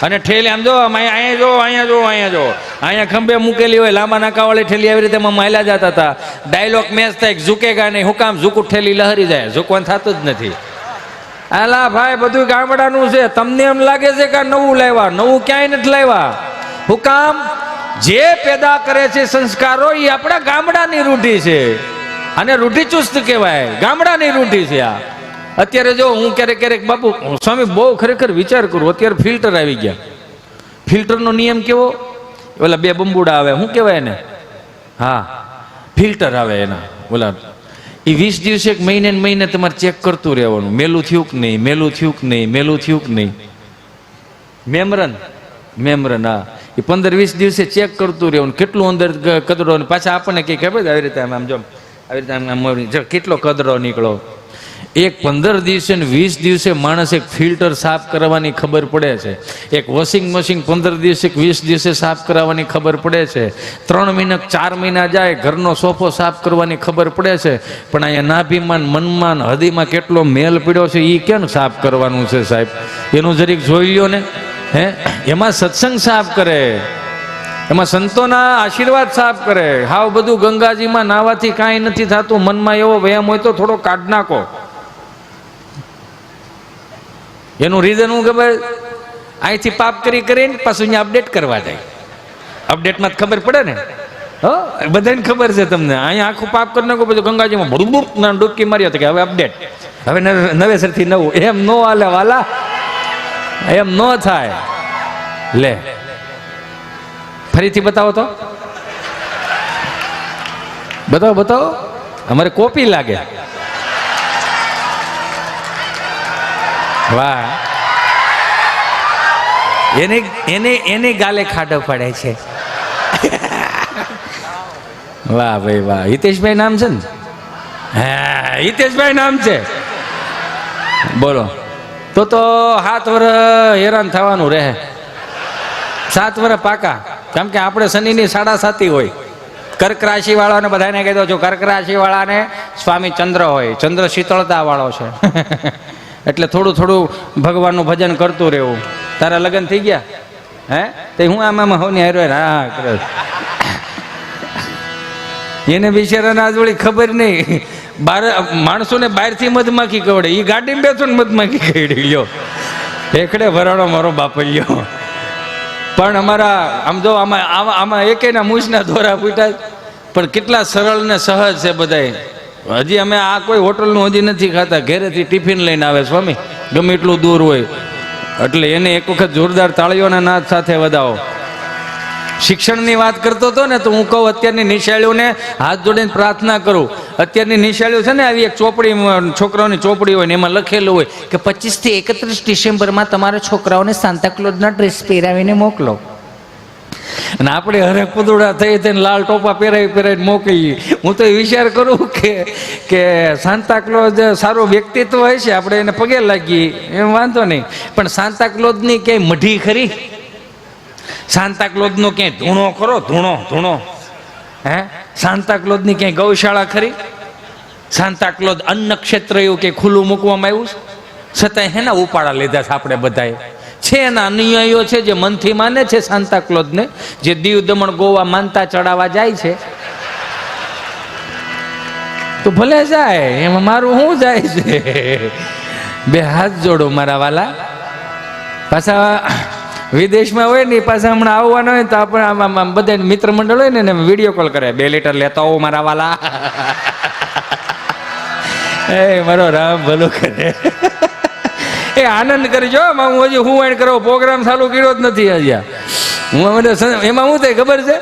અને ઠેલી આમ જો અહીંયા જો અહીંયા જો અહીંયા જો અહીંયા ખંભે મૂકેલી હોય લાંબા નાકાવાળી ઠેલી આવી રીતે એમાં માયલા જતા હતા. ડાયલોગ મેચ થાય ઝૂકેગા નહીં. હું કામ ઝૂકું ઠેલી લહરી જાય, ઝૂકવાનું થતું જ નથી. આલા ભાઈ બધું ગામડાનું છે. તમને એમ લાગે છે કે નવું લાવ્યા, નવું ક્યાંય નથી લાવ્યા. હું કામ જે પેદા કરે છે સંસ્કારો એ આપણા ગામડાની રૂઢી છે, અને રૂઢિચુસ્ત કહેવાય, ગામડાની રૂઢી છે આ. અત્યારે જો હું ક્યારેક બાપુ સ્વામી બહુ ખરેખર વિચાર કરું. અત્યારે ફિલ્ટર આવી ગયા. ફિલ્ટરનો નિયમ કેવો? ઓલા બે બંબુડા આવે, શું કહેવાય એને? હા, ફિલ્ટર આવે એના. ઓલા એ 20 દિવસે એક મહિને ને મહિને તમારે ચેક કરતું રહેવાનું, મેલું થયું કે નહીં, મેલું થયું કે નહીં, મેલું થયું કે નહીં. મેમરન હા, એ 15-20 દિવસે ચેક કરતું રહેવાનું કેટલું અંદર કદડો. પાછા આપણને કંઈ ખબર આવી રીતે આમ જો આવી રીતે આમ કેટલો કદડો નીકળો. એક 15 દિવસે ને 20 દિવસે માણસ એક ફિલ્ટર સાફ કરવાની ખબર પડે છે. એક વોશિંગ મશીન 15 દિવસે 20 દિવસે સાફ કરાવવાની ખબર પડે છે. 3 મહિના 4 મહિના જાય ઘરનો સોફો સાફ કરવાની ખબર પડે છે. પણ અહીંયા નાભીમાં મનમાં હૃદયમાં કેટલો મેલ પીડ્યો છે એ કેમ સાફ કરવાનું છે સાહેબ? એનું જરીક જોઈ લ્યો ને. હે, એમાં સત્સંગ સાફ કરે, એમાં સંતોના આશીર્વાદ સાફ કરે. હાવ બધું ગંગાજીમાં નાવાથી કાંઈ નથી થતું. મનમાં એવો વહેમ હોય તો થોડો કાઢ નાખો. એનું રીઝન હું ખબર? અહીંથી પાપ કરીને પાછું અહીંયા અપડેટ કરવા જાય. અપડેટમાં ખબર પડે ને. હો, બધાને ખબર છે તમને. અહીંયા આખું પાપ કરી નાખો પછી ગંગાજીમાં ભડું ના ડૂબકી મારી હતી કે હવે અપડેટ, હવે નવેસરથી નવું. એમ નો હાલે વાલા, એમ નો થાય. લે ફરીથી બતાવો તો, બતાવો. અમારે કોપી લાગે. વાહ, એને ગાલે ખાડો પડે છે. વાહ ભાઈ વાહ. હિતેશભાઈ નામ છે ને? હા, હિતેશભાઈ નામ છે. બોલો તો 7 વર્ષ હેરાન થવાનું રહે. 7 વર્ષ પાકા. કેમ કે આપણે શનિની 7.5 હોય. કર્ક રાશિ વાળાને બધાને કહી દો છો, કર્ક રાશિ વાળાને સ્વામી ચંદ્ર હોય. ચંદ્ર શીતળતા વાળો છે. એટલે થોડું ભગવાનનું ભજન કરતું રહેવું. તારા લગ્ન થઈ ગયા? હે, તે હું આમાં હોની હારો. હા, એને બિચારાને આજ વળી ખબર નહીં. માણસોને બહારથી મધમાખી કવડે, એ ગાડીમાં બેઠો ને મધમાખી કવડી લ્યો. એકડે ભરાણો મારો બાપલ્યો. પણ અમારા આમ જો આમાં એકેના મૂછના દોરા ફૂટ્યા. પણ કેટલા સરળ ને સહજ છે બધાય. હજી અમે આ કોઈ હોટલનું હજી નથી ખાતા. ઘરેથી ટિફિન લઈને આવે સ્વામી, ગમે એટલું દૂર હોય. એટલે એને એક વખત જોરદાર તાળીઓના નાદ સાથે વધાવો. શિક્ષણની વાત કરતો હતો ને, તો હું કહું અત્યારની નિશાળીઓને હાથ જોડીને પ્રાર્થના કરું. અત્યારની નિશાળીઓ છે ને, આવી એક ચોપડી, છોકરાઓની ચોપડી હોય ને એમાં લખેલું હોય કે 25 થી 31 ડિસેમ્બરમાં તમારા છોકરાઓને સાન્તાક્લોઝના ડ્રેસ પહેરાવીને મોકલો. અને આપણે હરે કુદુડા થઈ થઈને લાલ ટોપા પહેરાવીને મોકલીએ. હું તો એ વિચાર કરું કે સાન્તાક્લોઝ સારું વ્યક્તિત્વ હોય છે, આપણે એને પગે લાગીએ એમ વાંધો નહીં. પણ સાન્તાક્લોઝની ક્યાંય મઢી ખરી? સાન્તાક્લોઝનો ક્યાંય ધૂણો ખરો? ધૂણો હે? સાન્તાક્લોઝની ક્યાંય ગૌશાળા ખરી? સાન્તાક્લોઝ અન્ન ક્ષેત્ર એવું કે ખુલ્લું મૂકવામાં આવ્યું છે? છતાંય હેના ઉપાડા લીધા છે આપણે બધાએ. છે એના અનુયાયીઓ છે જે મનથી માને છે સાન્તાક્લોઝને, જે દીવ દમણ ગોવા માનતા ચડાવવા જાય છે. તો ભલે જાય, એમાં મારું શું જાય છે? બે હાથ જોડો મારા વાલા. પાછા વિદેશમાં હોય ને, પાછા હમણાં આવવાના હોય તો આપણે બધા મિત્ર મંડળ હોય ને વિડીયો કોલ કરે, 2 લીટર લેતા આવો મારા વાલા. એ મારો રામ ભલો કરે. એ આનંદ કરજો. હું હજી હું એડ કરો પ્રોગ્રામ ચાલુ કર્યો જ નથી હજી. એમાં શું થાય ખબર છે?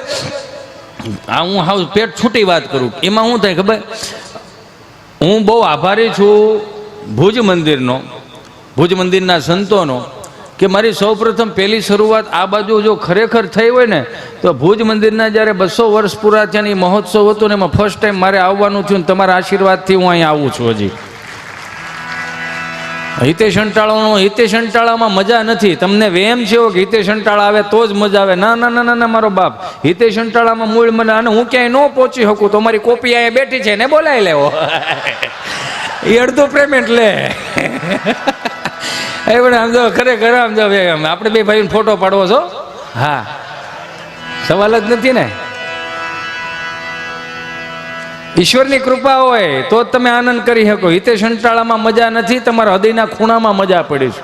આ હું હાવ પેટ છૂટી વાત કરું. એમાં શું થાય ખબર? હું બહુ આભારી છું ભુજ મંદિરનો, ભુજ મંદિરના સંતોનો, કે મારી સૌપ્રથમ પહેલી શરૂઆત આ બાજુ જો ખરેખર થઈ હોય ને, તો ભુજ મંદિરના જ્યારે 200 વર્ષ પૂરા થયાની મહોત્સવ હતો ને, એમાં ફર્સ્ટ ટાઈમ મારે આવવાનું થયું. તમારા આશીર્વાદથી હું અહીંયા આવું છું. હજી હિતેશ અંટાળામાં મજા નથી. તમને વેમ છે કે હિતેશ અંટાળા આવે તો જ મજા આવે? ના ના ના ના મારો બાપ. હિતેશ અંટાળામાં મૂળ મને, અને હું ક્યાંય ન પહોંચી શકું તો મારી કોપી અહીંયા બેઠી છે ને બોલાવી લેવો. એ અડધો પેમેન્ટ લે. એ પણ આમ જો ખરેખર આમ જો આપણે બે ભાઈ ફોટો પાડવો છો. હા, સવાલ જ નથી ને. ઈશ્વરની કૃપા હોય તો જ તમે આનંદ કરી શકો. હિતેશ અંટાળામાં મજા નથી, તમારા હૃદયના ખૂણામાં મજા પડી છે.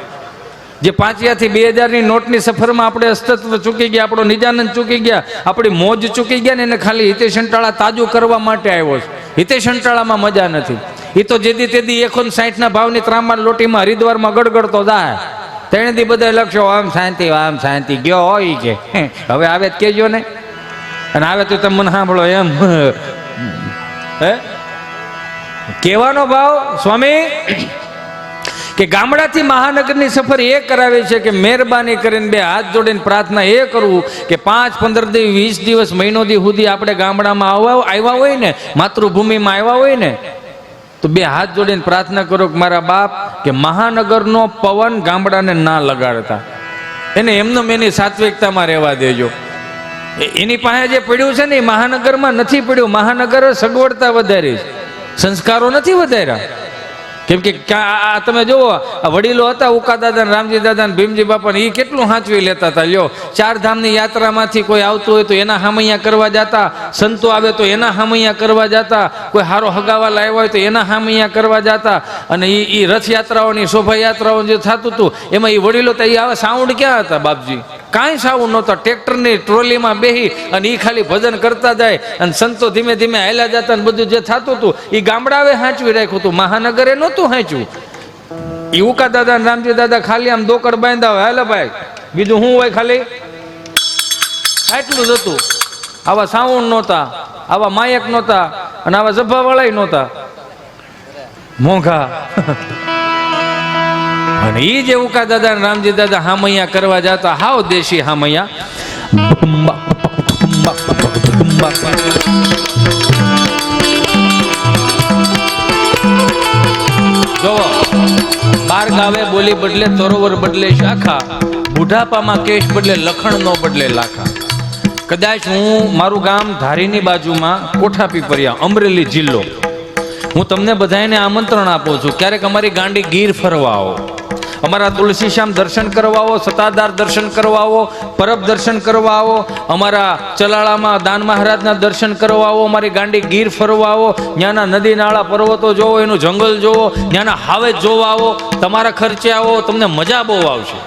જે 5,000 થી 2,000 નોટની સફરમાં આપણે અસ્તિત્વ ચૂકી ગયા, આપણો નિજાનંદ ચૂકી ગયા, આપણી મોજ ચૂકી ગયા ને એને ખાલી હિતેશ અંટાળા તાજું કરવા માટે આવ્યો છે. હિતેશ અંટાળામાં મજા નથી. એ તો જેદી તેદી 160 ભાવની ત્રાંબા લોટીમાં હરિદ્વારમાં ગડગડતો જાય. તેને દી બધા લખશો આમ શાંતિ ગયો હોય કે હવે આવે જ કેજો ને. અને આવે તો તમે મને સાંભળો એમ હે કહેવાનો ભાવ સ્વામી કે ગામડાથી મહાનગરની સફર એ કરાવે છે કે મહેરબાની કરીને બે હાથ જોડીને પ્રાર્થના એ કરવું કે 5, 15 દિવસ, 20 દિવસ, મહિનો દી સુધી આપણે ગામડામાં આવ્યા હોય ને, માતૃભૂમિમાં આવ્યા હોય ને, તો બે હાથ જોડીને પ્રાર્થના કરો કે મારા બાપ કે મહાનગરનો પવન ગામડાને ના લગાડતા, એને એમનેમ એની સાત્વિકતામાં રહેવા દેજો. એની પાસે જે પડ્યું છે ને એ મહાનગરમાં નથી પડ્યું. મહાનગર સગવડતા વધારી, સંસ્કારો નથી વધાર્યા. કેમ કે તમે જુઓ આ વડીલો હતા ઉકા દાદા, રામજી દાદા, ભીમજી બાપા, એ કેટલું સાચવી લેતા હતા. લ્યો, 4 ધામની યાત્રામાંથી કોઈ આવતું હોય તો એના હામૈયા કરવા જતા, સંતો આવે તો એના હામૈયા કરવા જતા, કોઈ હારો હગાવાલા આવ્યા હોય તો એના હામૈયા કરવા જતા. અને એ રથયાત્રાઓની શોભાયાત્રાઓ જે થતું હતું એમાં એ વડીલો તો એ આવા સાઉન્ડ ક્યાં હતા બાપજી? કાંઈ સાઉન્ડ નહોતા. ટ્રેક્ટરની ટ્રોલીમાં બેસી અને એ ખાલી ભજન કરતા જાય અને સંતો ધીમે ધીમે હાલ્યા જતા. ને બધું જે થતું હતું એ ગામડાએ હાંચવી રાખ્યું હતું, મહાનગરે નહોતું હાંચ્યું. એ ઉકા દાદા ને રામજી દાદા ખાલી આમ દોકડ બાંધ્યા હોય, હાલે ભાઈ, બીજું શું હોય? ખાલી આટલું જ હતું. આવા સાઉન્ડ નહોતા, આવા માયક નહોતા, અને આવા જભાવાળા નહોતા, મોંઘા. અને એ જે ઉકા દાદા ને રામજી દાદા હામૈયા કરવા જતા, હાવ દેશી હામૈયા. જોવો, 12 ગાવે બોલી બદલે તરોવર બદલે શાખા, બુઢાપામાં કેશ બદલે લખણ નો બદલે લાખા. કદાચ હું મારું ગામ ધારીની બાજુમાં કોઠા પીપરિયા, અમરેલી જિલ્લો, હું તમને બધાને આમંત્રણ આપું છું ક્યારેક અમારી ગાંડી ગીર ફરવા આવો, અમારા તુલસીશ્યામ દર્શન કરવા આવો, સતાધાર દર્શન કરવા આવો, પરબ દર્શન કરવા આવો, અમારા ચલાળામાં દાન મહારાજના દર્શન કરવા આવો, અમારી ગાંડી ગીર ફરવા આવો, ત્યાંના નદી નાળા પર્વતો જોવો, એનું જંગલ જોવો, ત્યાંના હાવેજ જોવા આવો, તમારા ખર્ચે આવો, તમને મજા બહુ આવશે.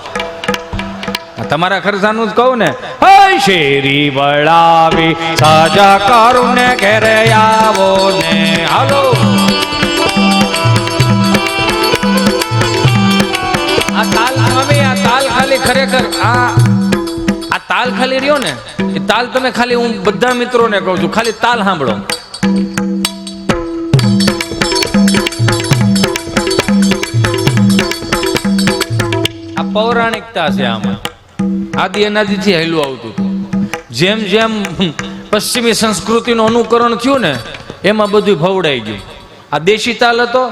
તમારા ખર્ચાનું જ કહું ને, હે શેરી વળાવી સાજા કરું ને ઘેરે આવો ને, હાલો. આ તાલ સ્વામી, આ તાલ ખાલી ખરેખર આ તાલ ખાલી રહ્યો ને, એ તાલ તમે ખાલી, હું બધા મિત્રોને કહું છું, ખાલી તાલ સાંભળો. આ પૌરાણિકતા છે, આમાં આદિ અનાદિથી હેલું આવતું હતું. જેમ જેમ પશ્ચિમી સંસ્કૃતિનું અનુકરણ થયું ને એમાં બધું ભવડાઈ ગયું. આ દેશી તાલ હતો,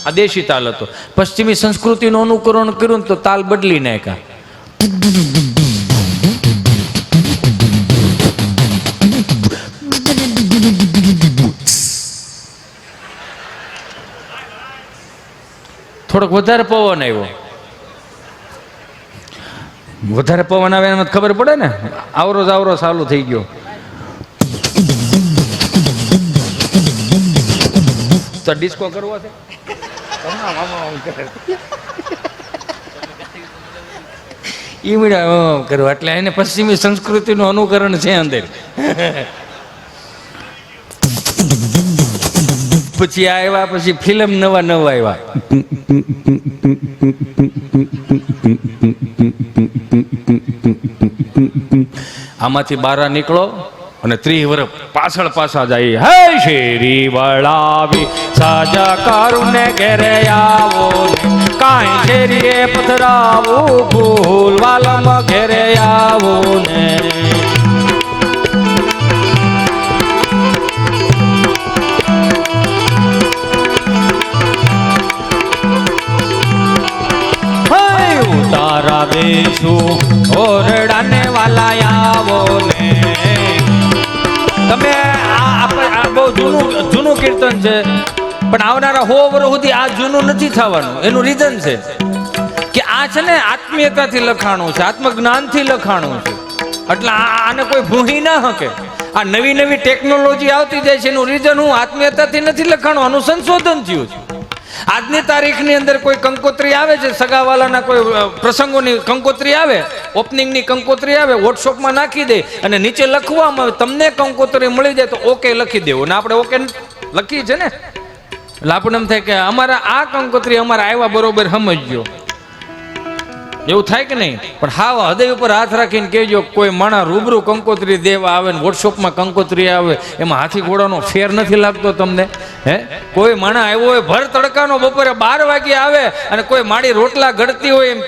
આ દેશી તાલ હતો. પશ્ચિમી સંસ્કૃતિનું અનુકરણ કર્યું તો તાલ બદલી નાખ્યા. થોડોક વધારે પવન આવ્યો, વધારે પવન આવે એમાં ખબર પડે ને, આવરો જાવરો ચાલુ થઈ ગયો. તો ડિસ્કો કરવો છે, ઈમડા કરવા, એટલે એને પશ્ચિમી સંસ્કૃતિનું અનુકરણ છે અંદર. પછી આવ્યા, પછી ફિલ્મ નવા આવ્યા. આમાંથી બહાર નીકળો અને 30 વર્ષ પાછળ પાછા જાય. હે શેરી વળાવી સાજા કરું ને ઘેરે આવો, કાંઈ શેરીએ પથરાવું, ફૂલ વાલમાં ઘેરે આવો ને. તારા દેશું ઓરડાને વાલા આવો ને. તમે આપણે કીર્તન છે, પણ આવનારા 100 વર્ષ સુધી આ જૂનું નથી થવાનું. એનું રીઝન છે કે આ છે ને આત્મીયતાથી લખાણું છે, આત્મજ્ઞાનથી લખાણું છે. એટલે આને કોઈ ભૂહી ના શકે. આ નવી નવી ટેકનોલોજી આવતી જાય છે, એનું રીઝન હું આત્મીયતાથી નથી લખાણું, આનું સંશોધન થયું છે. આજની તારીખની અંદર કોઈ કંકોત્રી આવે છે, સગાવાલાના કોઈ પ્રસંગોની કંકોત્રી આવે, ઓપનિંગની કંકોત્રી આવે, વોટ્સઅપમાં નાખી દે અને નીચે લખવામાં આવે તમને કંકોત્રી મળી જાય તો ઓકે લખી દેવું. અને આપણે ઓકે લખી છે ને, એટલે આપણને એમ થાય કે અમારા આ કંકોત્રી અમારા આવ્યા બરોબર સમજજો, એવું થાય કે નહીં? પણ હા, હૃદય ઉપર હાથ રાખીને કહેજો, કોઈ માણા રૂબરૂ કંકોત્રી દેવા આવે ને વોટ્સઅપમાં કંકોત્રી આવે, એમાં હાથી ઘોડાનો ફેર નથી લાગતો તમને? હે, કોઈ માણા આવ્યો હોય ભર તડકાનો બપોરે 12 વાગે આવે અને કોઈ માડી રોટલા ઘડતી હોય એમ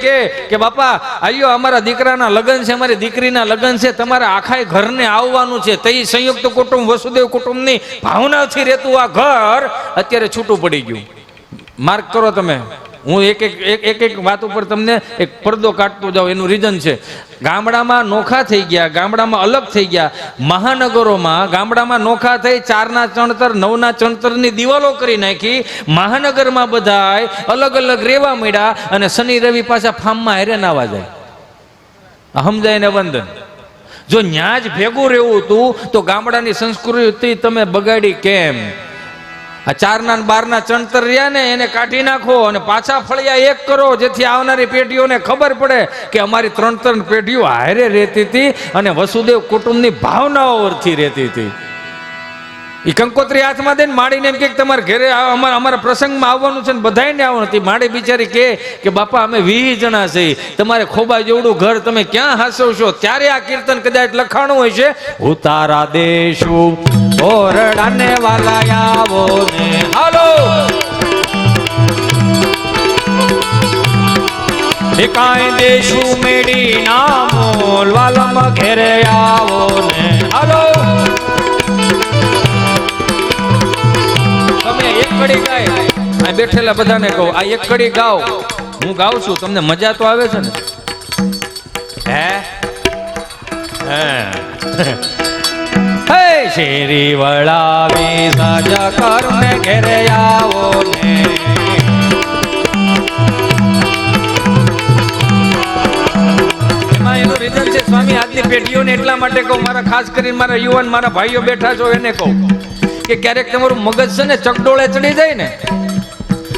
કે બાપા આયો અમારા દીકરાના લગ્ન છે, અમારી દીકરીના લગ્ન છે, તમારા આખા ઘરને આવવાનું છે. તઈ સંયુક્ત કુટુંબ વસુદેવ કુટુંબની ભાવનાથી રહેતું આ ઘર અત્યારે છૂટું પડી ગયું. માર્ક કરો તમે. હું એક વાત ઉપર તમને એક પડદો કાઢતો જાઉં. એનું રીઝન છે, ગામડામાં નોખા થઈ ગયા, ગામડામાં અલગ થઈ ગયા. મહાનગરોમાં ગામડામાં નોખા થઈ 4ના ચણતર 9ના ચણતરની દિવાલો કરી નાખી. મહાનગરમાં બધાય અલગ અલગ રહેવા માંડ્યા અને શનિ રવિ પાછા ફાર્મમાં હેરે નાવા જાય. સમજાય ને બંધન? જો ન્યા જ ભેગું રહેવું હતું તો ગામડાની સંસ્કૃતિ તમે બગાડી કેમ? આ 4ના 12ના ચણતર રહ્યા ને એને કાઢી નાખો અને પાછા ફળિયા એક કરો, જેથી આવનારી પેઢીઓને ખબર પડે કે અમારી 3 પેઢીઓ હારે રહેતી હતી અને વસુદેવ કુટુંબની ભાવનાઓ વરથી રહેતી હતી. એ કંકોત્રી હાથમાં દે ને માડીને એમ કે તમારે ઘરે અમારા પ્રસંગમાં આવવાનું છે ને બધાને આવવાનું હતી. માડી બિચારી કે બાપા અમે 20 જણા છે, તમારે ખોબા જેવડું ઘર, તમે ક્યાં હાસવશો? ત્યારે આ કીર્તન કદાચ લખાણું હોય છે, ઉતારા દેશું ઓરડાને વાલા આવો ને હાલો એકાય દેશું મેડી નામોલ વાલમ ઘેરે આવો ને હાલો. તમે એક કડી ગાય આ બેઠેલા બધાને કહો, આ એક કડી ગાઓ, હું ગાઉં છું, તમને મજા તો આવે છે ને? હે શેરી વળાવી સાજા કરને ઘેરે આવો ને એમાં એનું રીઝન છે સ્વામી. આજની પેઢીઓને એટલા માટે કહું, મારા ખાસ કરીને મારા યુવાન મારા ભાઈઓ બેઠા છો એને કહું કે ક્યારેક તમારું મગજ છે ને ચકડોળે ચડી જાય ને,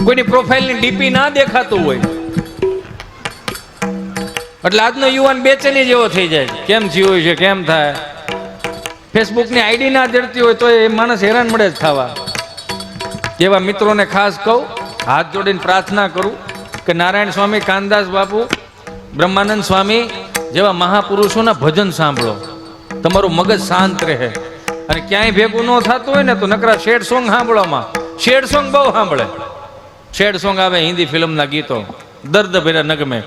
કોઈની પ્રોફાઇલની ડીપી ના દેખાતું હોય એટલે આજનો યુવાન બેચેની જેવો થઈ જાય. કેમ થયું છે, કેમ થાય? ફેસબુકની આઈડી ના જડતી હોય તો એ માણસ હેરાન મળે જ થવા. એવા મિત્રોને ખાસ કહું, હાથ જોડીને પ્રાર્થના કરું કે નારાયણ સ્વામી, કાનદાસ બાપુ, બ્રહ્માનંદ સ્વામી જેવા મહાપુરુષોના ભજન સાંભળો, તમારું મગજ શાંત રહે. અને ક્યાંય ભેગું ન થતું હોય ને તો નકરા શેડ સોંગ સાંભળવામાં, શેડ સોંગ બહુ સાંભળે. શેડ સોંગ આવે હિન્દી ફિલ્મના ગીતો, દર્દ ભર્યા નગમે.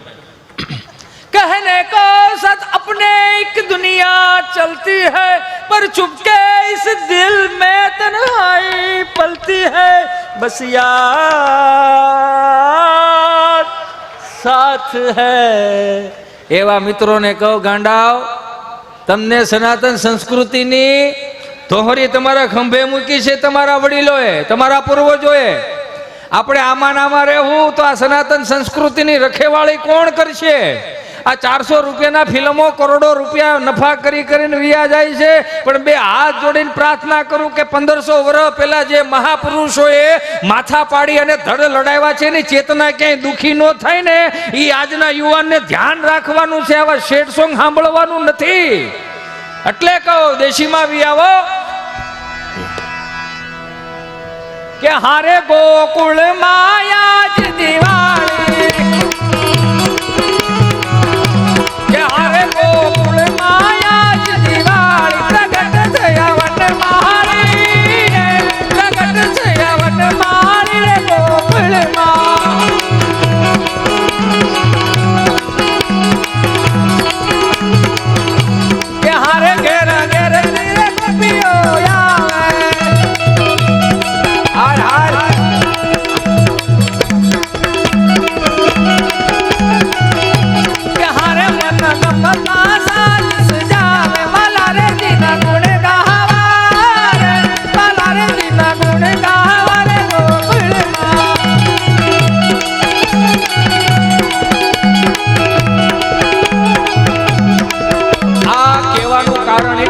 कहने को सच अपने एक दुनिया चलती है पर चुपके इस दिल में तन्हाई पलती है बस यार साथ है. એવા મિત્રોને કહો, ગાંડાઓ, તમને સનાતન સંસ્કૃતિની તોહરી તમારા ખંભે મૂકી છે તમારા વડીલોએ, તમારા પૂર્વજોએ. આપણે આમાં રહેવું તો આ સનાતન સંસ્કૃતિની રખેવાળી કોણ કરશે? આ 400 રૂપિયાના ફિલ્મો કરોડો રૂપિયા નફા કરીને વિયા જાય છે. પણ બે હાથ જોડીને પ્રાર્થના કરું કે 1500 વર્ષ પહેલા જે મહાપુરુષોએ માથા પાડી અને ધડ લડાવ્યા છે એની ચેતના ક્યાંય દુખી ન થાય ને, એ આજના યુવાનને ધ્યાન રાખવાનું છે, આવા શેડ સોંગ સાંભળવાનું નથી. એટલે કહો, દેશીમાં બી આવો કે હારે ગોકુળ માયા જ દિવાળી, કે હારે ગોકુળ માયા જ દિવાળી, પ્રગટ થયા વન મારી રે, પ્રગટ થયા વન મારી રે ગોકુળ માં. કે હારે ઘેર ઘેર રે ગોપીઓ આવે, હાર હાર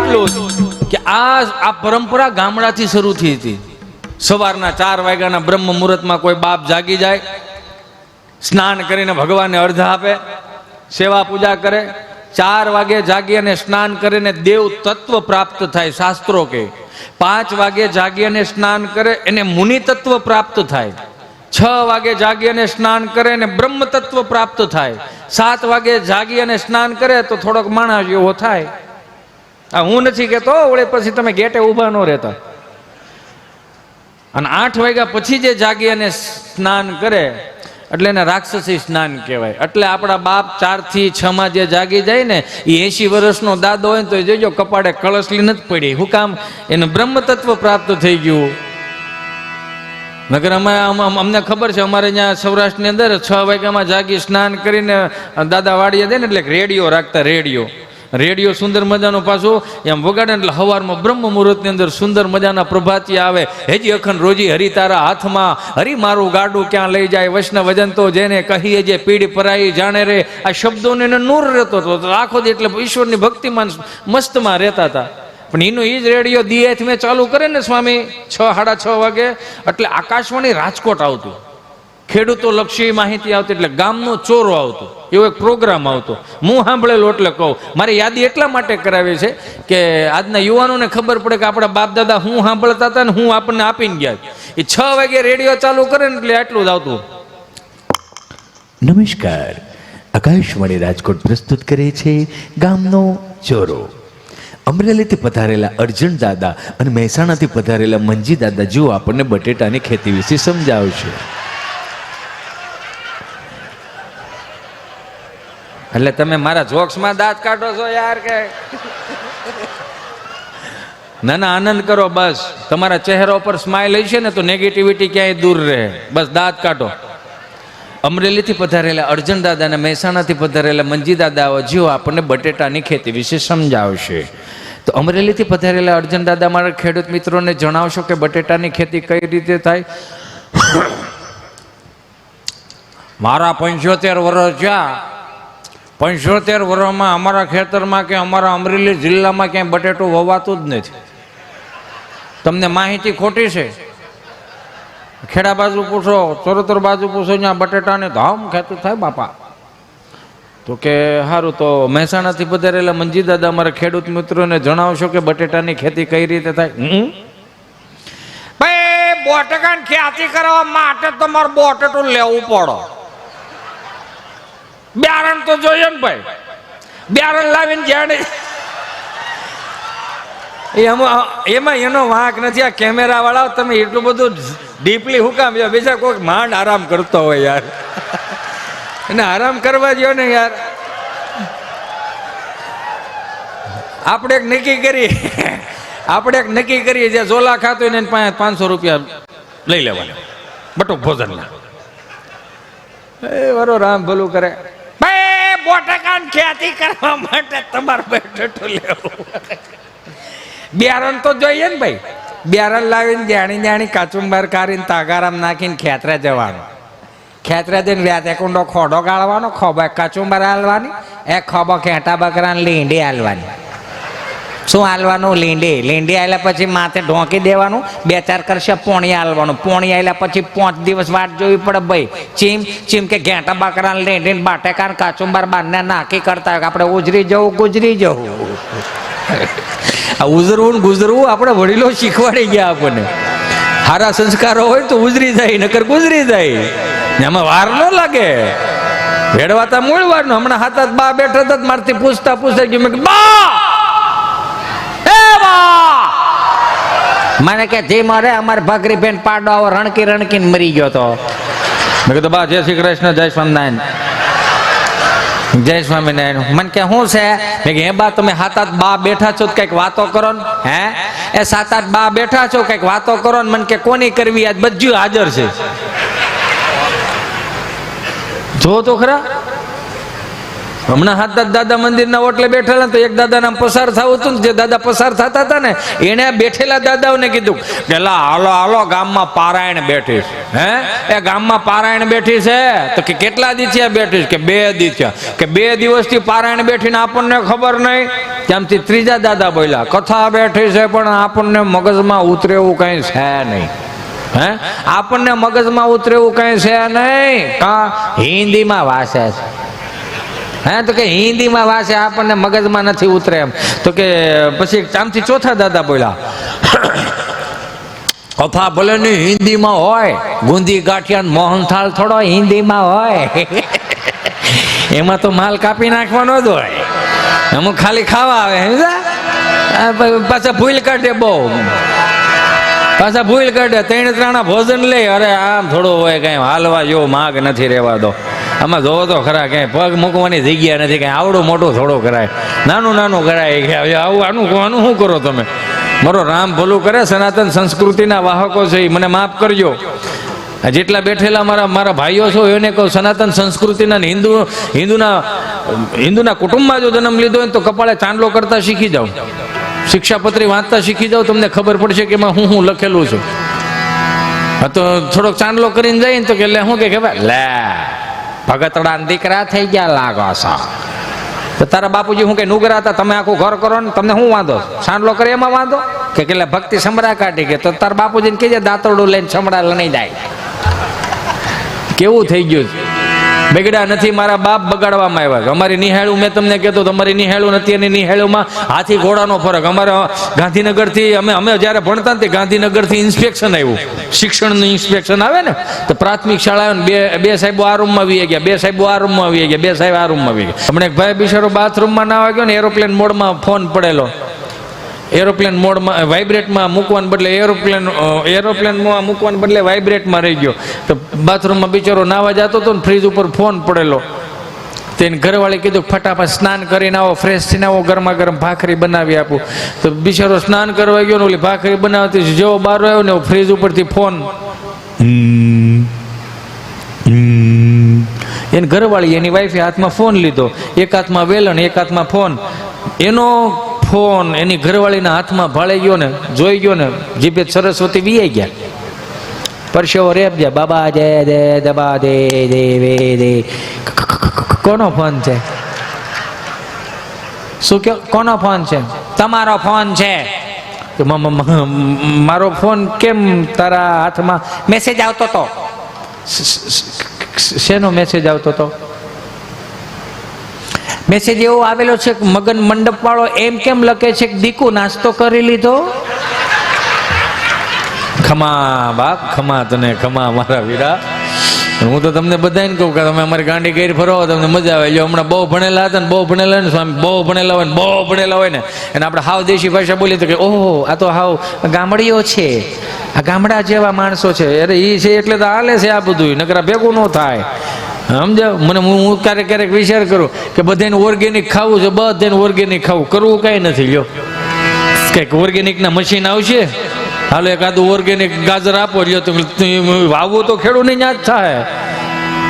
એટલું કે આ પરંપરા ગામડાથી શરૂ થઈ હતી. સવારના 4 વાગ્યાના બ્રહ્મ મુહૂર્તમાં કોઈ બાપ જાગી જાય, સ્નાન કરીને ભગવાનને અર્ધા આપે, સેવા પૂજા કરે. 4 વાગે જાગી અને સ્નાન કરીને દેવ તત્વ પ્રાપ્ત થાય, શાસ્ત્રો કે. 5 વાગે જાગી અને સ્નાન કરે એને મુનિ તત્વ પ્રાપ્ત થાય. 6 વાગે જાગી અને સ્નાન કરે અને બ્રહ્મ તત્વ પ્રાપ્ત થાય. 7 વાગે જાગી અને સ્નાન કરે તો થોડોક માણસ એવો થાય. આ હું નથી કહેતો, વળે પછી તમે ગેટે ઊભા ન રહેતા. અને 8 વાગ્યા પછી જે જાગી અને સ્નાન કરે એટલે એને રાક્ષસી સ્નાન કહેવાય. એટલે આપણા બાપ 4 થી 6 માં જે જાગી જાય ને એ 80 વર્ષનો દાદો હોય ને તો જોજો કપાળે કળશલી નથી પડી. શું કામ? એને બ્રહ્મ તત્વ પ્રાપ્ત થઈ ગયું. નગર અમને ખબર છે, અમારે ત્યાં સૌરાષ્ટ્રની અંદર 6 વાગ્યામાં જાગી સ્નાન કરીને દાદા વાડીએ દે ને એટલે રેડિયો રાખતા. રેડિયો સુંદર મજાનો પાછો એમ વગાડે એટલે સવારમાં બ્રહ્મ મુહૂર્તની અંદર સુંદર મજાના પ્રભાતી આવે. હેજી અખંડ રોજી હરી તારા હાથમાં, હરી મારું ગાડું ક્યાં લઈ જાય, વૈષ્ણવ વજન તો જેને કહીએ જે પીડી પરાઈ જાણે રે. આ શબ્દોને નૂર રહેતો હતો આખો દી, એટલે ઈશ્વરની ભક્તિમાં મસ્તમાં રહેતા હતા. પણ એનો એ જ રેડિયો દીએથ મેં ચાલુ કરે ને સ્વામી 6 સાડા 6 વાગે એટલે આકાશવાણી રાજકોટ આવતું, ખેડૂતો લક્ષી માહિતી આવતી, એટલે ગામનો ચોરો આવતો, એવો એક પ્રોગ્રામ આવતો. હું સાંભળેલો એટલે કહું. મારી યાદી એટલા માટે કરાવી છે કે આજના યુવાનોને ખબર પડે કે આપણા બાપ દાદા હું સાંભળતા હતા ને હું આપણને આપીને ગયા. એ 6 વાગે રેડિયો ચાલુ કરે ને એટલે આટલું જ આવતું. નમસ્કાર, આકાશવાણી રાજકોટ પ્રસ્તુત કરે છે ગામનો ચોરો. અમરેલીથી પધારેલા અર્જુન દાદા અને મહેસાણાથી પધારેલા મંજી દાદા જેઓ આપણને બટેટાની ખેતી વિશે સમજાવશે. એટલે તમે મારા જોક્સમાં દાંત કાઢો છો યાર કે? ના ના, આનંદ કરો બસ. તમારા ચહેરા ઉપર સ્માઇલ હશે ને તો નેગેટિવિટી ક્યાંય દૂર રહે. બસ દાંત કાઢો. અમરેલીથી પધારેલા અર્જુન દાદા અને મહેસાણાથી પધારેલા મંજી દાદાઓ જેઓ આપણને બટેટાની ખેતી વિશે સમજાવશે. તો અમરેલીથી પધારેલા અર્જુન દાદા મારા ખેડૂત મિત્રોને જણાવશો કે બટેટાની ખેતી કઈ રીતે થાય. મારા 75 વર્ષ થયા. 75 વર્ષમાં અમારા ખેતરમાં કે અમારા અમરેલી જિલ્લામાં ક્યાંય બટેટું વવાતું જ નથી. તમને માહિતી ખોટી છે. ખેડા બાજુ પૂછો, ચરોતર બાજુ પૂછો, ત્યાં બટેટાને ધામ ખેતી થાય બાપા. તો કે સારું, તો મહેસાણાથી પધારેલા મંજી દાદા અમારા ખેડૂત મિત્રોને જણાવશો કે બટેટાની ખેતી કઈ રીતે થાય. ભાઈ બટેટાની ખેતી કરવા માટે તમારે બટેટું લેવું પડે. બિયારણ તો જોઈએ ને ભાઈ. બિયારણ લાવીને જ્યાં એમાં એનો વાંક નથી. આ કેમેરા વાળા તમે એટલું બધું ડીપલી હુકામ, બીજા કોઈ માંડ આરામ કરતો હોય યાર, એને આરામ કરવા દો ને યાર. આપણે એક નક્કી કરીએ જે ઝોલા ખાતો હોય ને એને 500 રૂપિયા લઈ લેવાના બટુક ભોજનના. એ વરો રામ ભલું કરે. ભાઈ બટેકાની ખેતી કરવા માટે તમારે બટેટું લેવું. બિયારણ તો જોઈએ ને ભાઈ. બિયારણ લાવીને જાણી કાચુંબર કાઢીને તાગારામ નાખીને ખેતરે જવાનું. ખેતરે જઈને વ્યાતે કુંડો ખોડો ગાળવાનો, ખોબો કાચુંબર હાલવાની, એક ખોબો ખેટા બકરાને લીંડી હાલવાની. શું હાલવાનું? લીંડી આવેલા પછી માથે ઢોંકી દેવાનું. 2-4 કરશે પોણી હાલવાનું. પોણી આવેલા પછી 5 દિવસ વાટ જોવી પડે ભાઈ. ચીમ કે ઘેટા બકરાને લીંડીને બાટેકાને કાચુંબર બાંધને નાખી કરતા હોય આપણે ઉજરી જવું ગુજરી જવું. આ ઉજરવું ને ગુજરવું આપણે વડીલો શીખવાડી ગયા આપણને. સારા સંસ્કારો હોય તો ઉજરી જાય, નકર ગુજરી જાય. એમાં વાર ન લાગે. ભેડવાતા મૂળ વાર નું. હમણાં હાથ બા બેઠા હતા મારથી પૂછતા ગયું. મેં બા મને કે જે મરે અમારે ભાગરી બેન પાડો આવો રણકીને મરી ગયો તો. મેં કીધું બા જય શ્રી કૃષ્ણ, જય સ્વામિનારાયણ, જય સ્વામિનારાયણ. મને કે શું છે? મેં કે હે બા તમે 7-8 બા બેઠા છો કઈક વાતો કરો ને. હે એ 7-8 બા બેઠા છો કઈક વાતો કરો ને. મને કે કોની કરવી? આજ બધું હાજર છે. જો તો ખરા. હમણાં હાથ દાદા મંદિરના ઓટલે બેઠેલા તો એક દાદા નામ પસાર થવું હતું ને, જે દાદા પસાર થતા હતા ને એને બેઠેલા દાદાઓને કીધું કે હાલો ગામમાં પારાયણ બેઠી છે. હે એ ગામમાં પારાયણ બેઠી છે. તો કે કેટલા દી થયા બેઠી? કે 2 દી થયા. કે 2 દિવસથી પારાયણ બેઠીને આપણને ખબર નહીં. ત્યાંથી ત્રીજા દાદા બોલ્યા, કથા બેઠી છે પણ આપણને મગજમાં ઉતરે એવું કઈ છે નહીં. હે, આપણને મગજમાં ઉતરે એવું કઈ છે નહીં. કા હિન્દીમાં વાસે છે. હે, તો કે હિન્દીમાં વાસે, આપણને મગજમાં નથી ઉતરે એમ. તો કે પછી આમથી ચોથા દાદા બોલ્યા, કથા ભલે ની હિન્દીમાં હોય, ગુંદી ગાંઠિયા મોહનથાળ થોડો હિન્દીમાં હોય. એમાં તો માલ કાપી નાખવાનો જ હોય, અમુક ખાલી ખાવા આવે. પાછા ભૂલ કાઢે, બહુ પાછા ભૂલ કાઢે. ત્રણ ત્રાણા ભોજન લે, અરે આમ થોડું હોય, કઈ હાલવા જેવો માગ નથી રહેવા દો. આમાં જોવો તો ખરા, કઈ પગ મૂકવાની જગ્યા નથી, કઈ આવડું મોટું થોડું કરાય, નાનું નાનું કરાય. આવું આનું શું કરો તમે? મારો રામ ભલું કરે, સનાતન સંસ્કૃતિના વાહકો છે, મને માફ કરજો. જેટલા બેઠેલા મારા ભાઈઓ છો એને કહું, સનાતન સંસ્કૃતિના હિન્દુના કુટુંબમાં જો જન્મ લીધો હોય તો કપાળે ચાંદલો કરતા શીખી જાઓ, શિક્ષાપત્રી વાંચતા શીખી જાઓ, તમને ખબર પડશે કે એમાં હું લખેલું છે. હા, તો થોડોક ચાંદલો કરીને જાય ને તો કે લે શું કે ભાઈ, લે ભગતડા દીકરા થઈ ગયા લાગો છો. તો તારા બાપુજી હું કે નુગરા હતા, તમે આખું ઘર કરો ને તમને શું વાંધો? ચાંદલો કરે એમાં વાંધો? કે ભક્તિ સમડા કાઢી કે તો તારા બાપુજીને કહેજે દાંતરડું લઈને સમડા લઈ જાય. કેવું થઈ ગયું? બગડ્યા નથી, મારા બાપ બગાડવામાં આવ્યા. અમારી નિહાળું મેં તમને કહેતો, તમારી નિહાળું નથી, અને નિહાળુમાં હાથી ઘોડાનો ફરક. અમારા ગાંધીનગરથી અમે જ્યારે ભણતા ને ગાંધીનગરથી ઇન્સ્પેક્શન આવ્યું, શિક્ષણનું ઇન્સ્પેક્શન આવે ને, તો પ્રાથમિક શાળા બે સાહેબો આ રૂમમાં આવી ગયા, બે સાહેબો આ રૂમમાં આવી ગયા, બે સાહેબ આ રૂમમાં આવી ગયા. હમણાં એક ભાઈ બિચારો બાથરૂમમાં ના ગયો ને, એરોપ્લેન મોડમાં ફોન પડેલો, એરોપ્લેન મોડમાં વાઇબ્રેટમાં મૂકવાને બદલે એરોપ્લેનમાં મૂકવાને બદલે વાઇબ્રેટમાં રહી ગયો. તો બાથરૂમમાં બિચારો નાવા જતો હતો ને, ફ્રીજ ઉપર ફોન પડેલો. તેને ઘરવાળી કીધું ફટાફટ સ્નાન કરીને આવો, ફ્રેશ થઈને આવો, ગરમા ગરમ ભાખરી બનાવી આપું. તો બિચારો સ્નાન કરવા ગયો ને, ઓલી ભાખરી બનાવતી જેવો બહાર આવ્યો ને, ફ્રીજ ઉપરથી ફોન. એની ઘરવાળી એની વાઈફે હાથમાં ફોન લીધો, એક હાથમાં વેલણ એક હાથમાં ફોન. એનો ફોન એની ઘરવાળીના હાથમાં ભાળી ગયો ને, જોઈ ગયો ને, જીભે સરસ્વતી વીઆઈ ગયા, પરસેવો રેપ ગયા. બાબા જય દે દબા દે દે દે. કોનો ફોન છે? શું કહો? કોનો ફોન છે? તમારો ફોન છે. મારો ફોન કેમ તારા હાથમાં? મેસેજ આવતો તો. શેનો મેસેજ આવતો તો? મેસેજ એવો આવેલો છે કે મગન મંડપ વાળો એમ કેમ લખે છે કે દીકુ નાસ્તો કરી લીધો? ખમા બાપ, ખમા તને, ખમા મારા વીરા. હું તો તમને બધાને કહું કે તમે અમારી ગાંડી ગેર ફરો, તમને મજા આવે. જો હમણાં બહુ ભણેલા હતા ને, બહુ ભણેલા ને સ્વામી, બહુ ભણેલા હોય ને, બહુ ભણેલા હોય ને, અને આપણે હાવ દેશી ભાષા બોલીએ તો કે ઓહો આ તો હાવ ગામડીઓ છે, આ ગામડા જેવા માણસો છે. અરે એ છે એટલે તો હાલે છે આ બધું, નકરા ભેગું ન થાય. સમજાવ મને? હું ક્યારેક વિચાર કરું કે બધાને ઓર્ગેનિક ખાવું છે, બધાને ઓર્ગેનિક ખાવું, કરવું કઈ નથી. લ્યો કંઈક ઓર્ગેનિકના મશીન આવશે, હાલો એકાદું ઓર્ગેનિક ગાજર આપો, લ્યો તો વાવવું તો ખેડૂતને જ થાય,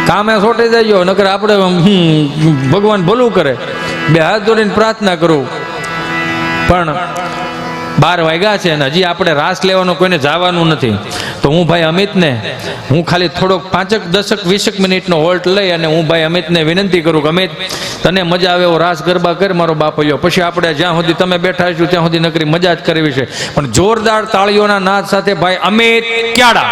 કામે છોટી જાય. નકર આપણે ભગવાન ભલું કરે, બે હાથ જોડીને પ્રાર્થના કરું. પણ 12 વાગ્યા છે અને હજી આપણે રાસ લેવાનું કોઈને જવાનું નથી. તો હું ભાઈ અમિતને, હું ખાલી થોડોક 5-10-20 મિનિટનો હોલ્ટ લઈ અને હું ભાઈ અમિતને વિનંતી કરું કે અમિત તને મજા આવે એવો રાસ ગરબા કર મારો બાપલ્યો. પછી આપણે જ્યાં સુધી તમે બેઠા છો ત્યાં સુધી નકરી મજા જ કરવી છે. પણ જોરદાર તાળીઓના નાદ સાથે ભાઈ અમિત ક્યાડા.